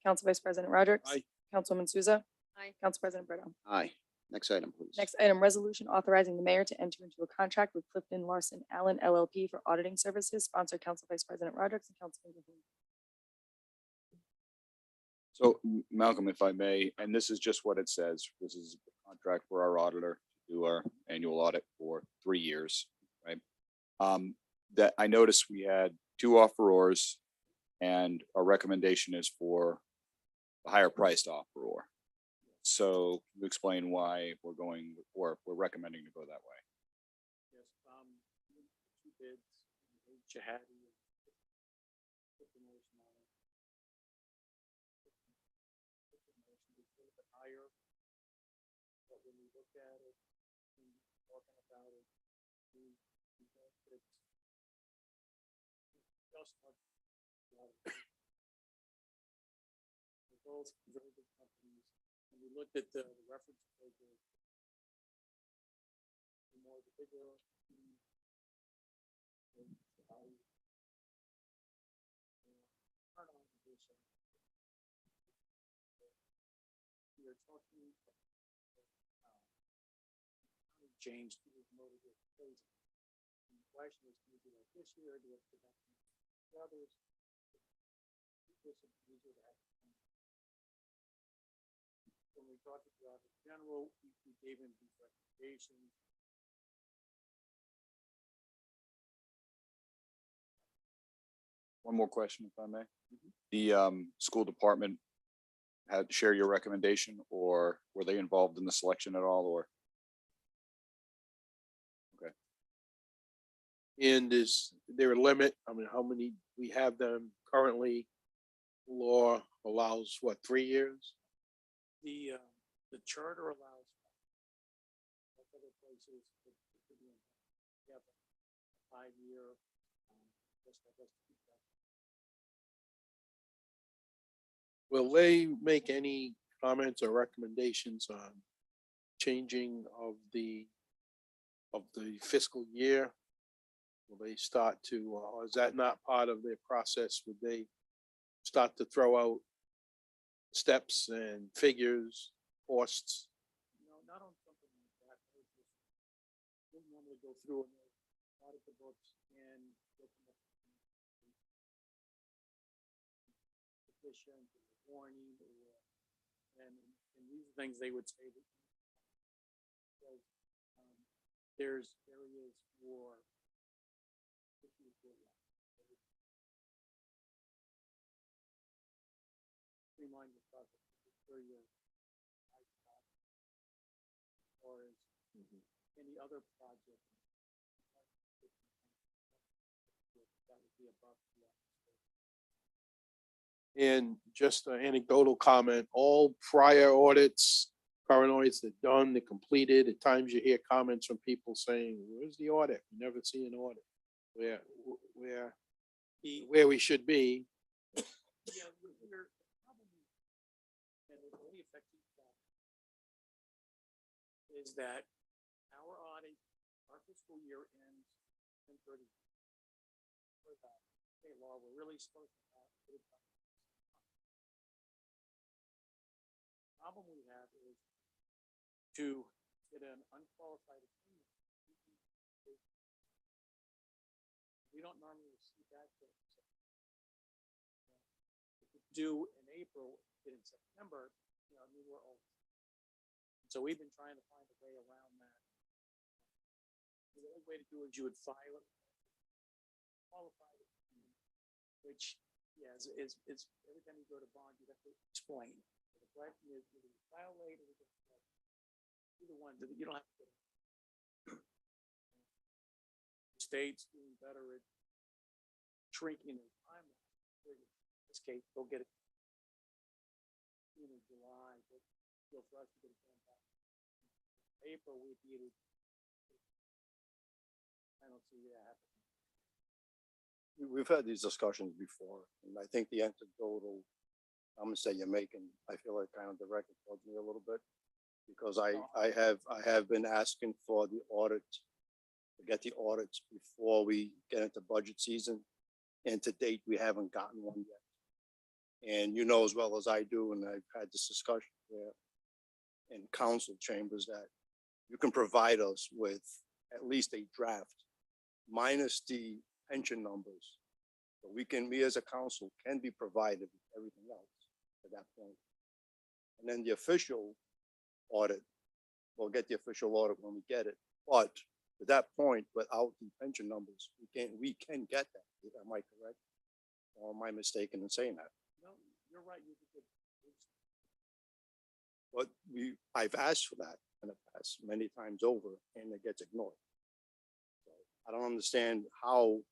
Council Vice President Rodrick. Aye. Councilwoman Souza. Aye. Council President Brito. Aye. Next item, please. Next item, resolution authorizing the mayor to enter into a contract with Clifton Larson Allen LLP for auditing services, sponsored Council Vice President Rodrick and Councilman Cahoon. So Malcolm, if I may, and this is just what it says, this is a contract for our auditor to do our annual audit for 3 years, right? That I noticed we had 2 offerors and our recommendation is for the higher priced offeror. So can you explain why we're going, or we're recommending to go that way? Yes, two bids, Jihadi. Higher, but when we look at it, we talking about it, we know that it's just like they're both very good companies. And we looked at the reference paper, the more the bigger the value. We are talking change to the motor crazy. And the question is, do we do it this year, do it for the others? When we talked about in general, we gave him these recommendations. One more question, if I may. The school department had to share your recommendation, or were they involved in the selection at all, or? Okay. And is there a limit? I mean, how many, we have them currently, law allows what, 3 years? The charter allows. Other places, it could be, you have a 5-year. Will they make any comments or recommendations on changing of the fiscal year? Will they start to, or is that not part of their process? Would they start to throw out steps and figures, costs? No, not on something like that. They normally go through and audit the books and petition, warning, and these are things they would say that there's areas for streamline the process for your or as any other project that would be above the And just an anecdotal comment, all prior audits, current audits, they're done, they're completed. At times you hear comments from people saying, where's the audit? We never see an audit. Where we should be. Is that our audit, our fiscal year ends in 30. For the state law, we're really supposed to have. Problem we have is to get an unqualified opinion. We don't normally receive that. Due in April, in September, you know, we were old. So we've been trying to find a way around that. The only way to do it is you would file it, qualified opinion, which, yeah, is every time you go to bond, you have to explain. So the question is, do you file late or either one? You don't have to. The state's doing better at shrinking the timeline. In this case, they'll get it in July, but for us to get it done by April, we'd be able to. I don't see that happening. We've had these discussions before, and I think the anecdotal comments that you're making, I feel like kind of directed towards me a little bit, because I have been asking for the audit, to get the audits before we get into budget season, and to date, we haven't gotten one yet. And you know as well as I do, and I've had this discussion there in council chambers, that you can provide us with at least a draft minus the pension numbers. So we as a council can be provided with everything else at that point. And then the official audit, we'll get the official audit when we get it. But at that point, without the pension numbers, we can get that. Am I correct? Or am I mistaken in saying that? No, you're right. You could. But I've asked for that in the past many times over, and it gets ignored. So I don't understand how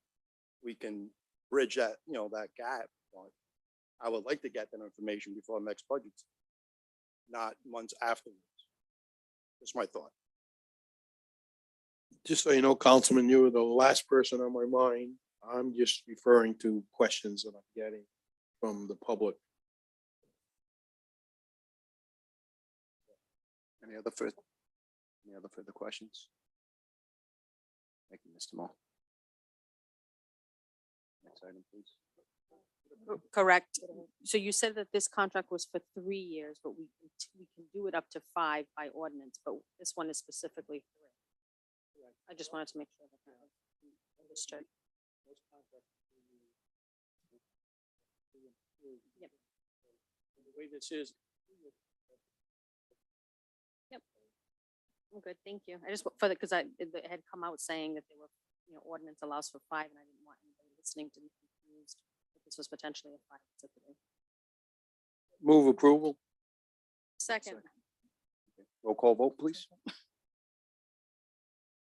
we can bridge that, that gap. But I would like to get that information before the next budget, not months afterwards. That's my thought. Just so you know, Councilman, you were the last person on my mind. I'm just referring to questions that I'm getting from the public. Any other further questions? Thank you, Mr. Moore. Next item, please. Correct. So you said that this contract was for 3 years, but we can do it up to 5 by ordinance, but this one is specifically 3. I just wanted to make sure that was understood. Yep. The way this is. Yep. I'm good. Thank you. I just because it had come out saying that they were, ordinance allows for 5, and I didn't want anybody listening to be confused that this was potentially a 5 to 3. Move approval. Second. Roll call vote, please.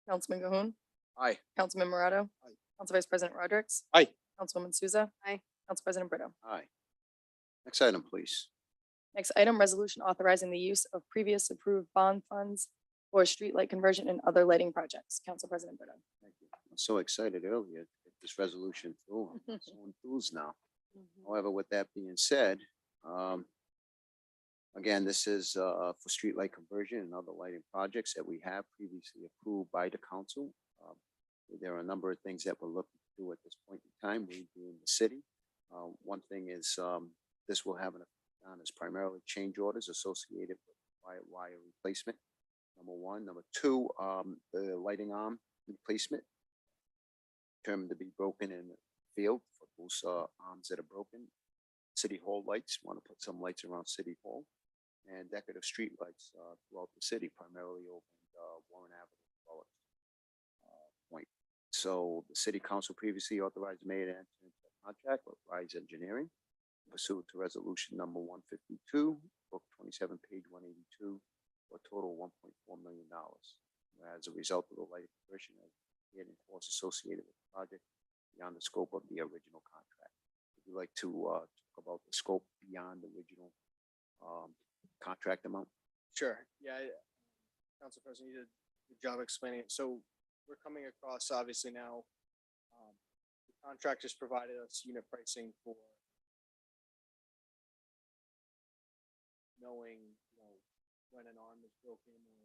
Councilman Cahoon. Aye. Councilman Morato. Aye. Council Vice President Rodrick. Aye. Councilwoman Souza. Aye. Council President Brito. Aye. Next item, please. Next item, resolution authorizing the use of previous approved bond funds for streetlight conversion and other lighting projects. Council President Brito. Thank you. I was so excited earlier to get this resolution through. I'm so enthused now. However, with that being said, again, this is for streetlight conversion and other lighting projects that we have previously approved by the council. There are a number of things that we're looking to do at this point in time, we being the city. One thing is this will have an effect on is primarily change orders associated with wire replacement. Number one. Number two, the lighting arm replacement determined to be broken in the field for those arms that are broken. City Hall lights, want to put some lights around City Hall, and decorative street lights throughout the city, primarily over Warren Avenue point. So the city council previously authorized the mayor to enter into a contract with Rise Engineering pursuant to resolution number 152, book 27, page 182, for a total of $1.4 million. As a result of the lighting conversion and costs associated with the project beyond the scope of the original contract. would you like to talk about the scope beyond the original contract amount? Sure, yeah, Council President, you did a good job explaining it. So we're coming across, obviously now, the contractors provided us unit pricing for knowing, when an arm is broken or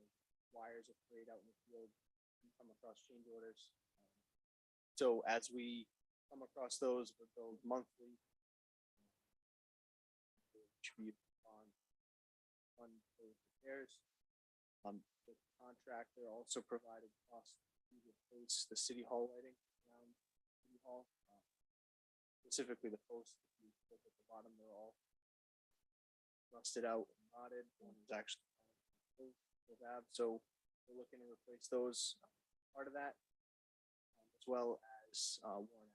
wires are frayed out in the field, we come across change orders. So as we come across those, we're billed monthly. Which we on those repairs. The contractor also provided costs to replace the city hall lighting around City Hall. Specifically the posts, if you look at the bottom, they're all rusted out and rotted. One is actually so we're looking to replace those. Part of that, as well as Warren,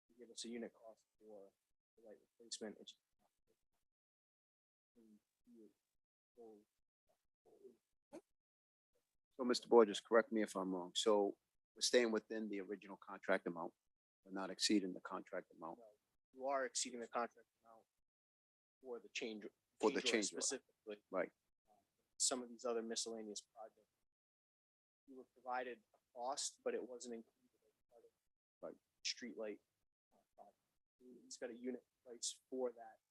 to give us a unit cost for the light replacement. It's So, Mr. Borges, correct me if I'm wrong. So we're staying within the original contract amount. We're not exceeding the contract amount. You are exceeding the contract amount for the change. For the order change order. specifically. Right. Some of these other miscellaneous projects. You were provided a cost, but it wasn't included as part of Right. Streetlight. Project. It's got a unit price for that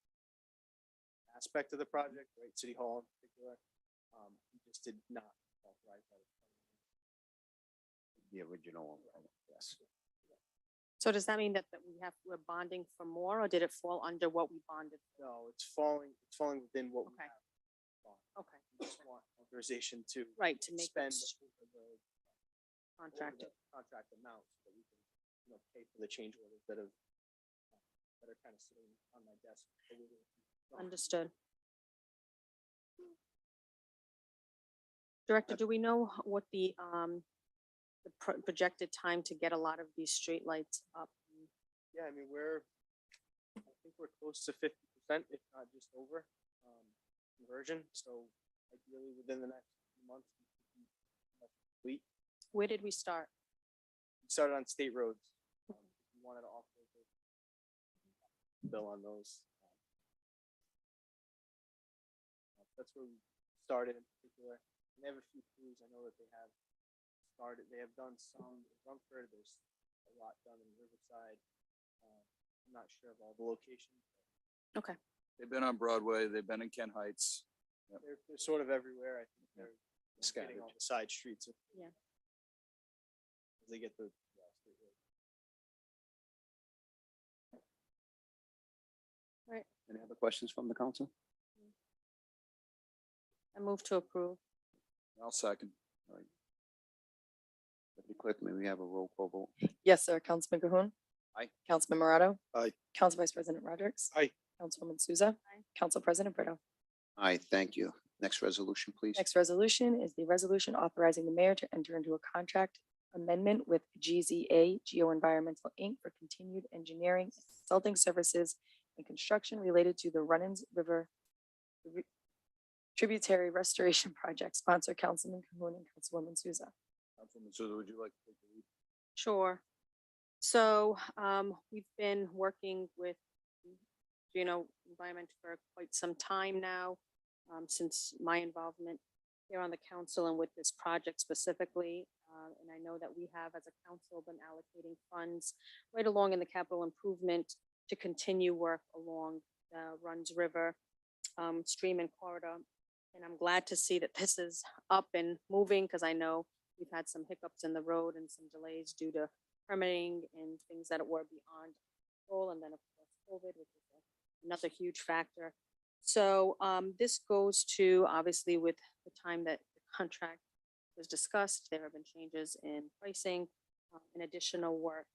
aspect of the project, right? City Hall in particular. We just did not authorize that. The original, yes. So does that mean that we're bonding for more, or did it fall under what we bonded? No, it's falling within what we Okay. have. Okay, We just want authorization to right, to make spend it over the contracted. contract amount so that we can, pay for the change orders that are kind of sitting on my desk. Understood. Director, do we know what the projected time to get a lot of these streetlights up? Yeah, I mean, I think we're close to 50%, if not just over, conversion. So ideally, within the next few months, we should be complete. Where did we start? We started on state roads. We wanted to offload the bill on those. That's where we started in particular. And they have a few crews. I know that they have started. They have done some in Rumford. There's a lot done in Riverside. I'm not sure of all the locations. Okay. They've been on Broadway, they've been in Kent Heights. They're sort of everywhere. I think they're Scattered. hitting all the side streets. Yeah. As they get the. Any other questions from the council? I move to approve. I'll second. All right. Deputy Clerk, may we have a roll call vote? Yes, sir. Councilman Cahoon. Aye. Councilman Morato. Aye. Council Vice President Rodrick. Aye. Councilwoman Souza. Aye. Council President Brito. Aye, thank you. Next resolution, please. Next resolution is the resolution authorizing the mayor to enter into a contract amendment with GZA Geo-Environmental Inc. for continued engineering and consulting services and construction related to the Runnins River tributary restoration project. Sponsor Councilman Cahoon and Councilwoman Souza. Councilman Souza, would you like to take the lead? Sure. So we've been working with environment for quite some time now, since my involvement here on the council and with this project specifically. And I know that we have, as a council, been allocating funds right along in the capital improvement to continue work along the Runs River stream and corridor. And I'm glad to see that this is up and moving, because I know we've had some hiccups in the road and some delays due to permitting and things that were beyond control. And then, of course, COVID, which is another huge factor. So this goes to, obviously, with the time that the contract was discussed, there have been changes in pricing and additional work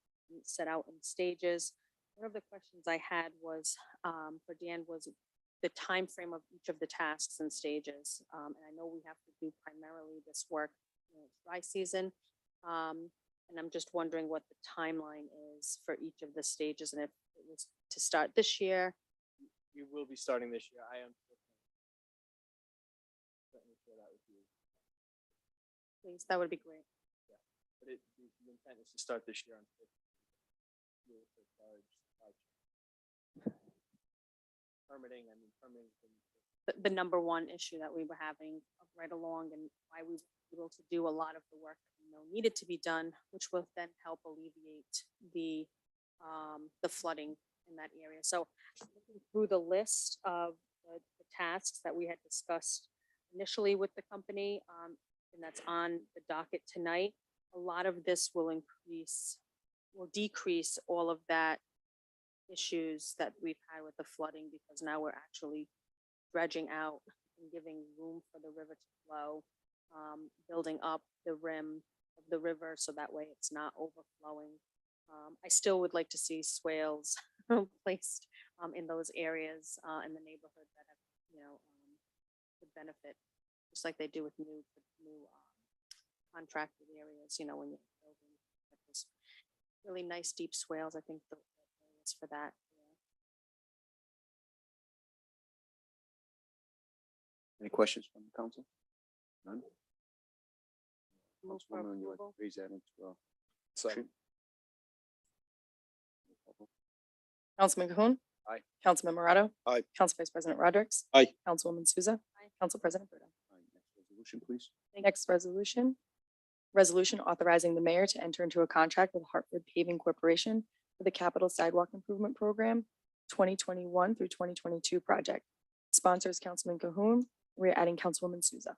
set out in stages. One of the questions I had was for Dan was the time frame of each of the tasks and stages. And I know we have to do primarily this work in dry season. And I'm just wondering what the timeline is for each of the stages, and if it was to start this year. We will be starting this year. I am. Let me share that with you. Please, that would be great. Yeah, but the intent is to start this year on. permitting, I mean, permitting. The number one issue that we were having right along, and why we were able to do a lot of the work that we know needed to be done, which will then help alleviate the flooding in that area. So looking through the list of the tasks that we had discussed initially with the company, and that's on the docket tonight, a lot of this will decrease all of that issues that we've had with the flooding, because now we're actually dredging out and giving room for the river to flow, building up the rim of the river so that way it's not overflowing. I still would like to see swales placed in those areas in the neighborhood that have, would benefit, just like they do with new contracted areas. When you're building like this really nice deep swales, I think the areas for that. Any questions from the council? None? Move for Councilwoman, you want to approval. raise that into Second. Councilman Cahoon. Aye. Councilman Morato. Aye. Council Vice President Rodrick. Aye. Councilwoman Souza. Aye. Council President Brito. Next resolution, please. Next resolution. Resolution authorizing the mayor to enter into a contract with Hartford Paving Corporation for the Capital Sidewalk Improvement Program 2021 through 2022 project. Sponsors Councilman Cahoon. We're adding Councilwoman Souza.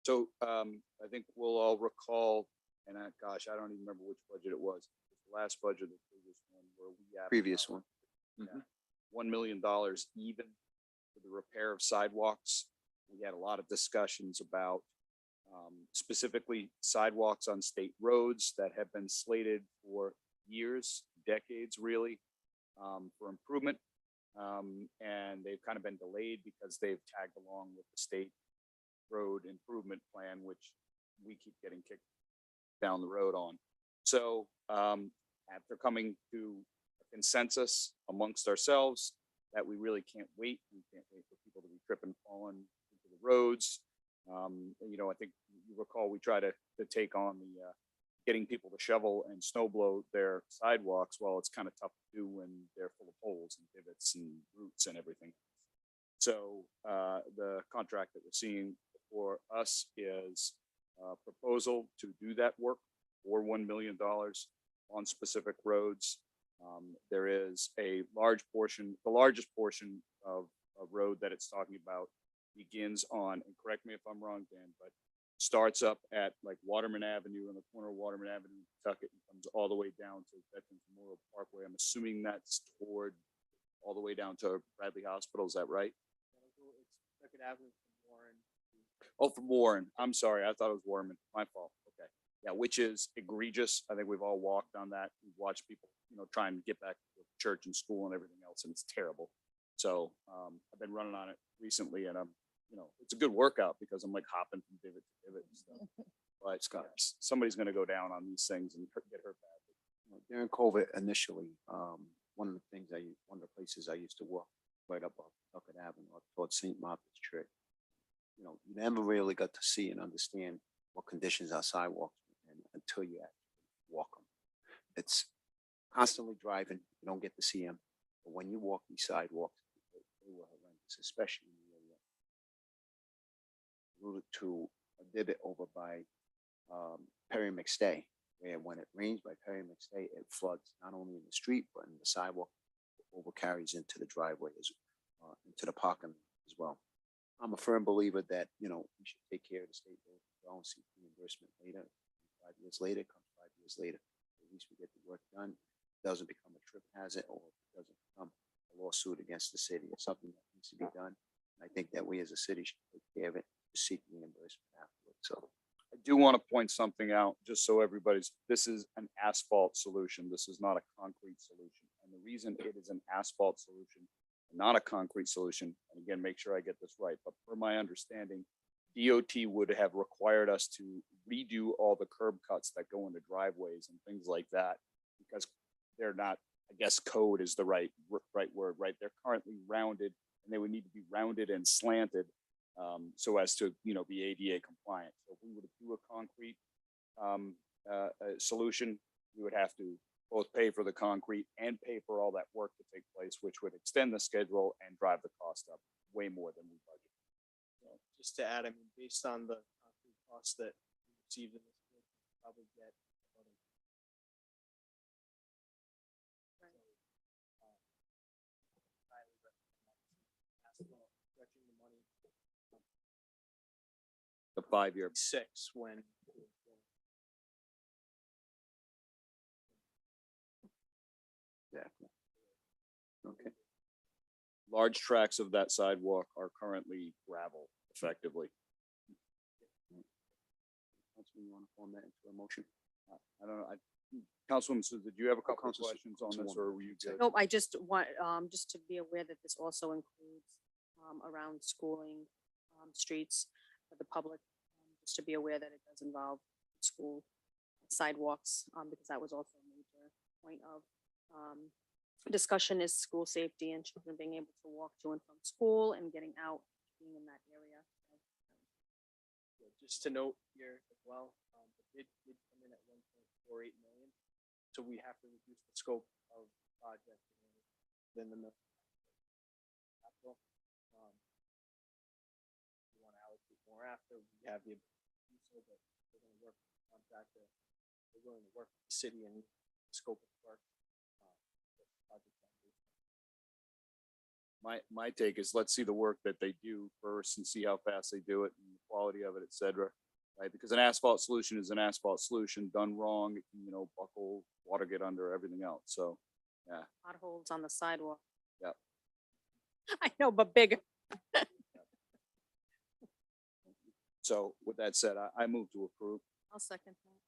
So I think we'll all recall, and gosh, I don't even remember which budget it was. The last budget, the previous one, where we have Previous one. $1 million even for the repair of sidewalks. We had a lot of discussions about specifically sidewalks on state roads that have been slated for years, decades, really, for improvement. And they've kind of been delayed because they've tagged along with the state road improvement plan, which we keep getting kicked down the road on. So after coming to a consensus amongst ourselves that we really can't wait, we can't wait for people to be tripping, falling into the roads. I think you recall we try to take on the getting people to shovel and snow blow their sidewalks. Well, it's kind of tough to do when they're full of holes and divots and roots and everything. So the contract that we're seeing for us is a proposal to do that work for $1 million on specific roads. There is a large portion, the largest portion of road that it's talking about begins on, and correct me if I'm wrong, Dan, but starts up at like Waterman Avenue, on the corner of Waterman Avenue, Tucket, and comes all the way down to Veterans Memorial Parkway. I'm assuming that's toward all the way down to Bradley Hospital. Is that right? It's Circuit Avenue from Warren. Oh, from Warren. I'm sorry. I thought it was Warman. My fault. Okay. Yeah, which is egregious. I think we've all walked on that. We've watched people, try and get back to church and school and everything else, and it's terrible. So I've been running on it recently, and it's a good workout because I'm like hopping from divot to divot and stuff. But somebody's going to go down on these things and get hurt badly. During COVID initially, one of the places I used to walk right up off Tucket Avenue up towards St. Martha's Church. You never really got to see and understand what conditions our sidewalks were in until you actually walk them. It's constantly driving. You don't get to see them. But when you walk these sidewalks, they were horrendous, especially in the area rooted to a divot over by Perry McStay, where when it rains by Perry McStay, it floods not only in the street, but in the sidewalk, over carries into the driveway, into the parking as well. I'm a firm believer that, we should take care of the state road as well and seek reimbursement later. 5 years later, comes 5 years later. At least we get the work done. It doesn't become a trip hazard, or it doesn't become a lawsuit against the city. It's something that needs to be done. And I think that we as a city should take care of it, seek reimbursement afterwards. So I do want to point something out, just so this is an asphalt solution. This is not a concrete solution. And the reason it is an asphalt solution, not a concrete solution, and again, make sure I get this right, but per my understanding, DOT would have required us to redo all the curb cuts that go into driveways and things like that, because they're not, I guess code is the right word, right? They're currently rounded, and they would need to be rounded and slanted so as to, be ADA compliant. So if we were to do a concrete solution, we would have to both pay for the concrete and pay for all that work to take place, which would extend the schedule and drive the cost up way more than we budgeted. Just to add, I mean, based on the concrete costs that we received in this, bid, we'll probably get about a highly recommend asphalt, stretching the money The 5-year. 6 when Okay. Large tracts of that sidewalk are currently gravel effectively. Councilman, you want to form that into a motion? I don't know, Councilwoman Souza, did you have a couple of Council- questions on this, Councilwoman, or were you good? Nope, I just want, just to be aware that this also includes, around schooling, streets for the public. Just to be aware that it does involve school sidewalks, because that was also a major point of, discussion is school safety and children being able to walk to and from school and getting out, being in that area. Yeah, just to note here as well, the bid did come in at 1.48 million. So we have to reduce the scope of the project within the capital. We want to allocate more after we have the ability to do so, but we're going to work with the contractor. We're willing to work with the city and the scope of work. My take is let's see the work that they do first and see how fast they do it and the quality of it, et cetera. Right, because an asphalt solution is an asphalt solution. Done wrong, it can, buckle, water get under, everything else. So, yeah. Potholes on the sidewalk. Yep. I know, but bigger. So with that said, I move to approve. I'll second that.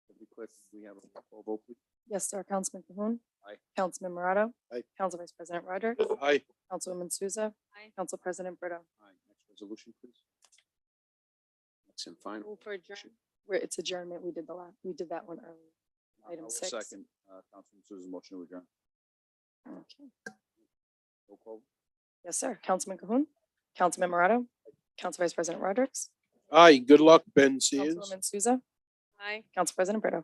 Deputy Clerk, we have a roll vote, please. Yes, sir. Councilman Cahoon. Aye. Councilman Morato. Aye. Council Vice President Rodrick. Aye. Councilwoman Souza. Aye. Council President Brito. Aye. Next resolution, please. Next and final. Move for adjournment. It's adjournment. We did that one earlier. Item I will 6. Second, Councilman Souza's motion to adjourn. Okay. Roll call. Yes, sir. Councilman Cahoon. Councilman Morato. Council Vice President Rodrick. Aye, good luck, Ben Sears. Councilwoman Souza. Aye. Council President Brito.